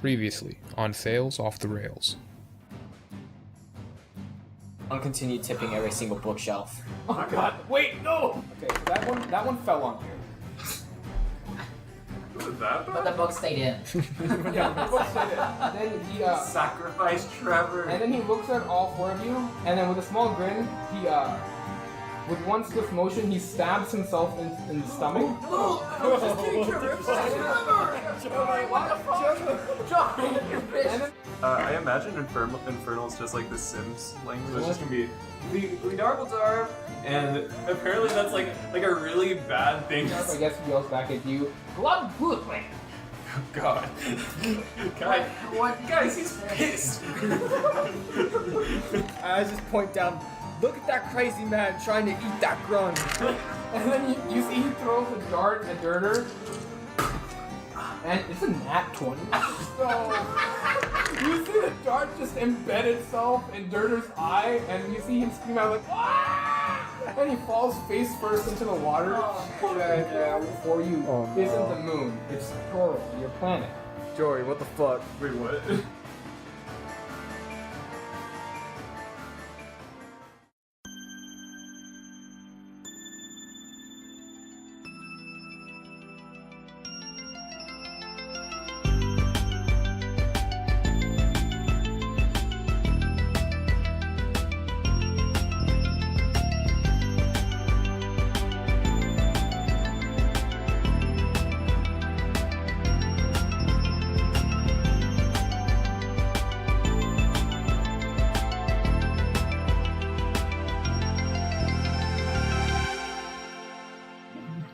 Previously on Fails Off the Rails. I'll continue tipping every single bookshelf. Oh my god, wait, no! Okay, so that one fell on you. Was that But the book stayed in. Yeah, the book said it. Then he Sacrifice Trevor. and then he looks at all four of you, and then with a small grin, he with one swift motion, he stabs himself in the stomach. And then, I imagine Infernal's just like the Sims language. It's just gonna be Gleedarbledar, and apparently that's like a really bad thing. I guess he yells back at you. Glub Bootling! God. Guys, he's pissed. I just point down, look at that crazy man trying to eat that grunt. And then you see he throws a dart at Durder. And it's a nat 20. So you see the dart just embed itself in Durder's eye, and you see him scream out like, "Ah!" And he falls face first into the water. Before you isn't the moon, it's Toro, your planet. Jory, what the fuck? Wait, what?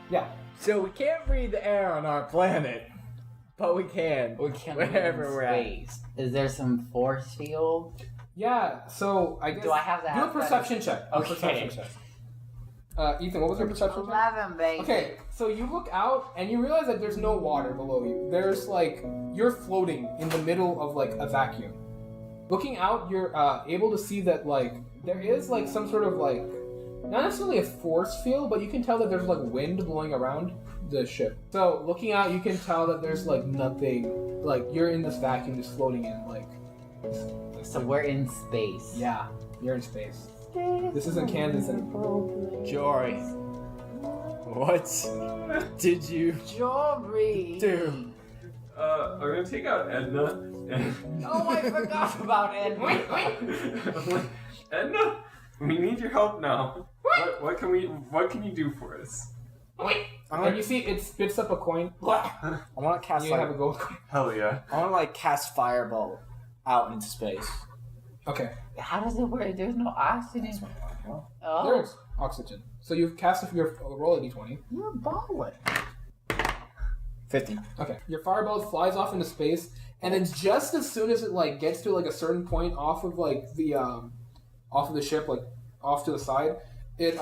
Yeah. So we can't breathe the air on our planet, but we can. We can't wherever live in we're at. space. Is there some force field? Yeah, so I guess. Do I have to do a have perception check. Do a Okay. perception check. Ethan, what was your perception check? 11, baby. Okay, so you look out and you realize that there's no water below you. There's like, you're floating in the middle of like a vacuum. Looking out, you're able to see that like, there is like some sort of like, not necessarily a force field, but you can tell that there's like wind blowing around the ship. So looking out, you can tell that there's like nothing, like you're in this vacuum just floating in like. So we're in space. Yeah, you're in space. This isn't Kansas anymore. Jory, what did you Jory. do? I'm gonna take out Edna. And Oh, I forgot about Ed. I'm like, Edna, we need your help now. What can you do for us? And you see it spits up a coin. I want to cast You have a gold coin. Hell yeah. I want to like cast fireball out into space. Okay. How does it work? There's no oxygen. Oh, There's oxygen. So you've cast your roll a d20. you're balling. 50. Okay. Your fireball flies off into space, and then just as soon as it like gets to like a certain point off of like the off of the ship, like off to the side, it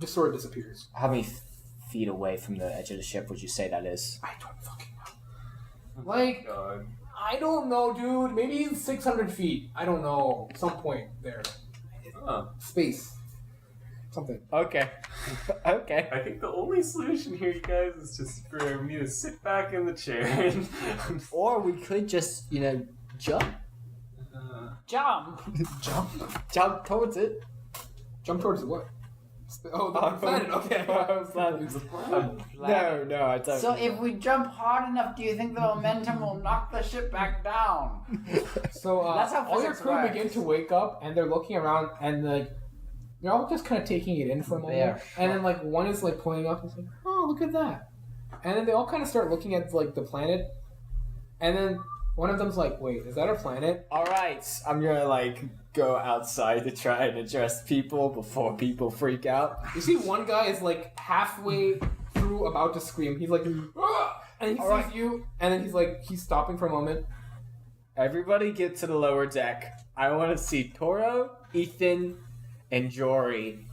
just sort of disappears. How many feet away from the edge of the ship would you say that is? I don't fucking know. Like, God. I don't know, dude. Maybe 600 feet. I don't know. Some point there. Huh. Space. Something. Okay. Okay. I think the only solution here, you guys, is just for me to sit back in the chair and Or we could just, jump. Jump. Jump towards it. Jump towards the what? Oh, the planet. Okay. No, I don't. So if we jump hard enough, do you think the momentum will knock the ship back down? So That's how all your physics crew works. begin to wake up, and they're looking around, and like they're all just kind of taking it in for a moment. They're And then like one is like pointing up and saying, "Oh, look at that!" And then they all kind of start looking at like the planet, and then one of them's like, "Wait, is that our planet?" Alright, I'm gonna go outside to try and address people before people freak out. You see, one guy is like halfway through, about to scream. He's like, "Ah!" And he sees Alright. you, and then he's stopping for a moment. Everybody get to the lower deck. I want to see Toro, Ethan, and Jory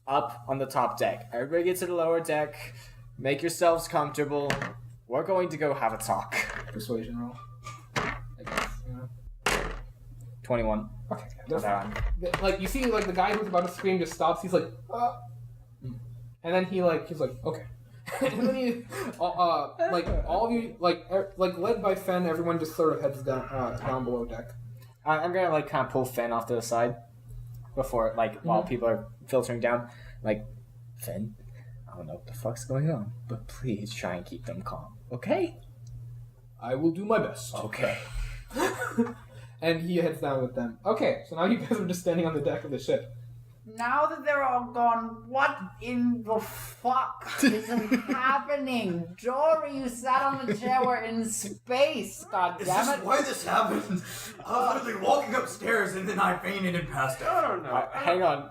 up on the top deck. Everybody get to the lower deck. Make yourselves comfortable. We're going to go have a talk. Persuasion roll. I guess, you know. 21. Okay, they're fine. Fine. Like, you see, like, the guy who's about to scream just stops. He's like, and then he's like, okay. And then he, like all of you, like led by Fen, everyone just sort of heads down below deck. I'm gonna like kind of pull Fen off to the side before, like, while people are filtering down. Like, Fen, I don't know what the fuck's going on, but please try and keep them calm, okay? I will do my best. Okay. And he heads down with them. Okay, so now you guys are just standing on the deck of the ship. Now that they're all gone, what in the fuck is happening? Jory, you sat on the chair, we're in space, god Is damn this it. why this happened? I was literally walking upstairs and then I fainted and passed out. I don't know. Hang on.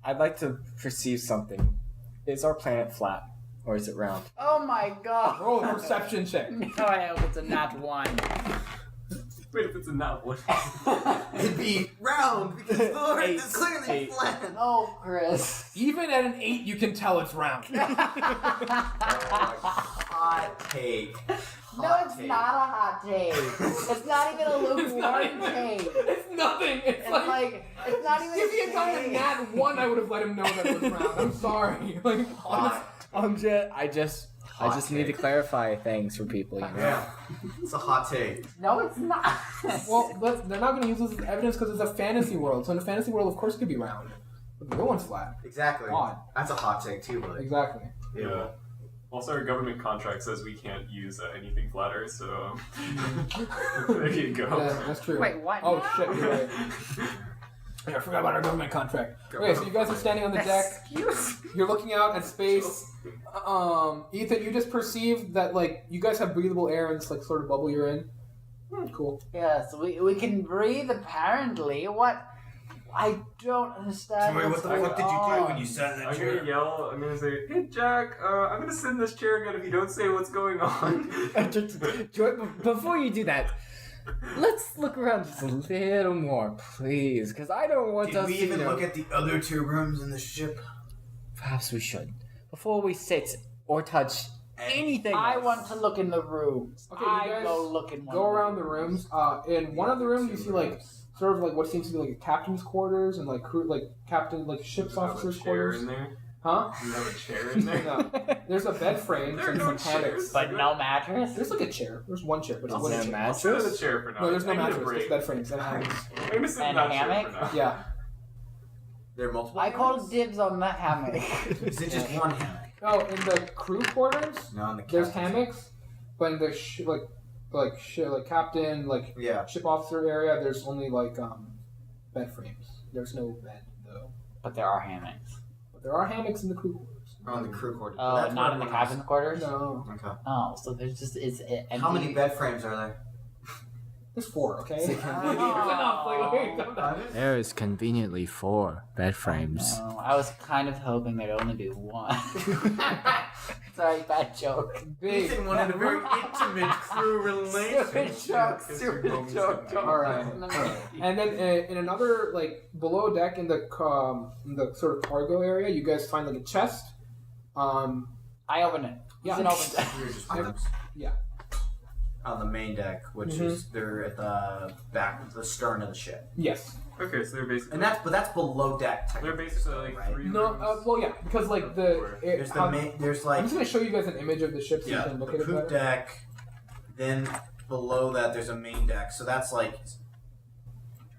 I'd like to perceive something. Is our planet flat, or is it round? Oh my god. Roll a perception check. No, I hope it's a nat 1. Wait, if it's a nut, what? It'd be round because the Earth is clearly Eight. flat. Oh, Chris. Even at an 8, you can tell it's round. Hot take. No, it's not a hot take. It's not even a lukewarm take. It's nothing. It's It's like, like, it's not even if he had gotten a take. nat 1, I would have let him know that it was round. I'm sorry. Like, honestly. I just need to clarify things for people, you know? Yeah. It's a hot take. No, it's not. Well, but they're not going to use this as evidence because it's a fantasy world. So in a fantasy world, of course, it could be round. But the real one's flat. Exactly. Odd. That's a hot take too, buddy. Exactly. Yeah. Also, our government contract says we can't use anything flatter, so there you go. Yeah, that's true. Wait, what Oh, now? shit, you're right. Yeah, I forgot about our government contract. Okay, so you guys are standing on the deck. Excuse me. You're looking out at space. Ethan, you just perceive that, like, you guys have breathable air in this, like, sort of bubble you're in. Cool. Yes, we can breathe apparently. What? I don't understand. Joey, what what's the fuck did you do going when you sat in that I'm chair? gonna yell, I'm gonna say, hey Jack, I'm gonna sit in this chair again if you don't say what's going on. Joy, before you do that, let's look around just a little more, please, because I don't want Did us we to even know. look at the other 2 rooms in the ship? Perhaps we should. Before we sit or touch anything I else. want to look in the rooms. Okay, you I guys go look in one. Go of around the rooms. In one of the rooms, you see, like, sort of like what seems to be like a captain's quarters and like crew, like captain, like ship's You have a officers' chair quarters. in there? Huh? You have a chair in there? No. There's a bed frame There are and no some hammocks. chairs. But no mattress. There's like a chair. There's one chair, but it's Is one there a chair. mattress? I'll sit in the chair for now. No, there's no I need a mattress. There's break. bed frames and hammocks. I'm gonna sit in And that a chair hammock? for now. Yeah. There are multiple. I call hammocks? dibs on the hammock. Is it just one hammock? Oh, in the crew quarters, No, in the there's captain's- hammocks, but in the like captain, like Yeah. ship officer area, there's only like bed frames. There's no bed though. But there are hammocks. But there are hammocks in the crew quarters. On the crew quarters. Oh, That's not what in the it captain's quarters? No. was. Okay. Oh, so there's just it's empty. How many bed frames are there? There's 4, okay? It's There's enough. Like, wait, calm down. There is conveniently 4 bed frames. No, I was kind of hoping there'd only be one. Sorry, bad joke. Big. Ethan wanted a very intimate crew relationship. Stupid joke. All right. And then in another, like, below deck in the sort of cargo area, you guys find like a chest. I open it. Yeah. Ethan opens it. You're just rooms. Yeah. On the main deck, which Mhm. is they're at the back, the stern of the ship, Yes. Okay, so they're basically and that's below deck. they're Technically, basically like right? 3 No, rooms. well, yeah, because like the There's the main. There's like I'm just gonna show you guys an image of the ship so you yeah, can look the at it poop better. deck. Then below that, there's a main deck. So that's like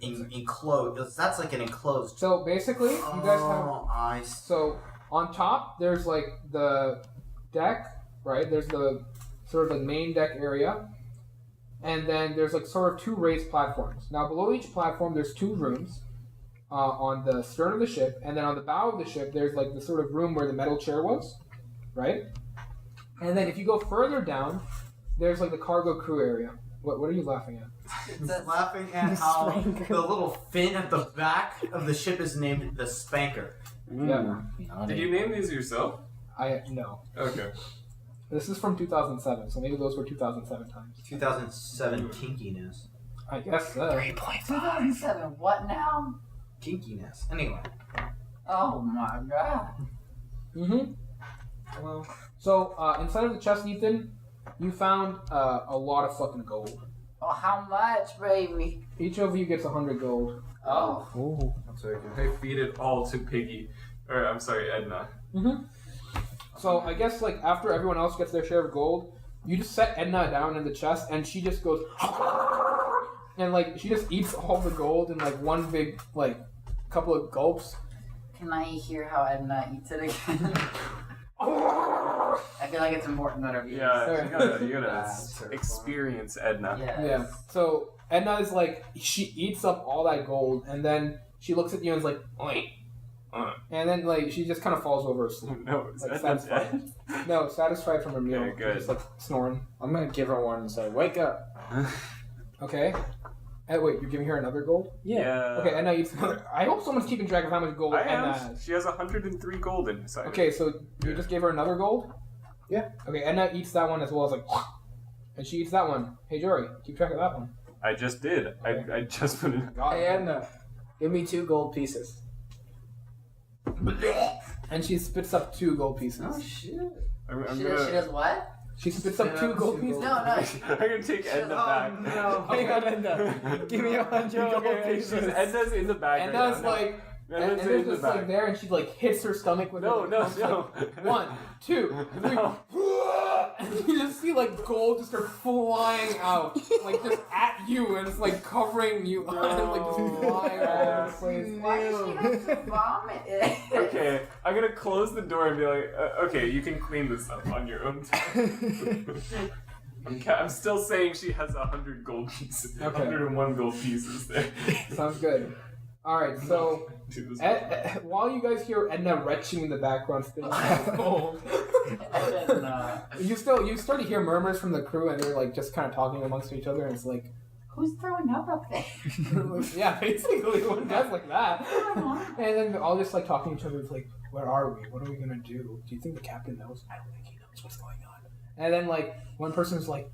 enclosed. That's like an enclosed. So basically, you guys have Oh, I see. so on top there's like the deck, right? There's the sort of the main deck area, and then there's like sort of 2 raised platforms. Now below each platform, there's 2 rooms. On the stern of the ship, and then on the bow of the ship, there's like the sort of room where the metal chair was, right? And then if you go further down, there's like the cargo crew area. What are you laughing at? It's laughing at how the little fin at the back of the ship is named the Spanker. Yeah, Did you name these yourself? I no. Okay. This is from 2007, so maybe those were 2007 times. 2007 kinkiness. I guess so. 2007. What now? Kinkiness. Anyway. Oh my god. Mm-hmm. Well, so inside of the chest, Ethan, you found a lot of fucking gold. Oh, how much, baby? Each of you gets 100 gold. Oh. Ooh. So I feed it all to Piggy. Or, I'm sorry, Edna. Mm-hmm. So I guess like after everyone else gets their share of gold, you just set Edna down in the chest, and she just goes, and like she just eats all the gold in like one big like couple of gulps. Can I hear how Edna eats it again? I feel like it's important that our viewers. Yeah, you gotta That's terrifying. experience Edna. Yes. Yeah. So Edna is like she eats up all that gold, and then she looks at you and is like, "Oi." And then like she just kind of falls over asleep. No, is Like, Edna satisfied. dead? No, satisfied from her meal. Okay, good. Just like snoring. I'm gonna give her one and say, "Wake up." Okay. Wait, you're giving her another gold? Yeah. Okay, Edna eats another. I hope someone's keeping track of how much gold I Edna am. has. She has 103 gold inside. Okay, so you just gave her another gold? Yeah. Okay, Edna eats that one as well as like, and she eats that one. Hey, Jory, keep track of that one. I just did. Okay. I just put it. Got Hey, it. Edna, give me 2 gold pieces. And she spits up 2 gold pieces. Oh shit. I'm She gonna. does what? She spits up 2 gold pieces. No, no. I'm gonna take Edna back. no. Hang on, Edna. Give me 100 gold pieces. Edna's in the bag. Edna's right now. like, Edna's and in there's the just like bag. there, and she like hits her stomach with No, her. no, It's no. like, 1, 2, 3. No. And you just see like gold just start flying out, like just at you, and it's like covering you, and like just flying all over the place. Why does she have to vomit it? Okay, I'm gonna close the door and be like, okay, you can clean this up on your own time. I'm still saying she has 100 gold pieces. Okay. 101 gold pieces there. Sounds good. All right, so Dude, this- while you guys hear Edna retching in the background, spitting out gold, Edna. you start to hear murmurs from the crew, and they're like just kind of talking amongst each other, and it's like, Who's throwing up there? yeah, basically one guy's like that, and then they're all just like talking to each other. It's like, where are we? What are we gonna do? Do you think the captain knows? I don't think he knows what's going on. And then like one person's like,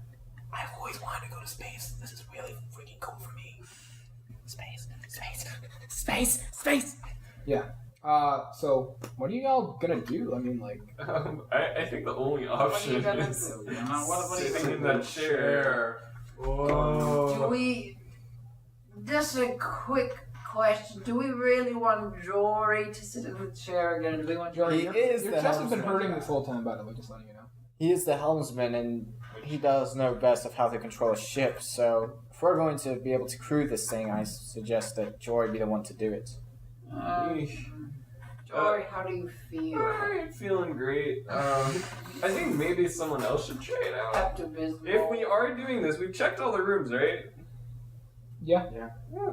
I've always wanted to go to space. This is really freaking cool for me. Space. Yeah. So what are y'all gonna do? I mean, like, I think the only option gonna is do? You know, what are you sitting in gonna that chair. Do we? Just a quick question. Do we really want Jory to sit in the chair again? Do we want Jory? He is your the chest has been helmsman. hurting this whole time, by the way. Just letting you know. He is the helmsman, and he does know best of how to control a ship. So, if we're going to be able to crew this thing, I suggest that Jory be the one to do it. Jory, how do you feel? I'm feeling great. I think maybe someone else should try it out. Pepto-Bismol. If we are doing this, we've checked all the rooms, right? Yeah. Yeah,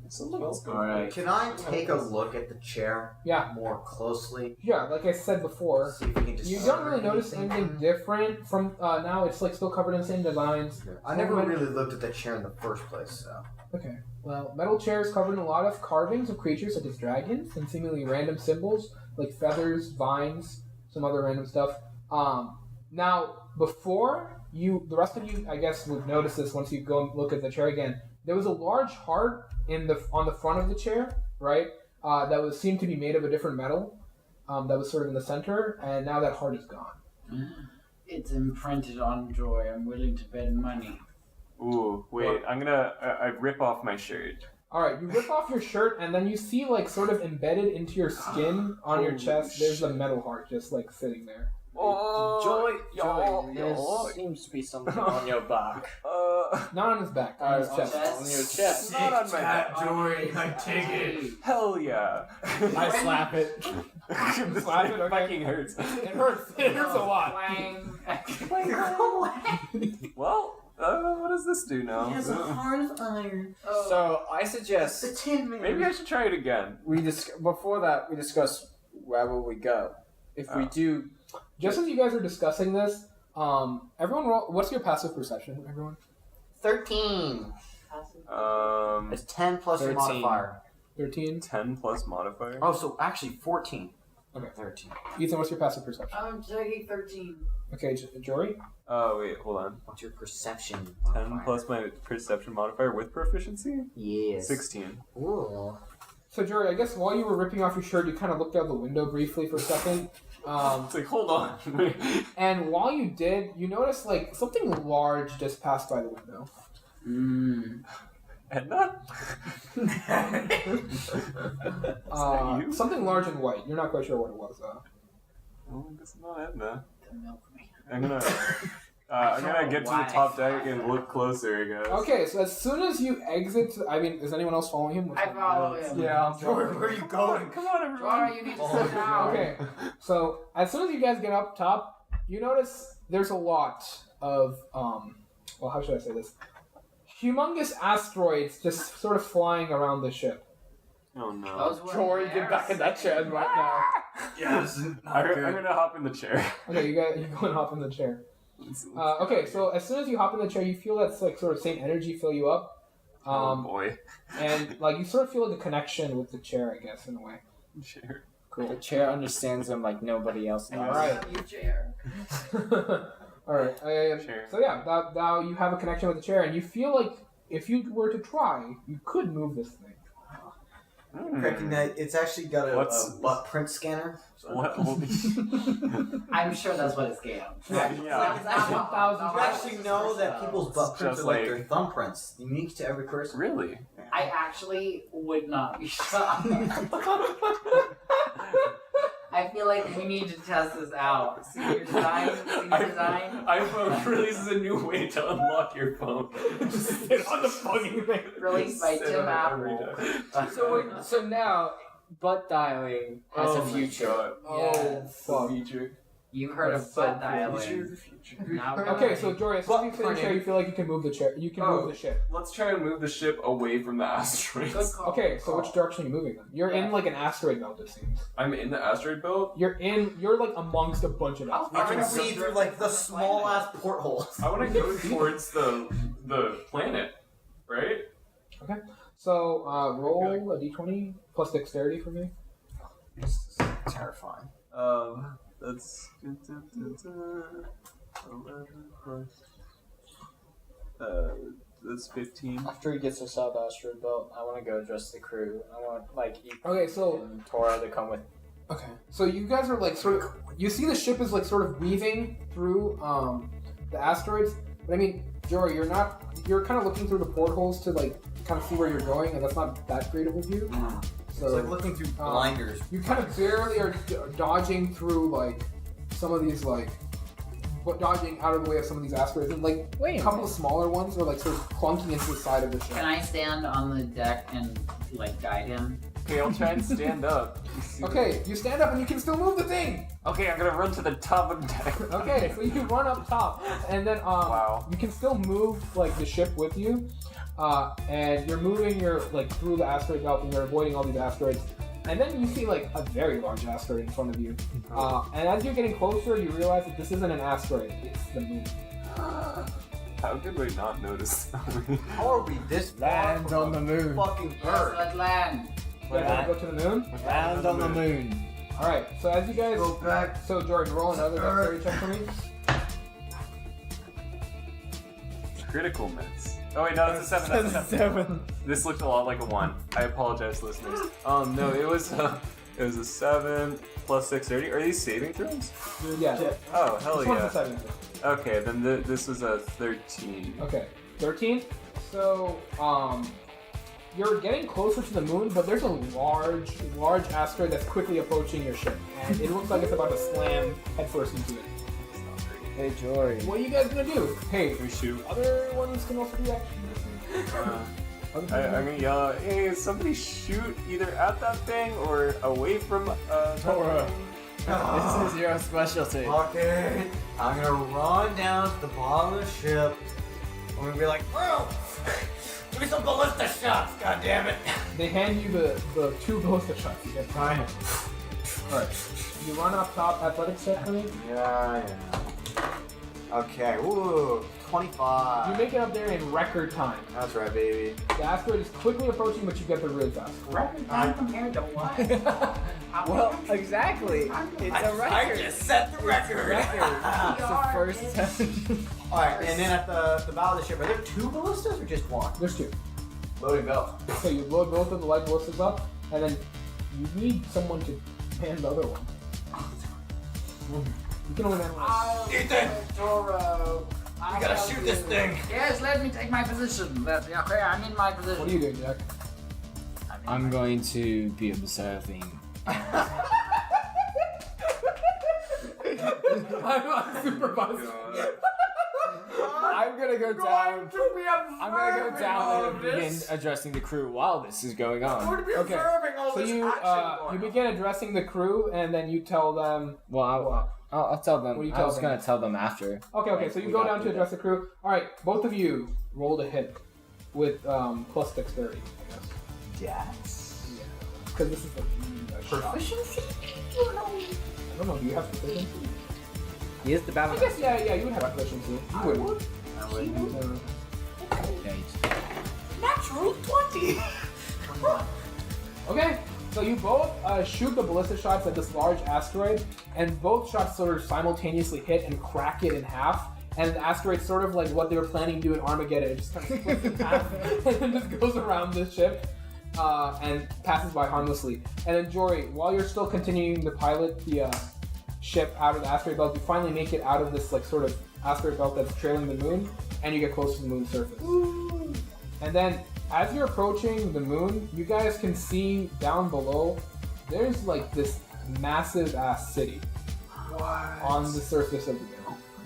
someone else go. Alright. Can I take a look at the chair Yeah. more closely? Yeah. Like I said before, See if we can you discern don't really notice anything different from now. It's like still covered in the same designs. I never really looked at the chair in the first place, so. Okay. Well, metal chairs covered in a lot of carvings of creatures such as dragons and seemingly random symbols like feathers, vines, some other random stuff. Now, before the rest of you, I guess, would notice this once you go and look at the chair again. There was a large heart on the front of the chair, right? That seemed to be made of a different metal. That was sort of in the center, and now that heart is gone. It's imprinted on Joy. I'm willing to bet money. Ooh, wait, I rip off my shirt. All right, you rip off your shirt, and then you see like sort of embedded into your skin on your chest. There's a metal heart just like sitting there. Joy, y'all, there y'all. seems to be something on your back. Not on his back, on his chest. On your chest. Not on my back. Jory, I take it. Hell yeah. I slap it. Slap it, okay. fucking hurts. It hurts. It hurts a lot. Well, what does this do now? heart of iron. So, I suggest The Tin Man. Maybe I should try it again. before that, we discuss where will we go. If we do, Just as you guys are discussing this, everyone roll. What's your passive perception, everyone? 13. Um, It's 10 plus your 13. modifier. 13. 10 plus modifier. Oh, so actually 14. Okay. 13. Ethan, what's your passive perception? I'm taking 13. Okay, Jory. Oh wait, hold on. What's your perception 10 modifier? plus my perception modifier with proficiency. Yes. 16. Ooh. So Jory, I guess while you were ripping off your shirt, you kind of looked out the window briefly for a second. It's like, hold on. And while you did, you noticed like something large just passed by the window. Edna? that you? Something large and white. You're not quite sure what it was though. Well, I guess I'm not Edna. Milk me. I'm gonna get to the top deck and look closer, I guess. Okay, so as soon as you exit, I mean, is anyone else following him? I follow him. Yeah, I'm Jory, where are you going? Come on, everyone. Dora, you need to sit down. Okay, so as soon as you guys get up top, you notice there's a lot of, well, how should I say this? Humongous asteroids just sort of flying around the ship. Oh no. Those were Jory, get back in that chair right now. Yeah, this is not I'm good. gonna hop in the chair. Okay, you go and hop in the chair. Okay, so as soon as you hop in the chair, you feel that like sort of same energy fill you up. Oh boy. And like you sort of feel the connection with the chair, I guess, in a way. Chair. Cool. The chair understands him like nobody else does. Alright. Your chair. Alright. Chair. So yeah, now you have a connection with the chair, and you feel like if you were to try, you could move this thing. Correcting that, it's actually got a What's- butt print scanner. So What? I'm sure that's what it's getting. Yeah. It's alcohol. you actually know that people's butt prints Just are like like- their thumbprints, unique to every person. Really? I actually would not be shocked. I feel like we need to test this out. See your design? iPhone releases a new way to unlock your phone. Just sit on the fucking thing. Released by Sit Tim on it every Apple. day. So now, butt dialing has Oh a my future. God. Oh, fuck. You've heard of butt dialing. Now Okay, so Jory, as soon as you sit in the chair, you feel like you can move the chair. You can Oh. move the ship. Let's try and move the ship away from the Good asteroids. call. Okay, so which direction are you moving then? You're in like an asteroid belt, it seems. I'm in the asteroid belt. You're like amongst a bunch of How asteroids. You far can are see we through like the small ass portholes. I want to go towards the planet, right? So roll a d20 plus dexterity for me. This is terrifying. That's 11 plus. That's 15. After he gets us out of the asteroid belt, I want to go address the crew. I want like Ethan Okay, so and Tora to come with. okay, so you guys are like sort of. You see the ship is like sort of weaving through the asteroids, but I mean, Jory, you're not. You're kind of looking through the portholes to like kind of see where you're going, and that's not that great of a view. It's So like looking through blinders. you kind of barely are dodging through like some of these like, but dodging out of the way of some of these asteroids, and like Wait a a couple minute. of smaller ones are like sort of clunking into the side of the ship. Can I stand on the deck and like guide him? Okay, I'll try and stand up. Okay, you stand up and you can still move the thing. Okay, I'm gonna run to the top of the deck. Okay, so you can run up top, and then Wow. you can still move like the ship with you, and you're moving your like through the asteroid belt, and you're avoiding all these asteroids. And then you see like a very large asteroid in front of you, and as you're getting closer, you realize that this isn't an asteroid; it's the moon. How could we not notice that? How are we this far Land from on the moon. fucking Yes, Earth? let's land. You guys want to go to the moon? Land on the moon. All right. So as you guys, Go back. so Jordan, roll another dexterity check for me. Critical miss. Oh wait, no, that's a 7. That's a 7. This looked a lot like a 1. I apologize, listeners. No, it was a 7 plus 6, 30. Are these saving throws? Yeah. Oh, hell This one's a yeah. 7. Okay, then this was a 13. Okay. 13. So you're getting closer to the moon, but there's a large asteroid that's quickly approaching your ship, and it looks like it's about to slam headfirst into it. Hey, Jory. What are you guys gonna do? Hey, We shoot. other ones can also do action. Other people I'm gonna yell out, hey, somebody shoot either at that thing or away from Tora. Ah. This is your specialty. Okay, I'm gonna run down to the bottom of the ship. I'm gonna be like, bro, give me some ballista shots, god damn it. They hand you the 2 ballista shots. You get time. Alright. You run up top, athletics check for me. Yeah. Okay, ooh, 25. You make it up there in record time. That's right, baby. The asteroid is quickly approaching, but you get there really fast. Record time compared to what? Well, exactly. It's a I record. just set the record. Record. It's the first time. Alright, and then at the bow of the ship, are there 2 ballistas or just 1? There's 2. Load and go. So you load both of the light ballistas up, and then you need someone to man the other one. You can only man one. Ethan! Toro. We gotta shoot this thing. Yes, let me take my position. Okay, I'm in my position. What are you doing, Jack? I'm going to be observing I'm supervising. I'm gonna go down. I'm gonna go down all and of begin this. addressing the crew while this is going on. We're to be Okay, observing all So this you action going you on. begin addressing the crew, and then you tell them. Well, I'll tell them. What do you I tell was them? gonna tell them after. Okay. So you We go got down to through address the crew. All right, both of you roll to hit with plus dexterity, I guess. Yes. Because this is a shot. Proficiency? I don't know. Do you have proficiency? He is the I battle. guess yeah. You would have proficiency. You would. I would. Yeah, he's- Natural 20! Okay, so you both shoot the ballista shots at this large asteroid, and both shots sort of simultaneously hit and crack it in half. And the asteroid, sort of like what they were planning to do in Armageddon, it just kind of splits in half and then just goes around the ship and passes by harmlessly. And then Jory, while you're still continuing to pilot the ship out of the asteroid belt, you finally make it out of this like sort of asteroid belt that's trailing the moon, and you get close to the moon's surface. And then, as you're approaching the moon, you guys can see down below, there's like this massive ass city on the surface of the moon.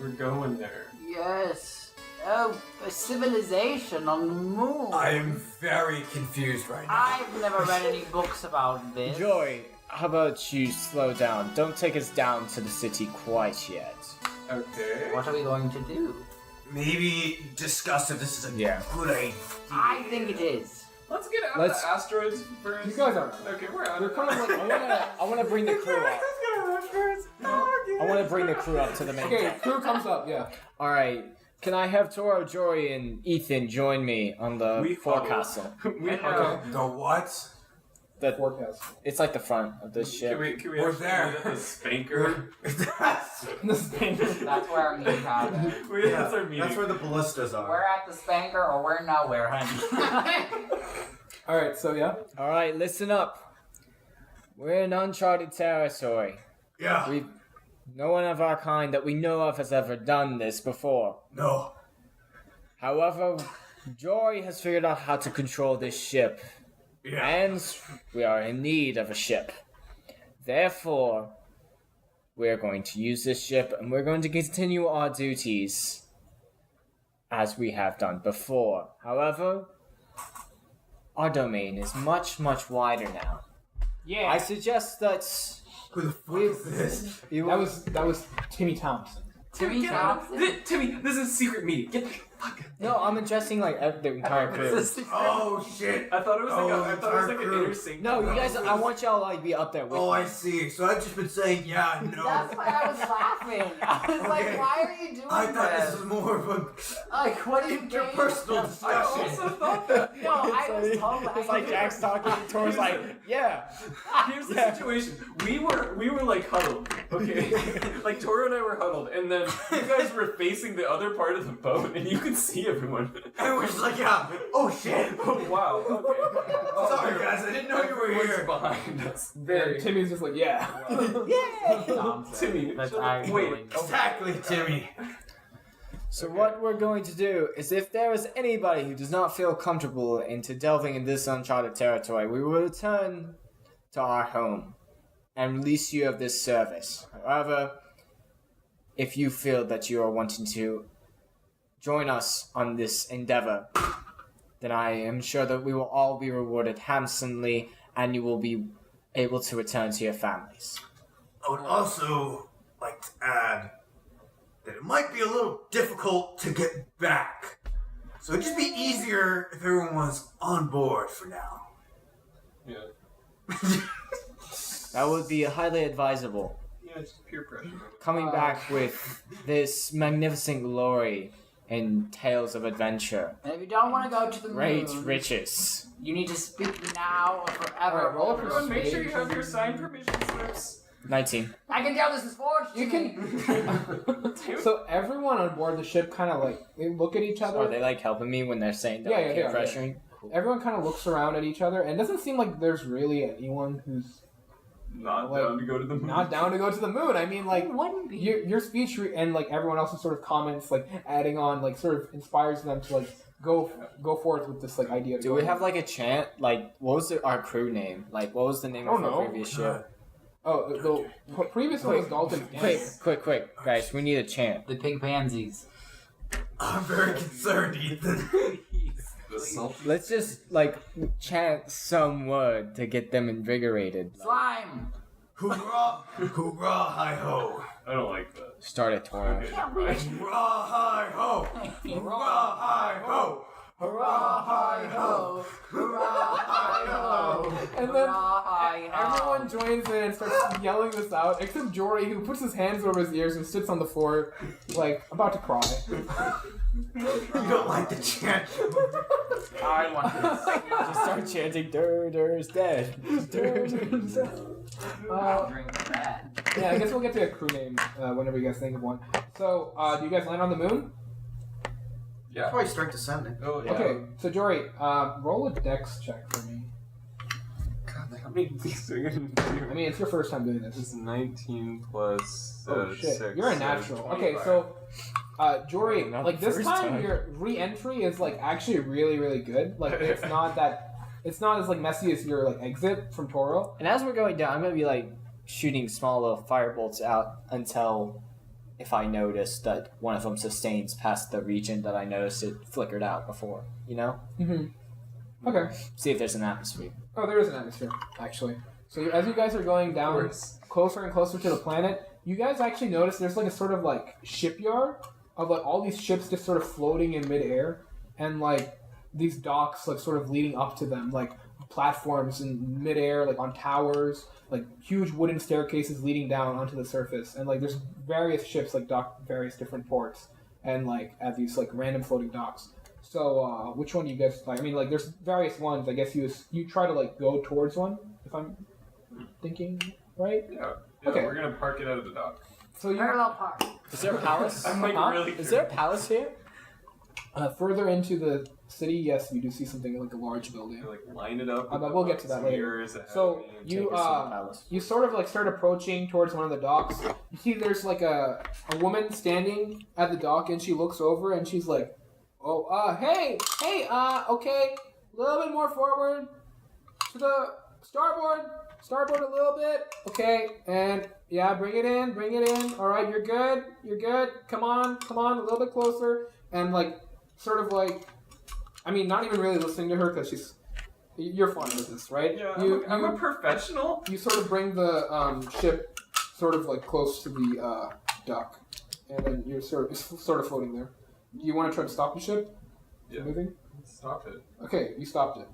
We're going there. Yes. Oh, a civilization on the moon. I am very confused right now. I've never read any books about this. Joy, how about you slow down? Don't take us down to the city quite yet. Okay. What are we going to do? Maybe discuss if this is a good idea. I think it is. Let's get out Let's- of the asteroids first. You guys are. Okay, we're out. You're kind of like. I wanna bring the crew up. I wanna bring the crew up to the main. Okay, crew comes up, yeah. All right. Can I have Toro, Jory, and Ethan join me on the We forecastle? we Okay. have. The what? The, Forecast. it's like the front of the ship. Can we We're actually there. meet at the spanker? This thing. That's where our meeting happened. That's our meeting. That's where the ballistas We're are. at the spanker or we're nowhere, honey. Alright, so yeah. All right, listen up. We're in uncharted territory. Yeah. No one of our kind that we know of has ever done this before. No. However, Jory has figured out how to control this ship, Yeah. and we are in need of a ship. Therefore, we're going to use this ship, and we're going to continue our duties as we have done before. However, our domain is much, much wider now. Yeah. I suggest that Who the fuck is this? you That was Timmy Thompson. Timmy Thompson? Timmy, this is a secret meeting. Get the fuck. No, I'm addressing like the entire crew. Oh shit. I thought it was like I thought it was like an crew. inner sync. No, you guys, I want y'all to like be up there with Oh, me. I see. So I've just been saying yeah, no. That's why I was laughing. I was like, Okay. why are you doing I thought this? this was more of a Like, what are you doing? interpersonal I discussion. also thought that. No, I was totally. It's like Jack's talking, Tor's like, yeah. Here's the situation. We were like huddled, okay? Like Toro and I were huddled, and then you guys were facing the other part of the boat, and you could see everyone. And we're just like, yeah. Oh shit. Oh wow. Okay. Sorry guys, I didn't know you were Everyone's here. behind us. And Timmy's just like, yeah. Timmy, That's shut up. actually- Wait. Exactly, Timmy. So what we're going to do is if there is anybody who does not feel comfortable into delving in this uncharted territory, we will return to our home and release you of this service. However, if you feel that you are wanting to join us on this endeavor, then I am sure that we will all be rewarded handsomely and you will be able to return to your families. I would also like to add that it might be a little difficult to get back. So it'd just be easier if everyone was on board for now. Yeah. That would be highly advisable. Yeah, it's peer pressure. Coming back with this magnificent glory and tales of adventure, And if you don't want to go to the great moon, riches. you need to speak now or forever. Alright, roll for Everyone, make sure you have your signed permission slips. 19. I can tell this is forged. You can. So everyone on board the ship kind of like they look at each other. Are they like helping me when they're saying that Yeah, I yeah, keep yeah, pressuring? Everyone kind of looks around at each other, and it doesn't seem like there's really anyone who's Not Like, down to go to the moon. not down to go to the moon. I mean, like It wouldn't be. your speech and like everyone else's sort of comments, like adding on, like sort of inspires them to like go forth with this like idea. Of Do we have like a chant? Like, what was our crew name? Like, what was the name Oh, of our no. previous ship? Oh, the previous one was Dalton's dance. Quick, guys, we need a chant. The pink pansies. I'm very concerned, Ethan. Let's just, like, chant some word to get them invigorated. Slime. Hoorah! Hoorah! Hi ho! I don't like that. Start it, Toro. Okay. Hoorah! Hi ho! Hoorah! Hi ho! Hurrah, hi ho! Hurrah, hi ho! And then everyone joins in and starts yelling this out, except Jory, who puts his hands over his ears and sits on the floor, like, about to cry. You don't like the chant? I want to Just start chanting, Durder's dead. Durder's dead. drink that. Yeah, I guess we'll get to a crew name whenever you guys think of one. So, do you guys land on the moon? Yeah. Probably start descending. Oh, yeah. Okay, so Jory, roll a dex check for me. God, how many things are you gonna do? I mean, it's your first time doing this. This is 19 plus Oh shit, 6. you're a so natural. 25. Okay, so Jory, Not like the this first time, time. your re-entry is like actually really, really good. Like it's not as like messy as your like exit from Toro. And as we're going down, I'm gonna be like shooting small little firebolts out until if I notice that one of them sustains past the region that I noticed it flickered out before. You know? Mm-hmm. Okay. See if there's an atmosphere. Oh, there is an atmosphere actually. So as you guys are going down closer and closer to the planet, you guys actually notice there's like a sort of like shipyard of like all these ships just sort of floating in midair, and like these docks like sort of leading up to them, like platforms in midair, like on towers, like huge wooden staircases leading down onto the surface, and like there's various ships like docked various different ports, and like at these like random floating docks. So which one do you guys like? I mean, like there's various ones. I guess you try to like go towards one, if I'm thinking right. Yeah. Okay. We're gonna park it out of the dock. So you Parallel park. Is there a palace? I'm like really Is there a palace here? further into the city, yes, you do see something like a large building. You, like line it up. But we'll get to that some later. mirrors ahead So of me. you Take us to the palace. you sort of like start approaching towards one of the docks. You see there's like a woman standing at the dock, and she looks over and she's like, "Oh, hey, okay, a little bit more forward to the starboard a little bit, okay, and yeah, bring it in. All right, you're good. Come on, a little bit closer." And like, sort of like, I mean, not even really listening to her because you're fine with this, right? Yeah, you I'm a professional. you sort of bring the ship sort of like close to the dock, and then you're sort of floating there. Do you want to try to stop the ship? Yeah. Moving? Stop it. Okay, you stopped it.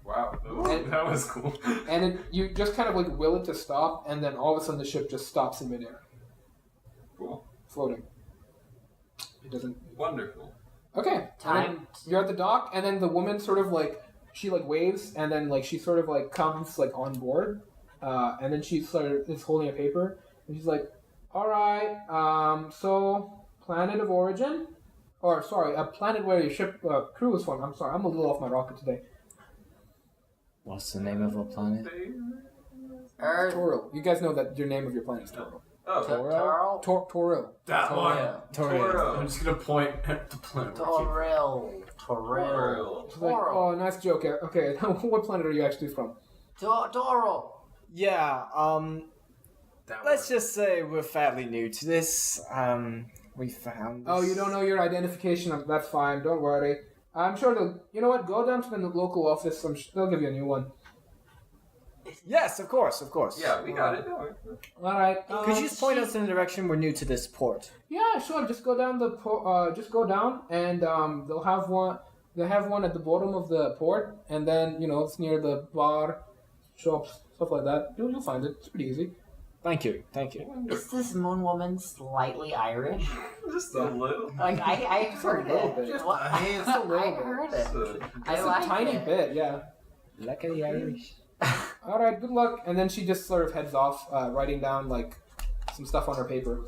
Wow, And- that was cool. And then you just kind of like will it to stop, and then all of a sudden the ship just stops in midair, Cool. floating. It doesn't. Wonderful. Okay. And then Time. you're at the dock, and then the woman sort of like she like waves, and then like she sort of like comes like on board, and then she sort of is holding a paper, and she's like, "All right, so planet of origin, or sorry, a planet where your ship crew was from. I'm sorry, I'm a little off my rocket today. What's the name of a planet? Earth. Toro. You guys know that your name of your planet is Toro. Oh, Toro. Toro. That one. Toro. I'm just gonna point at the planet. Toril. She's like, oh, nice joke. Okay, what planet are you actually from? Toro. Yeah, That let's one. just say we're fairly new to this. We found this. Oh, you don't know your identification? That's fine. Don't worry. I'm sure they'll. You know what? Go down to the local office. They'll give you a new one. Yes, of course. Yeah, we got it. No, All right. Could you just point us in the direction we're new to this port? Yeah, sure. Just go down just go down, and they'll have one. They have one at the bottom of the port, and then it's near the bar, shops, stuff like that. You'll find it. It's pretty easy. Thank you. Is this moon woman slightly Irish? just a little. Like I heard little it. bit. Just What? a hint. Just a little I bit. heard Just it. a- I Just like a tiny it. bit, yeah. Lucky the Irish. All right, good luck. And then she just sort of heads off, writing down like some stuff on her paper.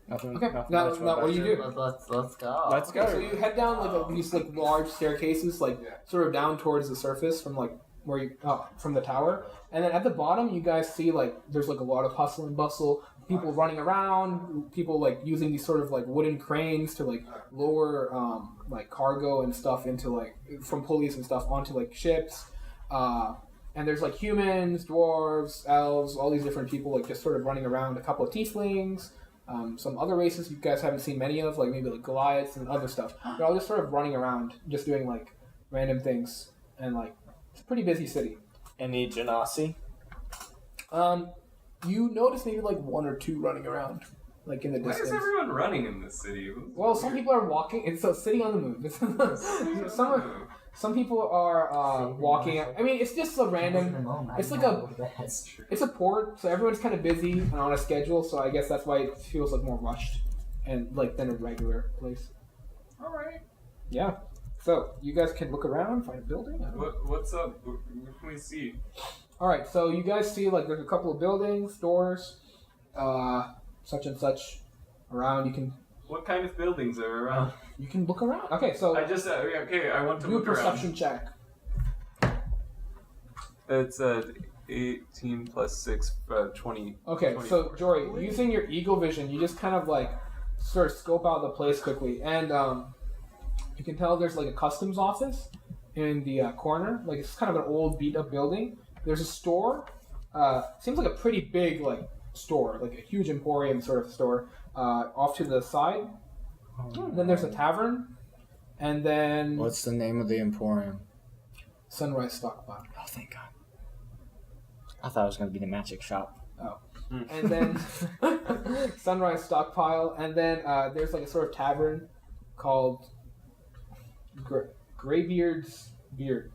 Nothing. Okay. nothing Now, much what about do you do? Let's go. Let's go. So you head down like these like large staircases, like sort of down towards the surface from like where you from the tower, and then at the bottom you guys see like there's like a lot of hustle and bustle, people running around, people like using these sort of like wooden cranes to like lower like cargo and stuff into like from pulleys and stuff onto like ships. and there's like humans, dwarves, elves, all these different people like just sort of running around. A couple of tieflings, some other races you guys haven't seen many of, like maybe like Goliaths and other stuff. They're all just sort of running around, just doing like random things, and like it's a pretty busy city. Any Genasi? You notice maybe like one or two running around, like in the Why distance. is everyone running in this city? Well, some people are walking. It's a city on the move. Some people are walking. I mean, it's just a random. It's like it's a port, so everyone's kind of busy and on a schedule. So I guess that's why it feels like more rushed, and like than a regular place. All right. Yeah. So you guys can look around, find a building. I don't know. What's up? What can we see? All right. So you guys see like there's a couple of buildings, doors, such and such around. You can. What kind of buildings are around? You can look around. Okay, so I just okay. I want to do a look around. perception check. It's 18 plus 6, 20. Okay, 24. so Jory, using your eagle vision, you just kind of like sort of scope out the place quickly, and you can tell there's like a customs office in the corner. Like it's kind of an old, beat-up building. There's a store. Seems like a pretty big like store, like a huge emporium sort of store. Off to the side. Then there's a tavern, and then What's the name of the Emporium? Sunrise Stockpile. Oh, thank God. I thought it was going to be the magic shop. And then Sunrise Stockpile, and then there's like a sort of tavern called Graybeard's Beard.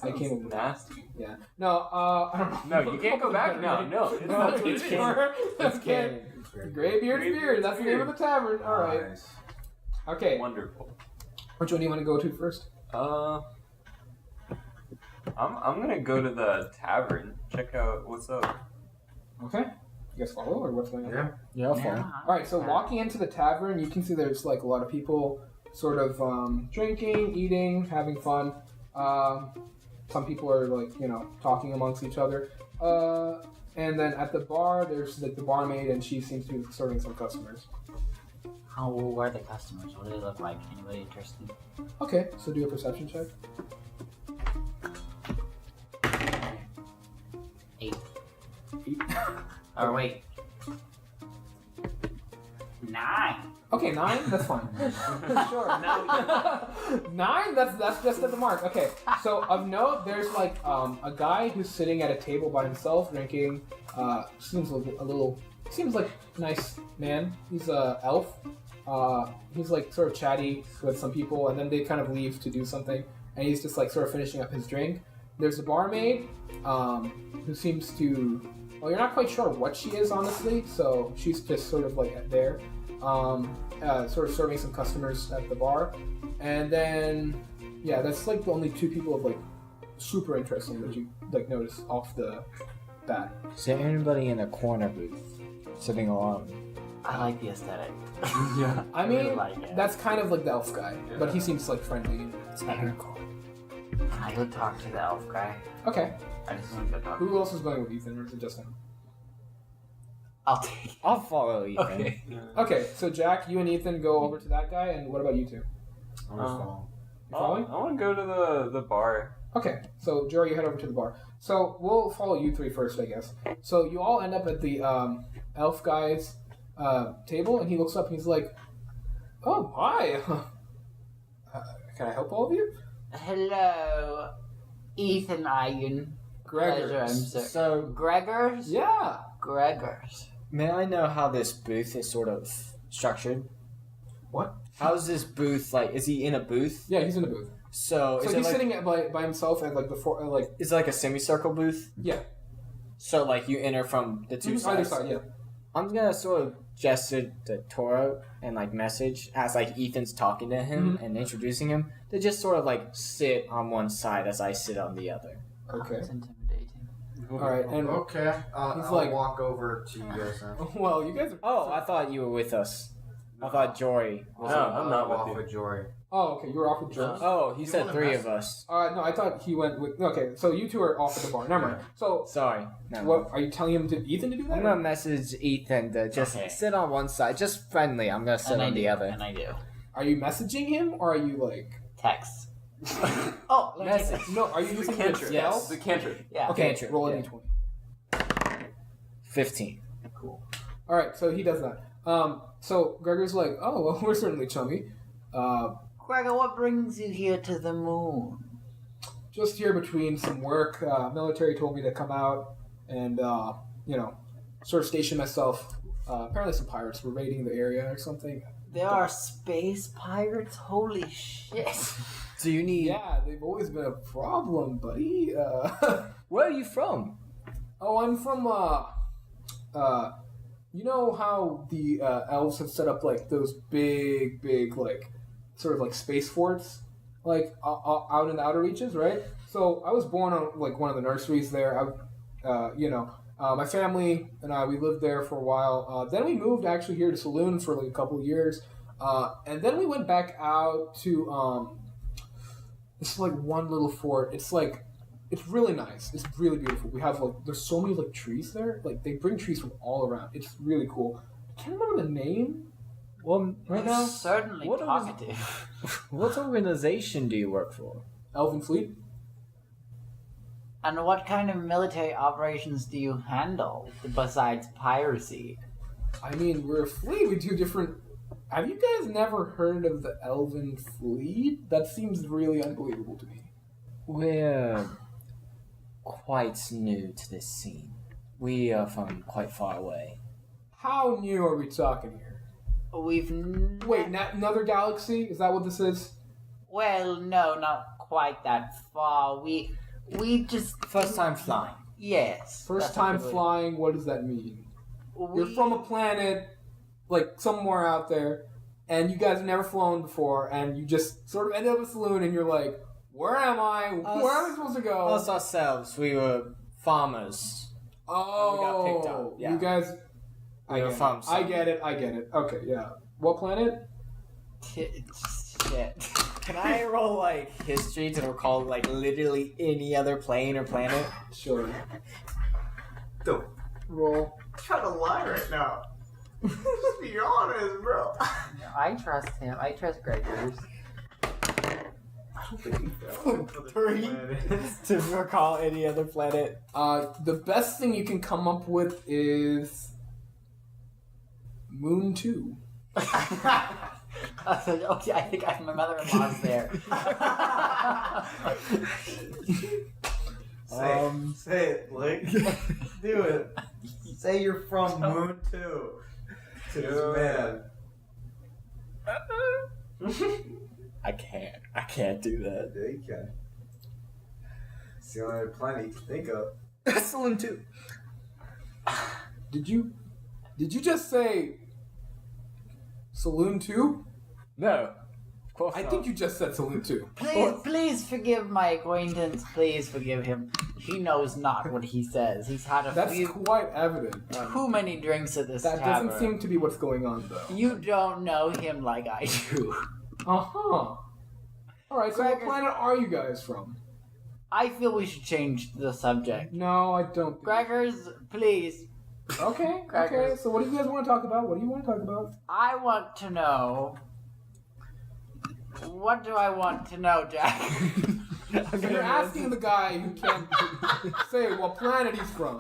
I came up with nasty. Yeah. No, I don't know. No, you can't go back now. No, it's not what it is. That's can't. Graybeard's Beard. That's the name of the tavern. All right. Nice. Okay. Wonderful. Which one do you want to go to first? I'm gonna go to the tavern. Check out what's up. Okay. You guys follow, or what's going on? Yeah. Yeah, I'll follow. All right. So walking into the tavern, you can see there's like a lot of people, sort of drinking, eating, having fun. Some people are like talking amongst each other. And then at the bar, there's like the barmaid, and she seems to be serving some customers. How old are the customers? What do they look like? Anybody interesting? Okay, so do a perception check. 8. 8. Or wait. 9. Okay, 9. That's fine. Sure. 9. That's just at the mark. Okay. So of note, there's like a guy who's sitting at a table by himself drinking. Seems a little. Seems like a nice man. He's a elf. He's like sort of chatty with some people, and then they kind of leave to do something, and he's just like sort of finishing up his drink. There's a barmaid who seems to. Well, you're not quite sure what she is, honestly. So she's just sort of like there. Sort of serving some customers at the bar, and then that's like the only two people of like super interesting that you like notice off the bat. Is there anybody in a corner booth sitting alone? I like the aesthetic. Yeah. I mean, really like it. that's kind of like the elf guy, but he seems like friendly. Technical. Can I go talk to the elf guy? Okay, I just want to go talk. who else is going with Ethan, or is it just him? I'll take it. I'll follow Ethan. Okay. Okay, so Jack, you and Ethan go over to that guy, and what about you two? I'm just following. You following? I want to go to the bar. Okay, so Jory, you head over to the bar. So we'll follow you three first, I guess. So you all end up at the elf guy's table, and he looks up and he's like, "Oh, hi. Can I help all of you?" Hello, Ethan Eigen. Pleasure, I'm Gregors. sorry. So, Gregors? Yeah. Gregors. may I know how this booth is sort of structured? What? How's this booth, like, is he in a booth? Yeah, he's in the booth. So So is he's it like, sitting by himself at like the is it like a semicircle booth? yeah. So, like, you enter from the two Either sides? side, yeah. I'm gonna sort of gesture to Toro and, like, message as, like, Ethan's talking to him and introducing him to just sort of, like, sit on one side as I sit on the other. Okay. It's intimidating. All right, and Okay. He's I'll like- walk over to you guys now. well, you guys are. Oh, I thought you were with us. I thought Jory was No, with I'm not with off you. with Jory. Oh, okay. You were off with Jory. Oh, he You said wanna 3 mess- of us. No, I thought he went with. Okay, so you two are off at the bar. Never mind. So, Sorry. No. what are you telling him to Ethan to do that? I'm gonna message Ethan to just Okay. sit on one side, just friendly. I'm gonna sit And I on do. the other. And I do. Are you messaging him or are you like? Text. Oh, let me take Message. this. No, are you The using your cantrip. spell? Yes, the cantrip. Yeah. Okay, Cantrip, roll a yeah. d20. 15. Cool. All right, so he does that. So Gregor's like, oh, well, we're certainly chummy. Gregor, what brings you here to the moon? Just here between some work, military told me to come out and, sort of station myself. Apparently some pirates were raiding the area or something. There are space pirates? Holy shit. Do you need... Yeah, they've always been a problem, buddy. Where are you from? Oh, I'm from, you know how the elves have set up, like, those big, like, sort of like space forts? Like, out in the outer reaches, right? So, I was born on, like, one of the nurseries there. My family and I, we lived there for a while. Then we moved, actually, here to Selune for, like, a couple of years. And then we went back out to, it's, like, one little fort. It's, like... It's really nice. It's really beautiful. We have like there's so many like trees there. Like they bring trees from all around. It's really cool. I can't remember the name. Well, right now, Certainly what was- talkative. what organization do you work for? Elven Fleet. And what kind of military operations do you handle besides piracy? I mean, we're a fleet. We do different. Have you guys never heard of the Elven Fleet? That seems really unbelievable to me. We're quite new to this scene. We are from quite far away. How new are we talking here? We've Wait, another galaxy? Is that what this is? well, no, not quite that far. We just First time flying. yes. First that's time a good- flying. What does that mean? You're We- from a planet, like somewhere out there, and you guys have never flown before, and you just sort of end up with Selune, and you're like, where am I? Where am I supposed to go? Us ourselves, we were farmers. Oh, we got picked up, yeah. You guys. We were from I get it. Okay, yeah. What planet? Shit. Can I roll like history to recall like literally any other plane or planet? Sure. Don't Roll. try to lie right now. Just be honest, bro. I trust him. I trust Gregor's. Three to recall any other planet. The best thing you can come up with is Moon 2. Okay, I think my mother-in-law's there. Say it, Blake. Do it. Say you're from Moon 2. To this man. I can't do that. Yeah, you can. It's the only planet you can think of. Selune too. Did you just say Selune 2? No, of course I not. think you just said Selune 2. Please forgive my acquaintance. Please forgive him. He knows not what he says. He's had a That's few quite evident. too many drinks at this That tavern. doesn't seem to be what's going on, though. You don't know him like I do. Uh-huh. Alright, so what Gregor- planet are you guys from? I feel we should change the subject. No, I don't think. Gregor's, please. Okay, Gregor. so what do you guys want to talk about? What do you want to talk about? I want to know. What do I want to know, Jack? You're asking the guy who can't say what planet he's from.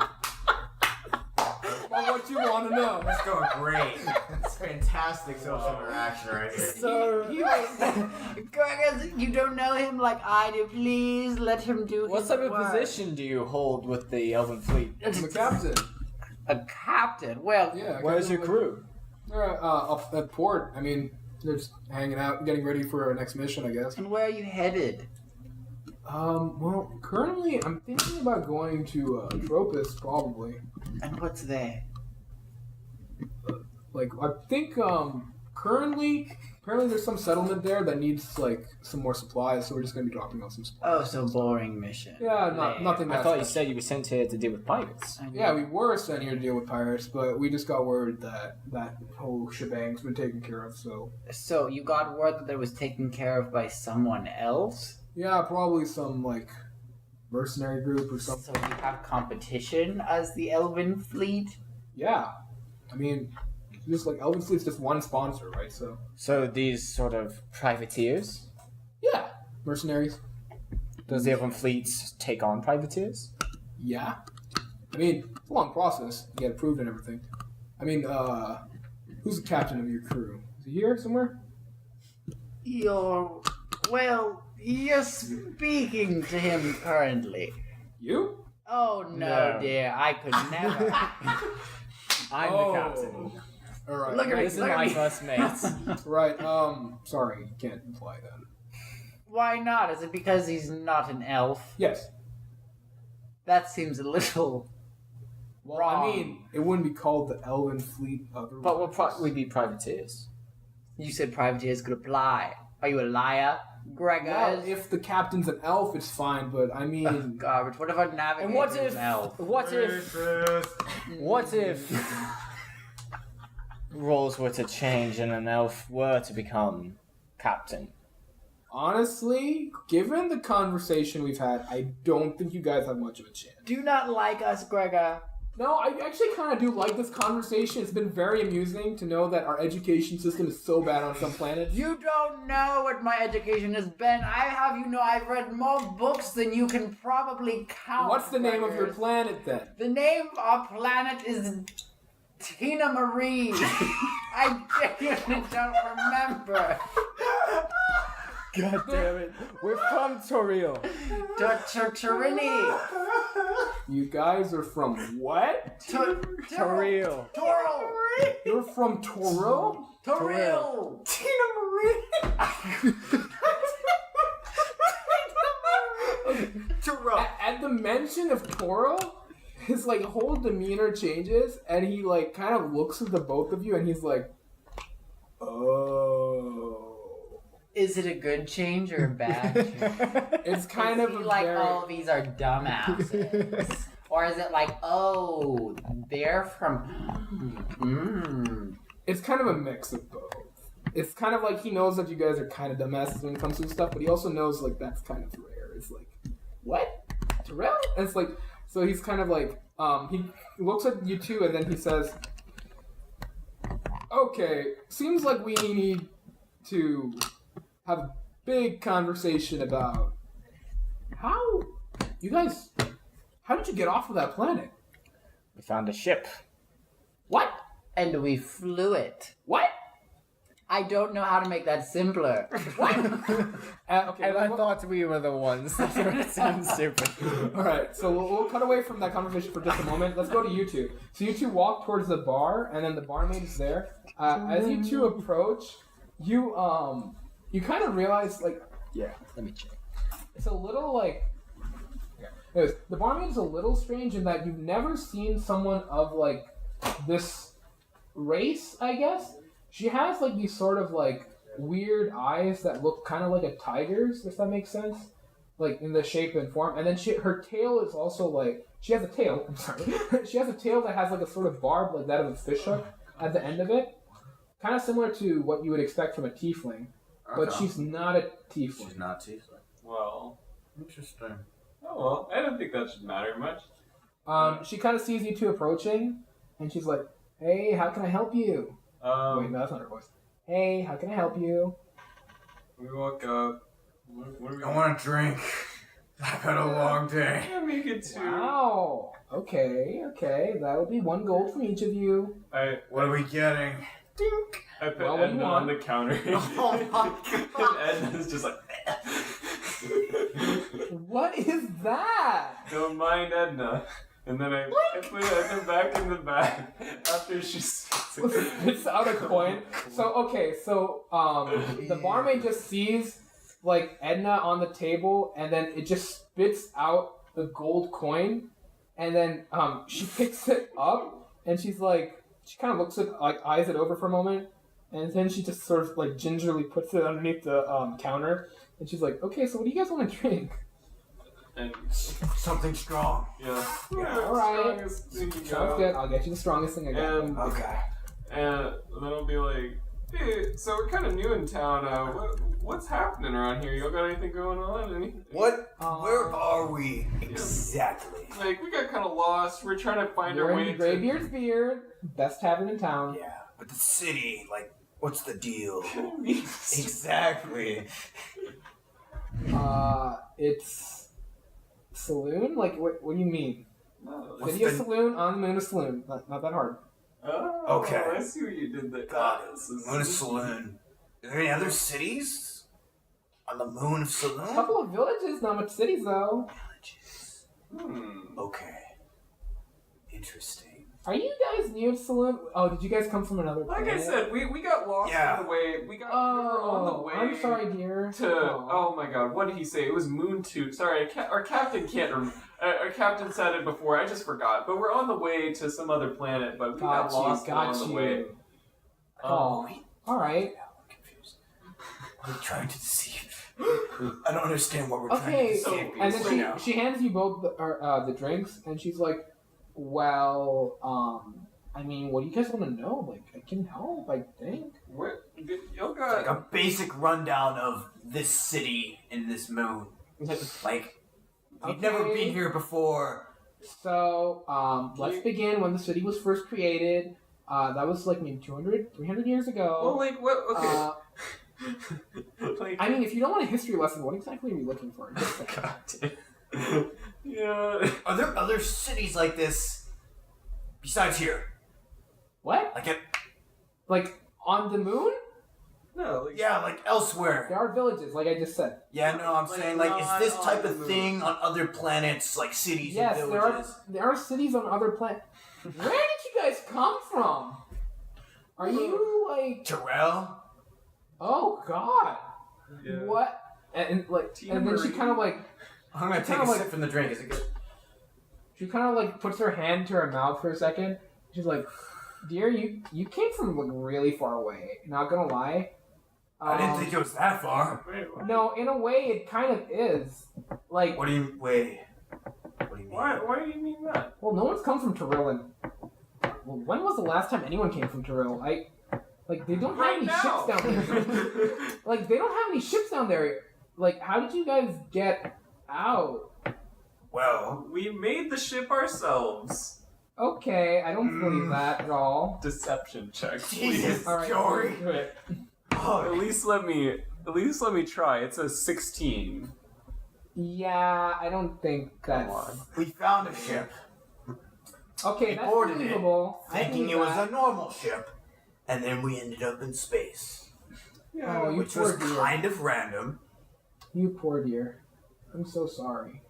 About what you want to know. That's going great. It's fantastic social interaction right here. So, Gregor, you don't know him like I do. Please let him do what his type of work. position do you hold with the Elven Fleet? I'm the captain. A captain. Well, Yeah. Where's your captain, crew? They're up at port. I mean, they're just hanging out, getting ready for our next mission, I guess. and where are you headed? Well, currently I'm thinking about going to Tropus, probably. And what's there? Like, I think currently, apparently there's some settlement there that needs like some more supplies, so we're just gonna be dropping off some supplies. Oh, so boring mission. Yeah, There. nothing. I that thought you special. said you were sent here to deal with pirates. Yeah, we were sent here to deal with pirates, but we just got word that that whole shebang's been taken care of. So So you got word that it was taken care of by someone else? yeah, probably some like mercenary group or So something. you have competition as the Elven Fleet? Yeah, I mean, just like Elven Fleet's just one sponsor, right? So So these sort of privateers? yeah, mercenaries. Does the other fleet take on privateers? Yeah. I mean, it's a long process. You get approved and everything. I mean, who's the captain of your crew? Is he here somewhere? You're speaking to him currently. You? Oh no, No. dear, I could never. I'm the captain. Alright. Look at me. This is my first mate. Right, sorry, you can't imply that. Why not? Is it because he's not an elf? Yes. That seems a little. Well, Wrong. I mean, it wouldn't be called the Elven Fleet otherwise. But we'd be privateers. You said privateers could apply. Are you a liar, Gregor? Well, if the captain's an elf, it's fine, but I mean... Garbage. What if our navigator And what is if? an elf? What if? What if? Roles were to change and an elf were to become captain. Honestly, given the conversation we've had, I don't think you guys have much of a chance. Do you not like us, Gregor? No, I actually kind of do like this conversation. It's been very amusing to know that our education system is so bad on some planets. You don't know what my education has been. I have you know I've read more books than you can probably count. What's the name of your Gregors. planet, then? The name of our planet is Tina Marie. I genuinely don't remember. God damn it! We're from Toril. Torini. You guys are from what? Toril. Toro. You're from Toro? Toril. Tina Marie! At the mention of Toro, his like whole demeanor changes, and he like kind of looks at the both of you, and he's like, "Oh." Is it a good change or a bad change? It's kind Is of he a like, very... oh, these are dumbasses? Or is it like, oh, they're from... It's kind of a mix of both. It's kind of like he knows that you guys are kind of dumbasses when it comes to stuff, but he also knows like that's kind of rare. It's like, what? Terrell? And it's like, so he's kind of like, he looks at you two and then he says, okay, seems like we need to have a big conversation about how you guys, how did you get off of that planet? We found a ship. What? And we flew it. What? I don't know how to make that simpler. What? Okay. And I thought we were the ones that sound stupid. All right, so we'll cut away from that conversation for just a moment. Let's go to you two. So you two walk towards the bar, and then the barmaid is there. As you two approach, you kind of realize like, yeah, let me check. It's a little like, yeah. Anyways, the barmaid is a little strange in that you've never seen someone of like this race, I guess. She has like these sort of like weird eyes that look kind of like a tiger's, if that makes sense, like in the shape and form. And then her tail is also like, she has a tail. I'm sorry, she has a tail that has like a sort of barb like that of a fishhook at the end of it, kind of similar to what you would expect from a tiefling, but she's not a tiefling. She's not tiefling. Well, Interesting. oh well. I don't think that should matter much. She kind of sees you two approaching, and she's like, "Hey, how can I help you?" Wait, no, that's not her voice. Hey, how can I help you? We walk up. What are we? I want a drink. I've had a long day. Yeah, make it two. Wow. Okay. That'll be 1 gold from each of you. What are we getting? Dink. I put Well, what do you Edna on want? the counter. Oh my And Edna's just like. What is that? Don't mind Edna. And then I put Edna back in the bag after she Spits out a coin. So the barmaid just sees like Edna on the table, and then it just spits out the gold coin, and then she picks it up, and she's like, she kind of looks at, like, eyes it over for a moment, and then she just sort of like gingerly puts it underneath the counter, and she's like, okay, so what do you guys want to drink? And Something strong. yeah. All right. Strongest thing you Sounds got. good. I'll get you the strongest thing I got. And Okay. And then I'll be like, hey, so we're kind of new in town. What's happening around here? Y'all got anything going on? Anything? What? Where are we exactly? Like, we got kind of lost. We're trying to find You're our in way the to... Greybeard's Beard, best tavern in town. Yeah, but the city, like, what's the deal? Exactly. It's Selune? Like, what do you mean? What's City of the- Selune, on the moon of Selune. Not that hard. Oh, Okay. I see what you did there. Got it. This is- Moon of Selune. Are there any other cities on the moon of A Selune? couple of villages, not much cities though. Villages. Hmm. Okay. Interesting. Are you guys new to Selune? Oh, did you guys come from another Like planet? I said, we got lost Yeah. on the way. We were on the Oh, way. I'm sorry, dear. To oh my god, what did he say? It was Moon 2. Sorry, our captain can't remember. Our captain said it before. I just forgot. But we're on the way to some other planet. But we got lost on the way. Oh, all right. I'm confused. We're trying to deceive. I don't understand what we're trying to Okay, deceive. and people. then she hands you both the drinks, and she's like, "Well, I mean, what do you guys want to know? Like, I can help, I think." What? You It's got like a basic rundown of this city and this moon. Like, we've never Okay. been here before. So, let's begin when the city was first created. That was like maybe 200, 300 years ago. Well, like what? Okay. Like, I mean, if you don't want a history lesson, what exactly are you looking for? Just say. God damn. Yeah. Are there other cities like this besides here? What? Like, on the moon? No. Like, Yeah, like elsewhere. There are villages, like I just said. Yeah, no, I'm Like, saying, like, is this not type on of the moon. thing on other planets, like cities Yes, and there are, villages? there are cities on other planets. Where did you guys come from? Are you, like... Terrell? Oh, God. Yeah. What? And like, Tina and then she Marie? kind of like, I'm gonna take Kinda a like- sip from the drink. Is it good? she kind of like puts her hand to her mouth for a second. She's like, "Dear, you came from like really far away. Not gonna lie." I didn't think it was that far. Wait, what? No, in a way, it kind of is. Like, What do you wait? What do you mean? Why do you mean that? well, no one's come from Tyrell. Well, when was the last time anyone came from Tyrell? Like, they don't have Right any now. ships down there. Like, they don't have any ships down there. Like, how did you guys get out? Well, We made the ship ourselves. Okay, I don't believe that at all. Deception check, Jesus, please. All right, Jory. do it. Oh, At least let me try. It's a 16. Yeah, I don't think Come that's... on. we found a ship, Okay, We that's boarded it, believable. I thinking believe it was that. a normal ship, and then we ended up in space, Oh, you which poor was dear. kind of random. You poor dear. I'm so sorry.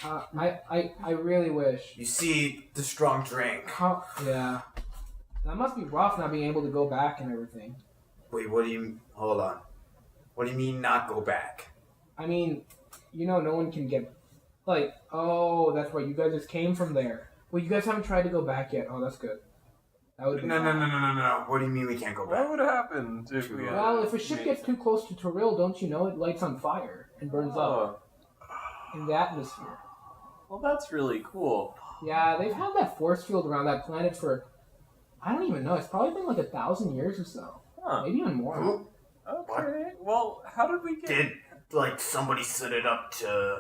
I really wish. You see, the strong drink. How? Yeah. That must be rough not being able to go back and everything. Wait, what do you? Hold on. What do you mean not go back? I mean, you know, no one can get. Like, oh, that's right. You guys just came from there. Well, you guys haven't tried to go back yet. Oh, that's good. That would be. No. What do you mean we can't go What back? would happen if we had Well, if a ship made- gets too close to Toril, don't you know it lights on fire and burns up Oh, in the atmosphere? well, that's really cool. Yeah, they've had that force field around that planet for, I don't even know, it's probably been like 1,000 years or so. Huh. Maybe even more. Who? Okay. Well, how did we get? Did like somebody set it up to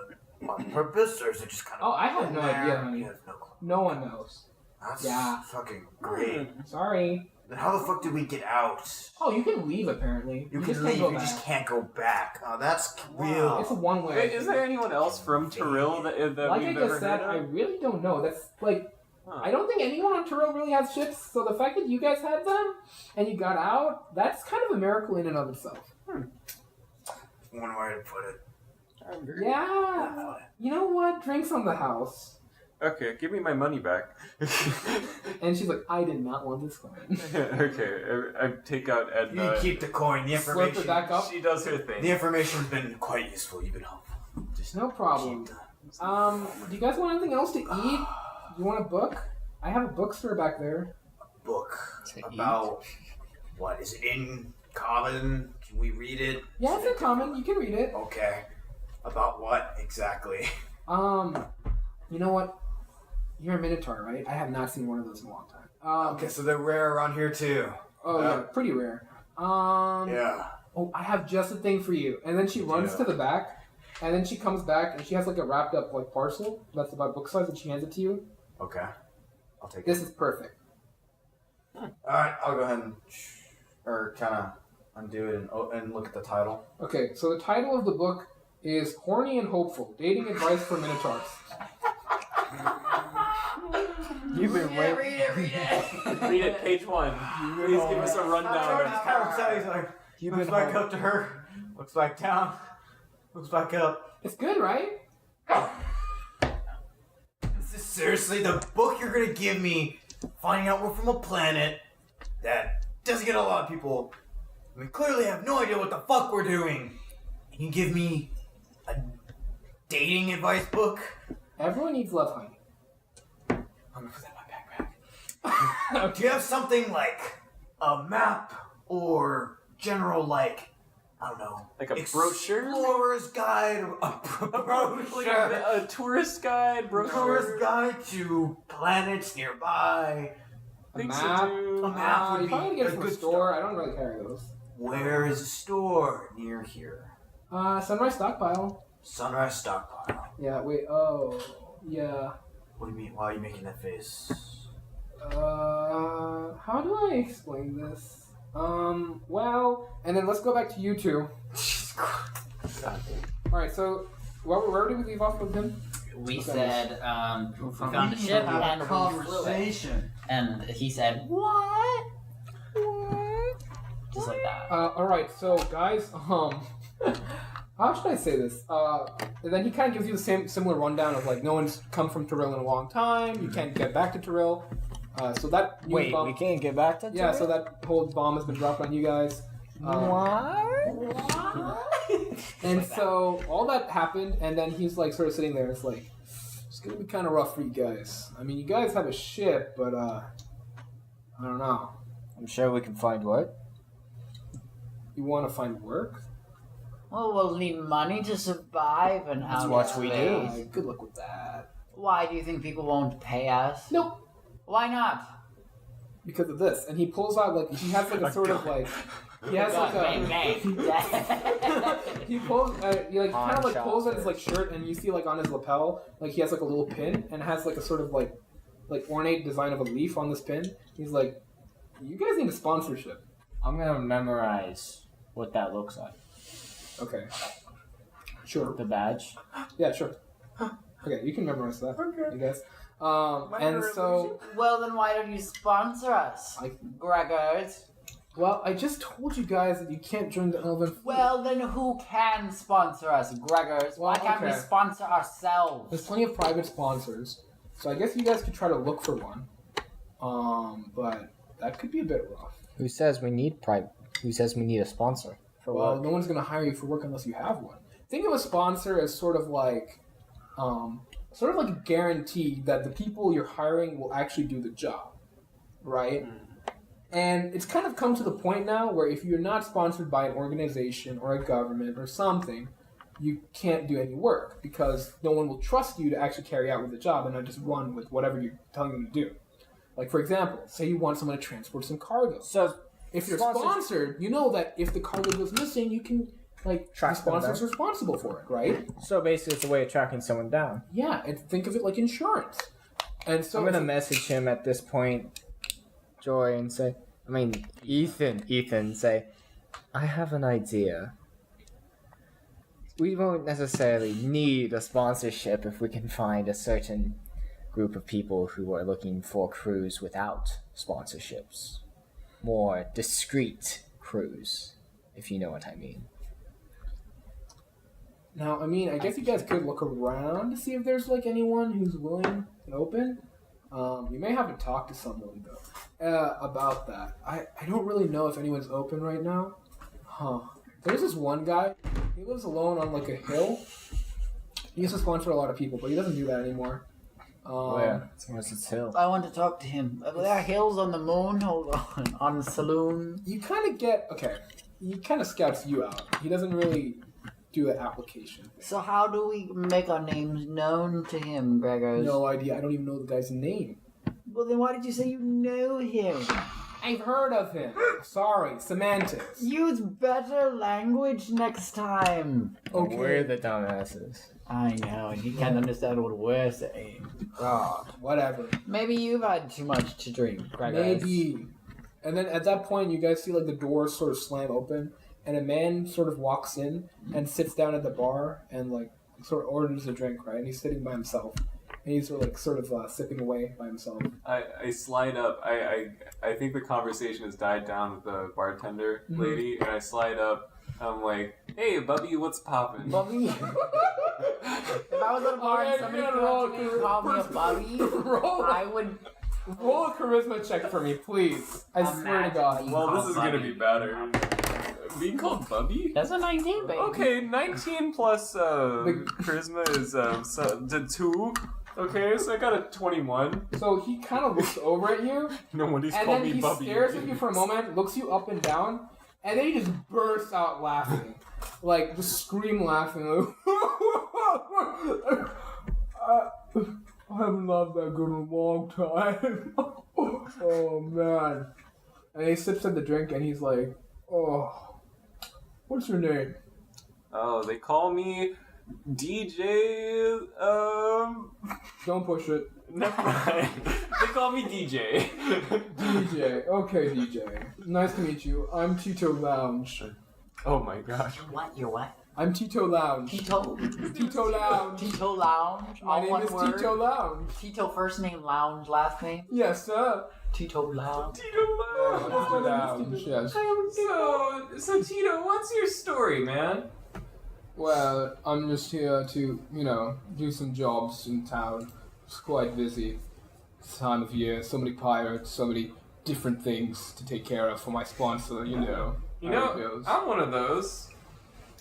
on purpose, or is it just kind of? Oh, I have no idea, honey. You have no clue. No one knows. That's Yeah. fucking great. Sorry. Then how the fuck did we get out? Oh, you can leave apparently. You just can can't leave, go you back. just can't go back. Oh, that's Wow. real. It's a one-way. Wait, is there anyone else from Tyrell that Like we've I ever just said, I heard of? really don't know. That's like, Huh. I don't think anyone on Tyrell really has ships. So the fact that you guys had them and you got out, that's kind of a miracle in and of itself. One way to put it. I'm very- Yeah. You know what? Drinks on the house. Okay, give me my money back. And she's like, I did not want this coin. Okay, I take out You Edna. keep the coin. The Slip information. it back up. She does her thing. The information's been quite useful. You've been helpful. Just No problem. keep the Do you guys want anything else to eat? You want a book? I have a bookstore back there. book To about what is it in common? Can we read it? Yeah, it's in common. You can read it. Okay. About what exactly? You know what? You're a Minotaur, right? I have not seen one of those in a long time. Okay, so they're rare around here too. Oh yeah, pretty rare. Yeah. Oh, I have just a thing for you. And then she runs Yeah. to the back, and then she comes back, and she has like a wrapped up like parcel that's about book size, and she hands it to you. Okay. I'll take This it. is perfect. All right, I'll go ahead and or kind of undo it and look at the title. Okay, so the title of the book is horny and hopeful. Dating advice for Minotaurs. You've been waiting. Read it. Read it, page 1. Please give us a rundown. kind of upset. He's like, You've looks been back up to her, looks back down, looks back up. It's good, right? Is this seriously the book you're gonna give me? Finding out we're from a planet that doesn't get a lot of people. We clearly have no idea what the fuck we're doing. And you give me a dating advice book? Everyone needs love, honey. I'm gonna put that in my backpack. Do you have something like a map or general, like, I don't know, Like a brochure? explorer's guide, or a brochure, A tourist guide, brochure. tourist guide to planets nearby. A Things map. to do. A map would You be probably get a it from a good store. I don't really carry those. Where is a store near here? Sunrise Stockpile. Sunrise Stockpile. Yeah, wait, oh, yeah. What do you mean? Why are you making that face? How do I explain this? Well, and then let's go back to you two. Alright, so, where did we leave off with him? We said, we found a ship and we flew it. And he said, what? Just like that. Alright, so, guys, how should I say this? And then he kind of gives you the similar rundown of, like, no one's come from Tyrell in a long time, you can't get back to Tyrell. So that news Wait, bomb, we can't get back to yeah, Tyrell? so that whole bomb has been dropped on you guys. And so all that happened, and then he's like sort of sitting there. It's like, it's gonna be kind of rough for you guys. I mean, you guys have a ship, but I don't know. I'm sure we can find work. You want to find work? Well, we'll need money to survive and That's outer what we do. space. Good luck with that. Why do you think people won't pay us? Nope. Why not? Because of this, and he pulls out like he has like a sort of like he has like Bang, a bang. he pulls he like kind of like Pawn pulls at shop. his like shirt, and you see like on his lapel like he has like a little pin and has like a sort of like ornate design of a leaf on this pin. He's like, you guys need a sponsorship. I'm gonna memorize what that looks like. Okay. Sure. The badge. Yeah, sure. Okay, you can memorize that. Okay. You guys. And so, Well, then why don't you sponsor us, Gregors? well, I just told you guys that you can't join the Elven Fleet. Well, then who can sponsor us, Gregors? Why Well, can't we okay. sponsor ourselves? There's plenty of private sponsors, so I guess you guys could try to look for one. But that could be a bit rough. Who says we need Who says we need a sponsor for Well, work? no one's gonna hire you for work unless you have one. Think of a sponsor as sort of like a guarantee that the people you're hiring will actually do the job, right? And it's kind of come to the point now where if you're not sponsored by an organization or a government or something, you can't do any work because no one will trust you to actually carry out with the job and not just run with whatever you're telling them to do. Like, for example, say you want someone to transport some cargo. So If you're Sponsors- sponsored, you know that if the cargo goes missing, you can, like, the Track them sponsor's down. responsible for it, right? So basically, it's a way of tracking someone down. Yeah, and think of it like insurance. And so I'm gonna message him at this point, Joy, and say, Ethan, say, I have an idea. We won't necessarily need a sponsorship if we can find a certain group of people who are looking for crews without sponsorships. More discreet crews, if you know what I mean. Now, I mean, I guess you guys could look around to see if there's, like, anyone who's willing and open. You may have to talk to someone, though, about that. I don't really know if anyone's open right now. There's this one guy. He lives alone on, like, a hill. He used to sponsor a lot of people, but he doesn't do that anymore. Where's its hill? I want to talk to him. Are there hills on the moon? Hold on Selune. You kind of get... Okay. He kind of scouts you out. He doesn't really do an application. So how do we make our names known to him, Gregors? No idea. I don't even know the guy's name. Well, then why did you say you know him? I've heard of him. Sorry. Semantics. Use better language next time. Okay. We're the dumbasses. I know, and he can't understand what we're saying. God. Whatever. Maybe you've had too much to drink, Gregors. Maybe. And then at that point, you guys see like the doors sort of slam open, and a man sort of walks in and sits down at the bar and like sort of orders a drink, right? And he's sitting by himself, and he's sort of sipping away by himself. I slide up. I think the conversation has died down with the bartender lady, and I slide up. I'm like, hey, Bubby, what's poppin'? Bubby. If I was at a bar and somebody came up to me and called me a Bubby, I would. Roll a charisma check for me, please. I swear to God. Well, this is gonna be better. Being called Bubby? That's a 19, baby. Okay, 19 plus charisma is 2. Okay, so I got a 21. So he kind of looks over at you, Nobody's and called then me he Bubby. stares at you for a moment, looks you up and down, and then he just bursts out laughing. Like, just scream laughing. I haven't laughed that good in a long time. Oh, man. And he sips at the drink, and he's like, oh, what's your name? Oh, they call me DJ, Don't push it. Never mind. They call me DJ. DJ. Okay, DJ. Nice to meet you. I'm Tito Lounge. Oh my gosh. What? You're what? I'm Tito Lounge. Tito. Tito Lounge. Tito Lounge. My all name one is word. Tito Lounge. Tito first name, Lounge last name. Yes, sir. Tito Lounge. Tito Lounge, yes. So Tito, what's your story, man? Well, I'm just here to, do some jobs in town. It's quite busy this time of year. So many pirates, so many different things to take care of for my sponsor, You how it know, goes. I'm one of those.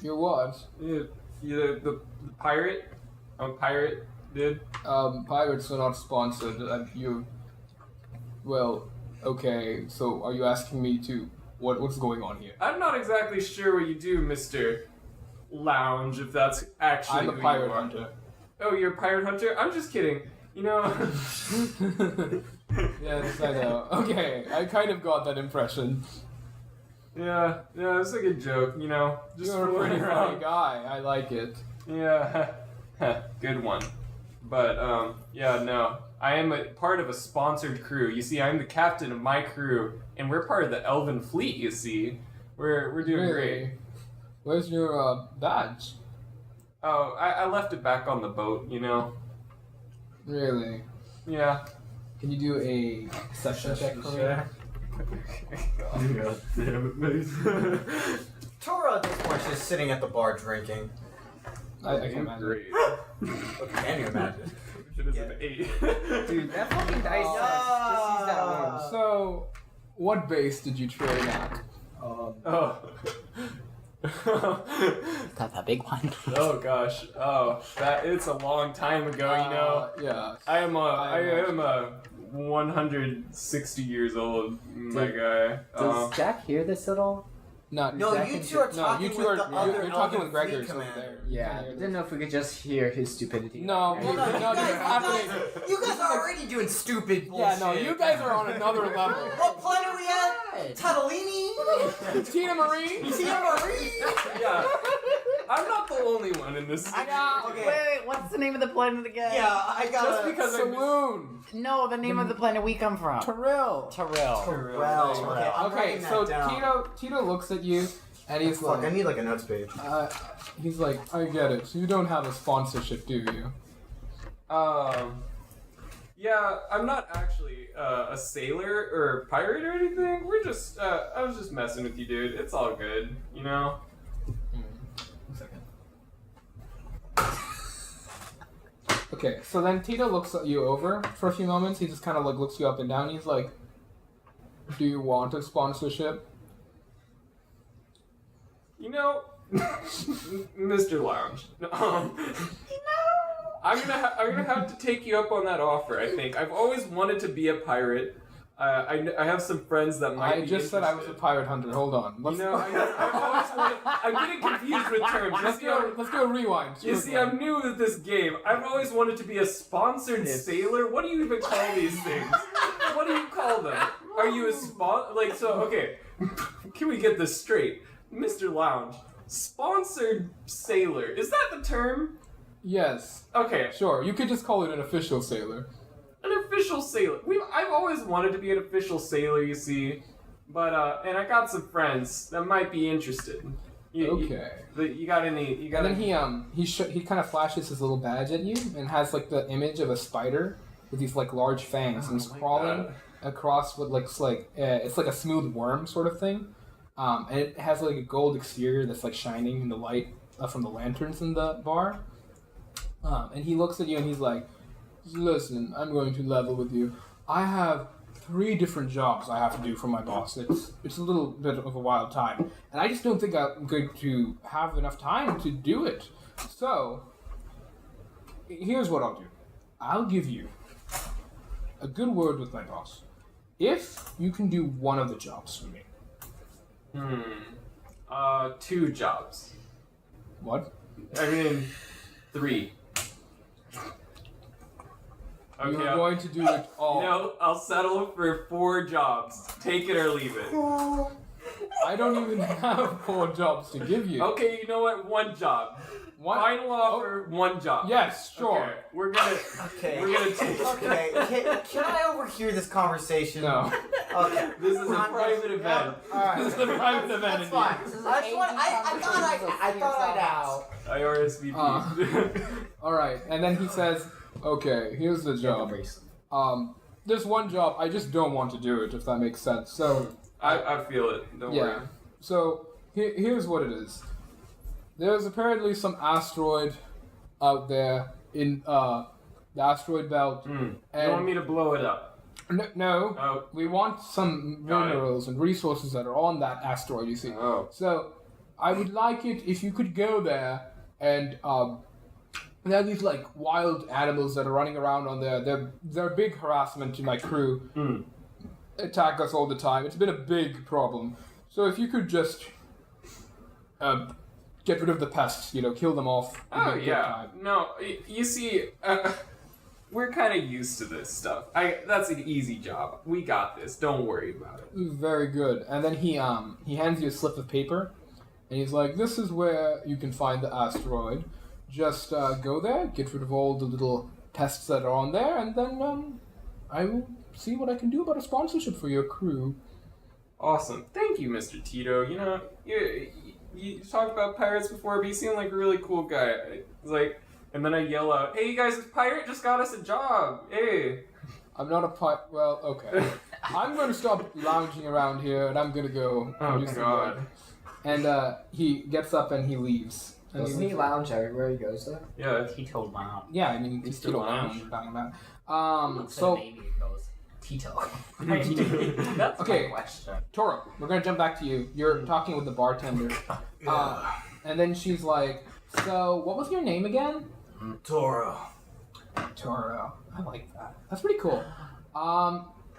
You're what? You the pirate? I'm a pirate, dude. Pirates are not sponsored. Well, okay, so are you asking me to... What's going on here? I'm not exactly sure what you do, Mr. Lounge, if that's actually I'm a who pirate you are. hunter. Oh, you're a pirate hunter? I'm just kidding. Yes, I know. Okay, I kind of got that impression. Yeah, it's like a joke, just You're a fooling pretty around. funny guy. I like it. Yeah, good one. But, no. I am a part of a sponsored crew. You see, I'm the captain of my crew, and we're part of the Elven Fleet, you see. We're doing great. Where's your badge? Oh, I left it back on the boat, Really? Yeah. Can you do a perception check for me? God damn it, Tora at this point is just sitting at the bar drinking. I can imagine. Great. Can you imagine? Should have said 8. Dude, that fucking dice sucks. Just use that one. So, what base did you train at? Oh. That's a big one. Oh gosh. Oh, it's a long time ago, Yeah. I am a 160 years old, my guy. Does Jack hear this at all? No, you two are talking with the other you're talking with Elven Gregor's Fleet over commander. there. Yeah, didn't know if we could just hear his stupidity. No, Well, no, you guys are already doing stupid bullshit. Yeah, no, you guys are on another level. What planet are we at? Tatalini? Tina Marie? Tia Marie? Yeah. I'm not the only one in this. I got. Okay. Wait, what's the name of the planet again? Yeah, I got Just because Selune. No, the name of the planet we come from. Terrell. Terrell. Terrell. Okay, I'm Okay, writing so that down. Tito looks at you, and he's Fuck, I like, need like a notes page. he's like, I get it. So you don't have a sponsorship, do you? Yeah, I'm not actually a sailor or a pirate or anything. We're just, I was just messing with you, dude. It's all good, Okay, so then Tito looks at you over for a few moments. He just kind of like looks you up and down. He's like, "Do you want a sponsorship?" Mr. Lounge. I'm gonna have to take you up on that offer. I think I've always wanted to be a pirate. I have some friends that might. I just said I was a pirate hunter. Hold on. I've always wanted. I'm getting confused with terms. Let's do a rewind. You see, I'm new at this game. I've always wanted to be a sponsored sailor. What do you even call these things? What do you call them? Are you a okay. Can we get this straight? Mr. Lounge, sponsored sailor. Is that the term? Yes. Okay. Sure. You could just call it an official sailor. An official sailor. I've always wanted to be an official sailor, you see. But and I got some friends that might be interested. Okay. You got any? You got? And then he kind of flashes his little badge at you and has like the image of a spider with these like large fangs and he's crawling across what looks like it's like a smooth worm sort of thing, and it has like a gold exterior that's like shining in the light from the lanterns in the bar. And he looks at you and he's like, "Listen, I'm going to level with you. I have 3 different jobs I have to do for my boss. It's a little bit of a wild time, and I just don't think I'm going to have enough time to do it. So, here's what I'll do. I'll give you a good word with my boss. If you can do one of the jobs for me." 2 jobs. What? I mean, 3. Okay, You're going to do it all. No, I'll settle for 4 jobs. Take it or leave it. I don't even have 4 jobs to give you. Okay, you know what? 1 job. One? Final offer, 1 job. Yes, sure. Okay, we're gonna take. Okay. Can I overhear this conversation? No. Okay. This is a private event. Alright. This is a private event. That's fine. I thought I'd ask. I RSVP. Alright, and then he says, "Okay, here's the job. There's one job, I just don't want to do it, if that makes sense. So, I feel it. Don't yeah. worry. So, here's what it is. There's apparently some asteroid out there in the asteroid belt. You And want me to blow it up? No, Oh. we want some Got it. minerals and resources that are on that asteroid, you see. Oh. So, I would like it if you could go there and there are these like wild animals that are running around on there. They're a big harassment to my crew. Attack us all the time. It's been a big problem. So if you could just get rid of the pests, kill them off. it'd Oh be a good yeah. time. No, you see, we're kind of used to this stuff. That's an easy job. We got this. Don't worry about it. Very good. And then he hands you a slip of paper, and he's like, "This is where you can find the asteroid. Just go there, get rid of all the little pests that are on there, and then I will see what I can do about a sponsorship for your crew." Awesome. Thank you, Mr. Tito. You talked about pirates before, but you seem like a really cool guy. It's like, and then I yell out, "Hey, you guys, this pirate just got us a job. Hey." I'm not a pirate. Well, okay. I'm going to stop lounging around here, and I'm going to go do some work. And he gets up and he leaves. And Doesn't he lounge everywhere he goes though? Yeah. Tito Mom. Yeah, I mean, he's still lounge. lounge. Talking about. So, Baby goes, Tito. That's Okay. my question. Toro, we're gonna jump back to you. You're talking with the bartender, and then she's like, "So, what was your name again?" Toro. Toro. I like that. That's pretty cool.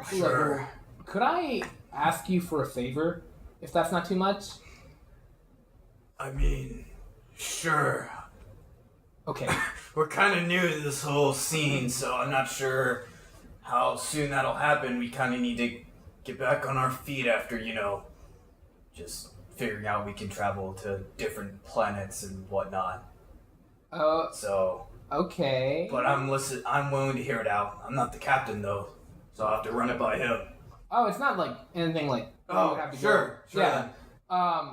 Sure. Look, could I ask you for a favor, if that's not too much? I mean, sure. Okay. We're kind of new to this whole scene, so I'm not sure how soon that'll happen. We kind of need to get back on our feet after, just figuring out we can travel to different planets and whatnot. So, Okay. but I'm willing to hear it out. I'm not the captain though, so I'll have to run it by him. Oh, it's not like anything like. you Oh, would have to sure, Go. sure. Yeah.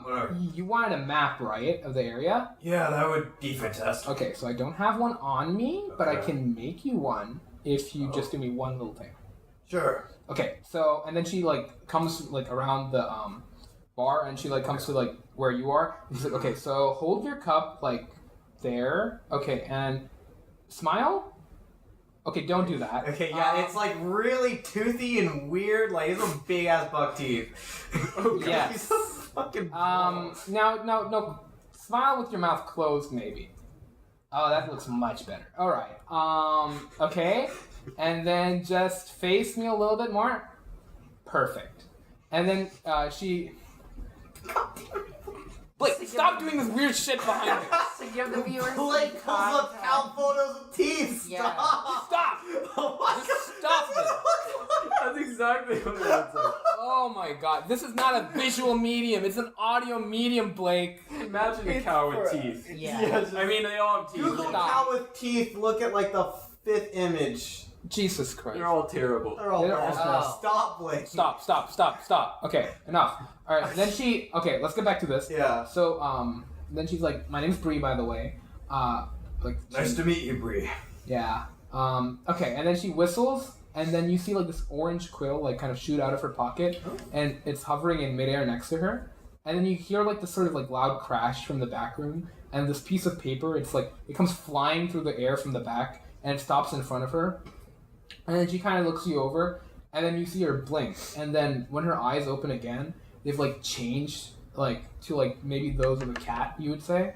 Whatever. You wanted a map, right, of the area? Yeah, that would be fantastic. Okay, so I don't have one on me, but I Okay. can make you one if you just do me one little thing. Sure. Okay, so and then she comes around the bar and she comes to where you are. And she's like, "Okay, so hold your cup there. Okay, and smile. Okay, don't do that. Okay, yeah, it's really toothy and weird. It's a big ass buck teeth. Yes. He's so fucking. No. Smile with your mouth closed, maybe. Oh, that looks much better. All right. Okay, and then just face me a little bit more. Perfect. And then she. Blake, stop doing this weird shit behind me. To give the viewers Blake some pulls up context. out photos of teeth. Yeah. Stop. Stop! Oh my Just stop it! That's exactly what it looks like. Oh my god, this is not a visual medium, it's an audio medium, Blake. Imagine a cow with teeth. Yeah. Yeah, just I mean, they all have teeth. Google Stop. cow with teeth. Look at the fifth image. Jesus Christ. They're all terrible. They're all They're all bad. Stop blinking. Stop. Okay, enough. All right, then she. Okay, let's get back to this. Yeah. So then she's like, "My name's Bree, by the way." Nice to meet you, Bree. Yeah. Okay, and then she whistles, and then you see like this orange quill like kind of shoot out of her pocket, and it's hovering in midair next to her. And then you hear like this sort of like loud crash from the back room, and this piece of paper, it's like it comes flying through the air from the back, and it stops in front of her. And then she kind of looks you over, and then you see her blink, and then when her eyes open again, they've like changed like to like maybe those of a cat, you would say.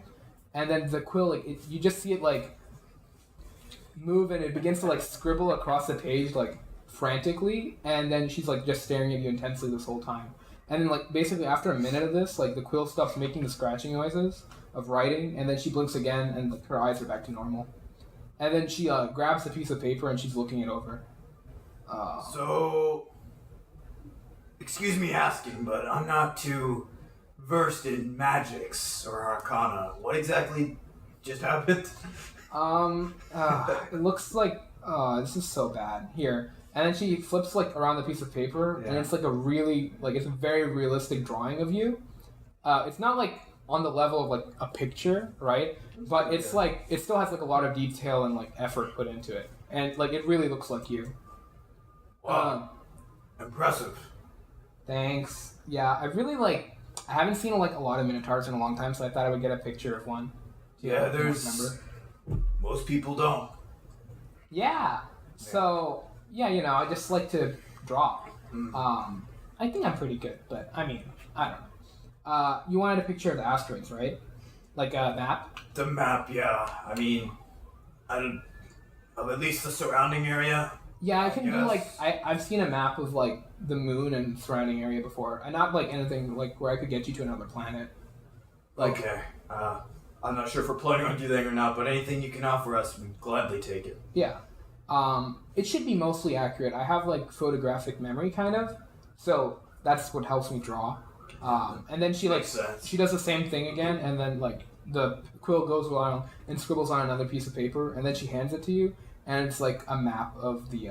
And then the quill, like you just see it like move, and it begins to like scribble across the page like frantically, and then she's like just staring at you intensely this whole time. And then like basically after a minute of this, like the quill stops making the scratching noises of writing, and then she blinks again, and her eyes are back to normal. And then she grabs a piece of paper and she's looking it over. So, excuse me asking, but I'm not too versed in magics or arcana. What exactly just happened? It looks like this is so bad. Here. And then she flips like around the piece of paper, and it's like it's a very realistic drawing of you. It's not like on the level of like a picture, right? But it's like it still has like a lot of detail and like effort put into it, and like it really looks like you. Wow, impressive. Thanks. Yeah, I really like. I haven't seen like a lot of minotaurs in a long time, so I thought I would get a picture of one. Yeah, most people don't. Yeah. So yeah, I just like to draw. I think I'm pretty good, but I mean, I don't know. You wanted a picture of the asteroids, right? Like a map? The map, yeah. I mean, of at least the surrounding area. Yeah, I can do like I've seen a map of like the moon and surrounding area before, and not like anything like where I could get you to another planet. Like, okay. I'm not sure if we're planning on doing that or not, but anything you can offer us, we'd gladly take it. Yeah. It should be mostly accurate. I have like photographic memory kind of, so that's what helps me draw. And then she like she does the same thing again, and then like the quill goes around and scribbles on another piece of paper, and then she hands it to you, and it's like a map of the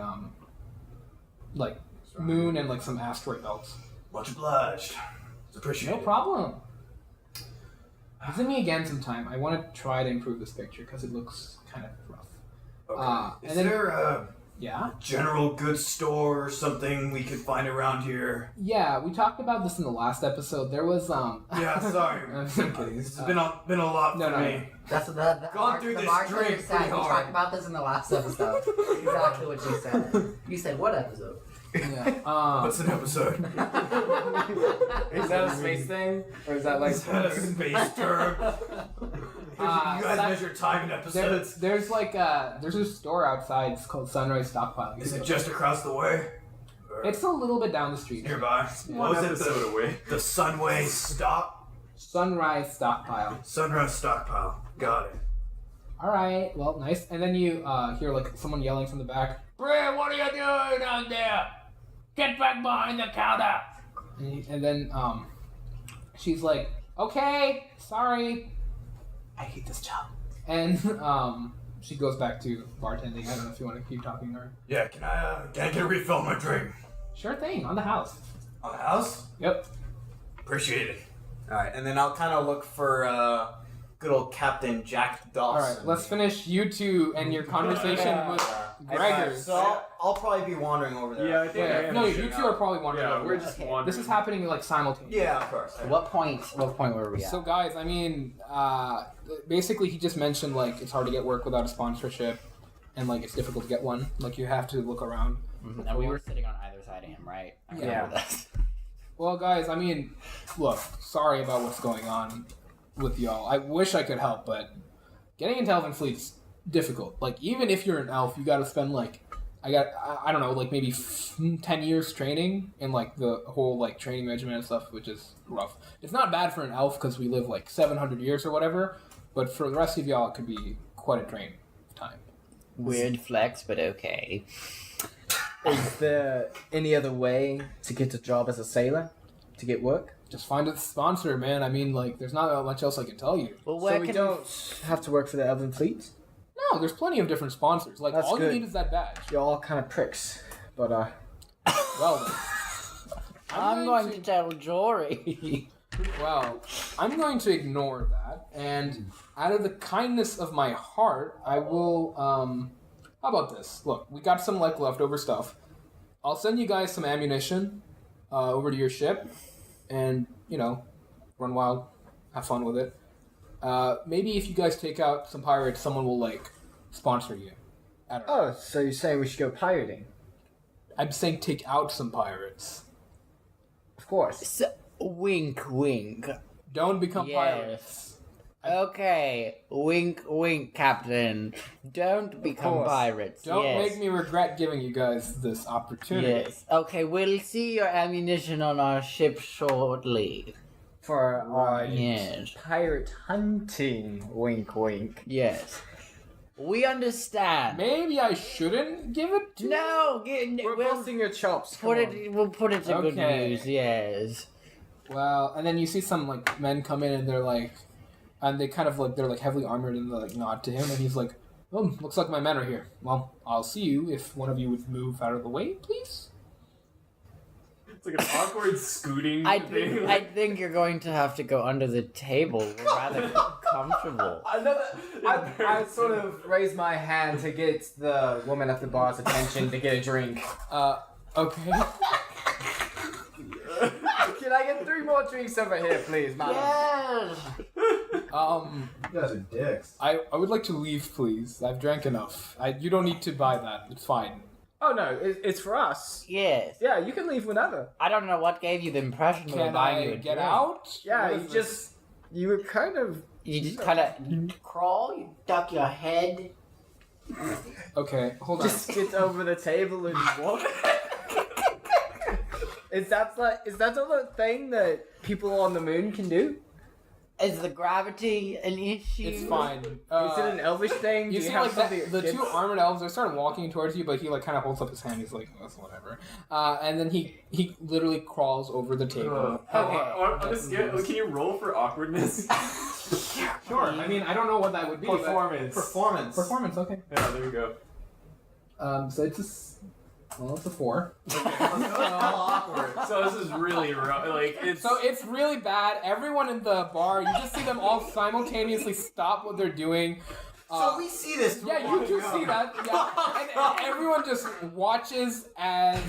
like moon and like some asteroid belts. Much obliged. It's appreciated. No problem. Visit me again sometime. I want to try to improve this picture because it looks kind of rough. Okay. Is and then, there a yeah? general goods store or something we could find around here? Yeah, we talked about this in the last episode. There was Yeah, sorry. I'm kidding. It's been a lot for me. That's what the Gone through the this bartender drink said. pretty We hard. talked about this in the last episode. Exactly what you said. You said what episode? Yeah. What's an episode? Is that a space thing? Or is that like... Is that a space term? You guys measure time in episodes? There's like there's a store outside. It's called Sunrise Stockpile. Is it just across the way? Or It's a little bit down the street. nearby? Yeah. What was it? Episode away. The Sunway Stop? Sunrise Stockpile. Sunrise Stockpile. Got it. All right. Well, nice. And then you hear like someone yelling from the back. Brad, what are you doing down there? Get back behind the counter. And then she's like, okay, sorry. I hate this job. And she goes back to bartending. I don't know if you want to keep talking to her. Yeah, can I get a refill on my drink? Sure thing, on the house. On the house? Yep. Appreciate it. Alright, and then I'll kind of look for good old Captain Jack Dawson. Alright, let's finish you two and your conversation with Gregor. So I'll probably be wandering over there. Yeah, I think Yeah, no, you two are probably wondering. Yeah, about we're this. just Okay. wandering. This is happening like simultaneously. Yeah, of course. What point were we at? So guys, I mean, basically he just mentioned like it's hard to get work without a sponsorship, and like it's difficult to get one. Like you have to look around. And we were sitting on either side of him, right? I remember this. Well, guys, I mean, look, sorry about what's going on with y'all. I wish I could help, but getting into Elven Fleet's difficult. Like even if you're an elf, you got to spend like I don't know, like maybe 10 years training in like the whole like training regimen and stuff, which is rough. It's not bad for an elf because we live like 700 years or whatever, but for the rest of y'all, it could be quite a train time. Weird flex, but okay. Is there any other way to get a job as a sailor? To get work? Just find a sponsor, man. I mean, like, there's not much else I can tell you. Well, So we don't have to work for the Elven Fleet? No, there's plenty of different sponsors. Like, That's all good. you need is that badge. You're all kind of pricks, but Well then. I'm going to tell Jory. Well, I'm going to ignore that, and out of the kindness of my heart, I will, how about this? Look, we got some, like, leftover stuff. I'll send you guys some ammunition, over to your ship, and, you know, run wild, have fun with it. Maybe if you guys take out some pirates, someone will, like, sponsor you. I don't know. oh, so you're saying we should go pirating? I'm saying take out some pirates. Of course. Wink, wink. Don't become Yes. pirates. Okay, wink, wink, Captain. Don't become course. pirates. Don't yes. make me regret giving you guys this opportunity. Yes. Okay, we'll see your ammunition on our ship shortly. For our Yes. pirate hunting. Wink, wink. Yes. We understand. Maybe I shouldn't give it to you? No, We're we'll busting your chops. put come on. it. We'll put it to good Okay. use. Yes. Well, and then you see some like men come in and they're like, and they kind of like they're like heavily armored and they like nod to him and he's like, "Oh, looks like my men are here. Well, I'll see you if one of you would move out of the way, please." It's like an awkward scooting I thing. think I think you're going to have to go under the table. We're rather comfortable. I sort of raise my hand to get the woman at the bar's attention to get a drink. Okay. Can I get 3 more drinks over here, please, madam? Yes. You guys are dicks. I would like to leave, please. I've drank enough. You don't need to buy that. It's fine. Oh no, it's for us. Yes. Yeah, you can leave whenever. I don't know what gave you the impression we were Can buying you I a get drink. out? Yeah, What you is just you were kind of You just kind of crawl. You duck your head. this? Okay, hold on. just get over the table and walk. Is that the thing that people on the moon can do? Is the gravity an issue? It's fine. Is it an elvish thing? You Do see, have like, something the against- two armored elves, they start walking towards you, but he, like, kind of holds up his hand. He's like, that's whatever. And then he literally crawls over the table. Can you roll for awkwardness? Sure. I mean, I don't know what that would be. but- Performance. Performance, okay. Yeah, there you go. So it's it's a 4. awkward. So this is really rough. Like it's So it's really bad. Everyone in the bar, you just see them all simultaneously stop what they're doing. So we see this. through Yeah, you one do go. see that. Yeah. And everyone just watches as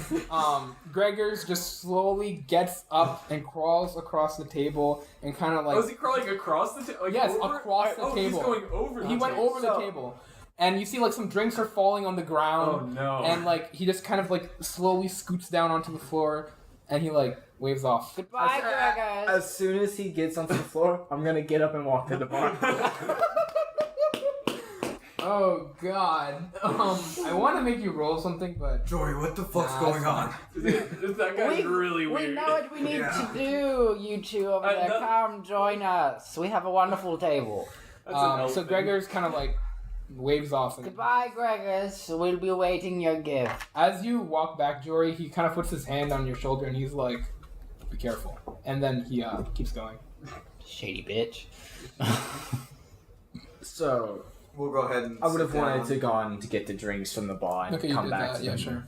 Gregors just slowly gets up and crawls across the table and kind of like... Oh, is he crawling across the table? Like, Yes, over? across the Oh, table. he's going over the He went table. over the table. And you see like some drinks are falling on the Oh ground. no. And like he just kind of like slowly scoots down onto the floor and he like waves off. Goodbye, Gregor. As soon as he gets onto the floor, I'm gonna get up and walk to the bar. Oh god. I want to make you roll something, but Jory, what the fuck's Nah, going it's on? That guy's really weird. We know what we need Yeah. to do, you two over there. no- Come join us. We have a wonderful table. That's an elf so thing. Gregor's kind of like waves off. And Goodbye, Gregors. We'll be awaiting your gift. as you walk back, Jory, he kind of puts his hand on your shoulder and he's like, "Be careful." And then he keeps going. Shady bitch. So We'll go ahead and. I would have sit down. wanted to go on to get the drinks from the bar and Okay, you come did back that. to Yeah, them. sure.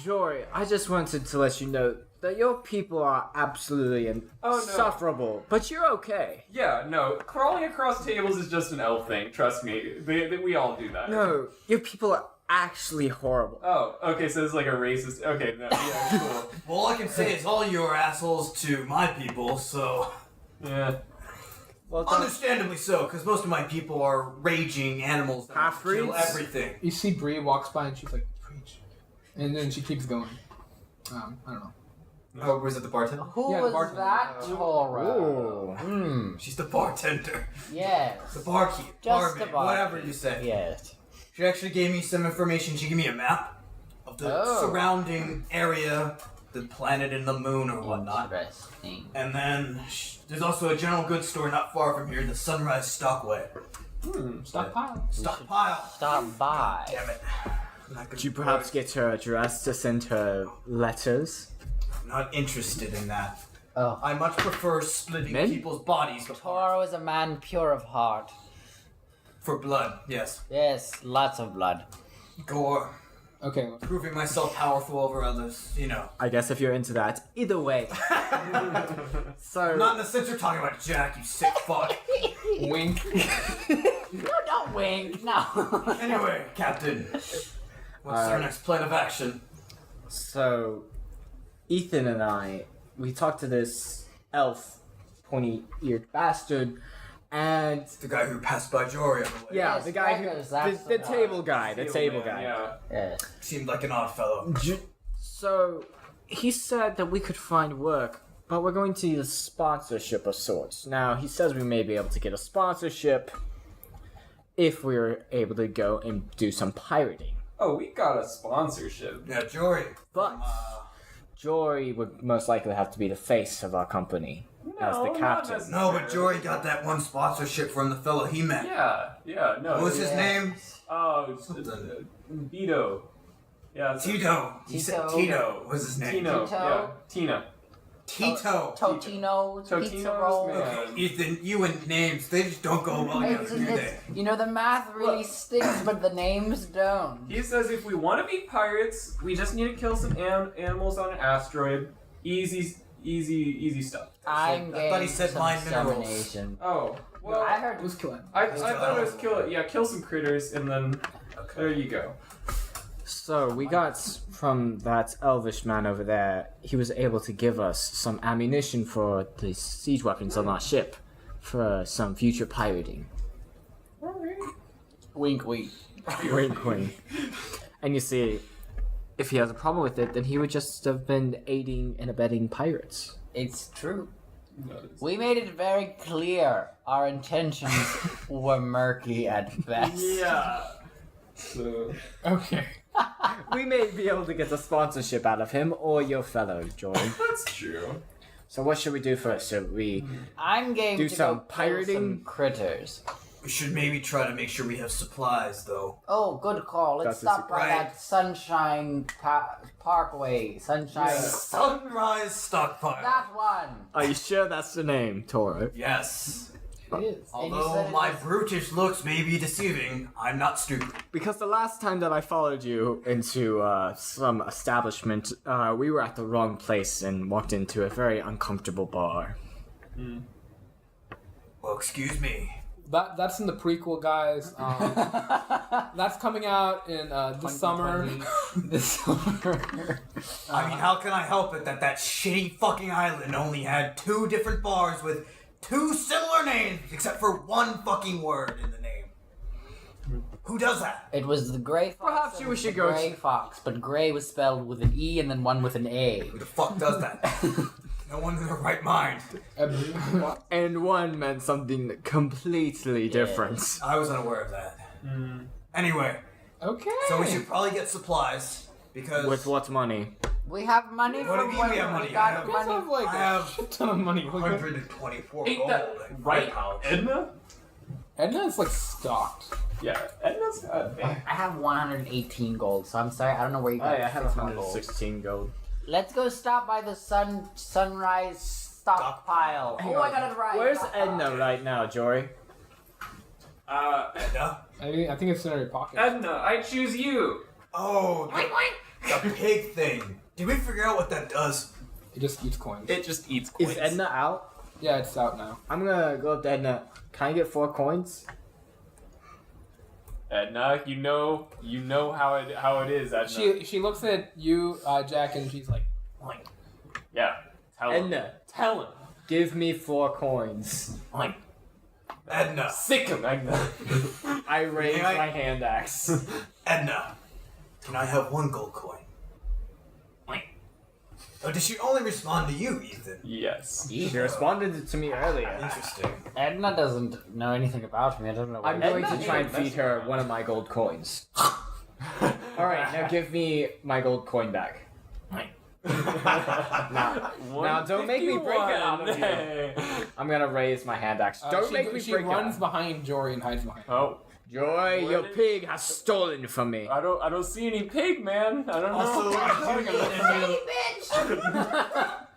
Jory, I just wanted to let you know that your people are absolutely insufferable, but you're okay. Yeah, no, crawling across tables is just an elf thing. Trust me, we all do that. No, your people are actually horrible. Oh, okay, so it's like a racist. Okay, no, yeah, cool. Well, all I can say is all you are assholes to my people, so. Yeah. Well, Understandably so, because most of my people are raging animals that want to kill Half-breeds? everything. You see Bree walks by and she's like, "Preach," and then she keeps going. I don't know. Oh, was it the bartender? Who Yeah, the was bartender. that, Tora? Ooh. She's the bartender. Yes. The barkeep. Just the barmaid, bar. whatever you say. Yes. She actually gave me some information. She gave me a map of the Oh. surrounding area, the planet and the moon or whatnot. Interesting. And then there's also a general goods store not far from here, the Sunrise Stockway. Stockpile. Stockpile. Stop by. Damn it. I'm not Could you perhaps get her address to send her letters? not interested in that. Oh. I much prefer splitting Men? people's bodies apart. Toro is a man pure of heart. For blood, yes. Yes, lots of blood. Gore. Okay. Proving myself powerful over others, you know. I guess if you're into that. Either way. So. Not in the sense you're talking about Jack, you sick fuck. Wink. No, don't wink. No. Anyway, Captain. What's our next plan of action? So, Ethan and I, we talked to this elf, pointy-eared bastard, and The guy who passed by Jory on the way. yeah, Yes, the guy who, Gregor's, that's the the table guy, the table guy. Yeah. Yes. Seemed like an odd fellow. So, he said that we could find work, but we're going to need a sponsorship of sorts. Now, he says we may be able to get a sponsorship if we're able to go and do some pirating. Oh, we got a sponsorship. Yeah, Jory. But Jory would most likely have to be the face of our company as the No, not captain. necessarily. No, but Jory got that one sponsorship from the fellow he met. Yeah, no. What was his name? Oh, it's Vito. Yeah, it's Tito. He said Tito. Tito was his name. Tino. Tito? Yeah, Tina. Tito. Totino's, pizza Totino's, rolls. man. Okay, Ethan, you and names, they just don't go well together, do they? You know, the math really sticks, but the names don't. He says if we want to be pirates, we just need to kill some animals on an asteroid. Easy stuff. I'm I thought he game said for mine minerals. insemination. Oh, well, I heard It was killing. I thought it was kill some critters, and then there you go. So we got from that elvish man over there, he was able to give us some ammunition for the siege weapons on our ship for some future pirating. Wink, wink. Wink, wink. And you see, if he has a problem with it, then he would just have been aiding and abetting pirates. It's true. We made it very clear our intentions were murky at best. Yeah. So Okay. We may be able to get a sponsorship out of him or your fellow, Jory. that's true. So what should we do first? Should we... I'm game Do to some go kill pirating? some critters. We should maybe try to make sure we have supplies, though. Oh, good call. Let's That's stop by right. that Sunshine Parkway. Sunshine. Sunrise stockpile. That one. Are you sure that's the name, Toro? Yes. It is. And you Although said it my was- brutish looks may be deceiving, I'm not stupid. Because the last time that I followed you into some establishment, we were at the wrong place and walked into a very uncomfortable bar. Well, excuse me. That's in the prequel, guys. That's coming out in this summer. This summer. I mean, how can I help it that shitty fucking island only had 2 different bars with 2 similar names, except for 1 fucking word in the name? Who does that? It was the Gray Fox. Perhaps and you the should go Gray Fox, but Gray was spelled with an E and then one with an A. Who the fuck does that? No one in their right mind. And one meant something completely different. I was unaware of that. Anyway, Okay. so we should probably get supplies, because... With what money? We have money What do from you mean when we have money? we got I have- You guys money. have like I a have shit ton of money. Look at- 124 Ain't gold. that and right, pounds. Edna? Edna is like stocked. Yeah, Edna's got I have 118 gold, so I'm sorry. I don't know where you got 6 more gold. 116 gold. Let's go stop by the sunrise stockpile. Hang Oh, I on. got it right. Where's Edna right now, Jory? Edna? I think it's in her pocket. Edna, I choose you. Oh, the pig thing. Did we figure out what that does? It just eats coins. It just eats coins. Is Edna out? Yeah, it's out now. I'm gonna go up to Edna. Can I get 4 coins? Edna, you know how it is, Edna. She looks at you, Jack, and she's like, "Oink." Yeah. Tell him. Edna, Tell him. give me 4 coins. Edna. Sick him, Edna. I raise May I- my hand axe. Edna. Can I have 1 gold coin? Oh, did she only respond to you, Ethan? Yes. She responded to me earlier. Interesting. Edna doesn't know anything about me. I don't know. I'm where going to Edna try and is. feed her one of my gold coins. Alright, now give me my gold coin back. Now, don't make me break it out of you. Hey. I'm gonna raise my hand axe. Don't make me She break runs it. behind Jory and hides behind her. Oh, Joy, Where your did- pig has stolen from me. I don't see any pig, man. I don't Also, know.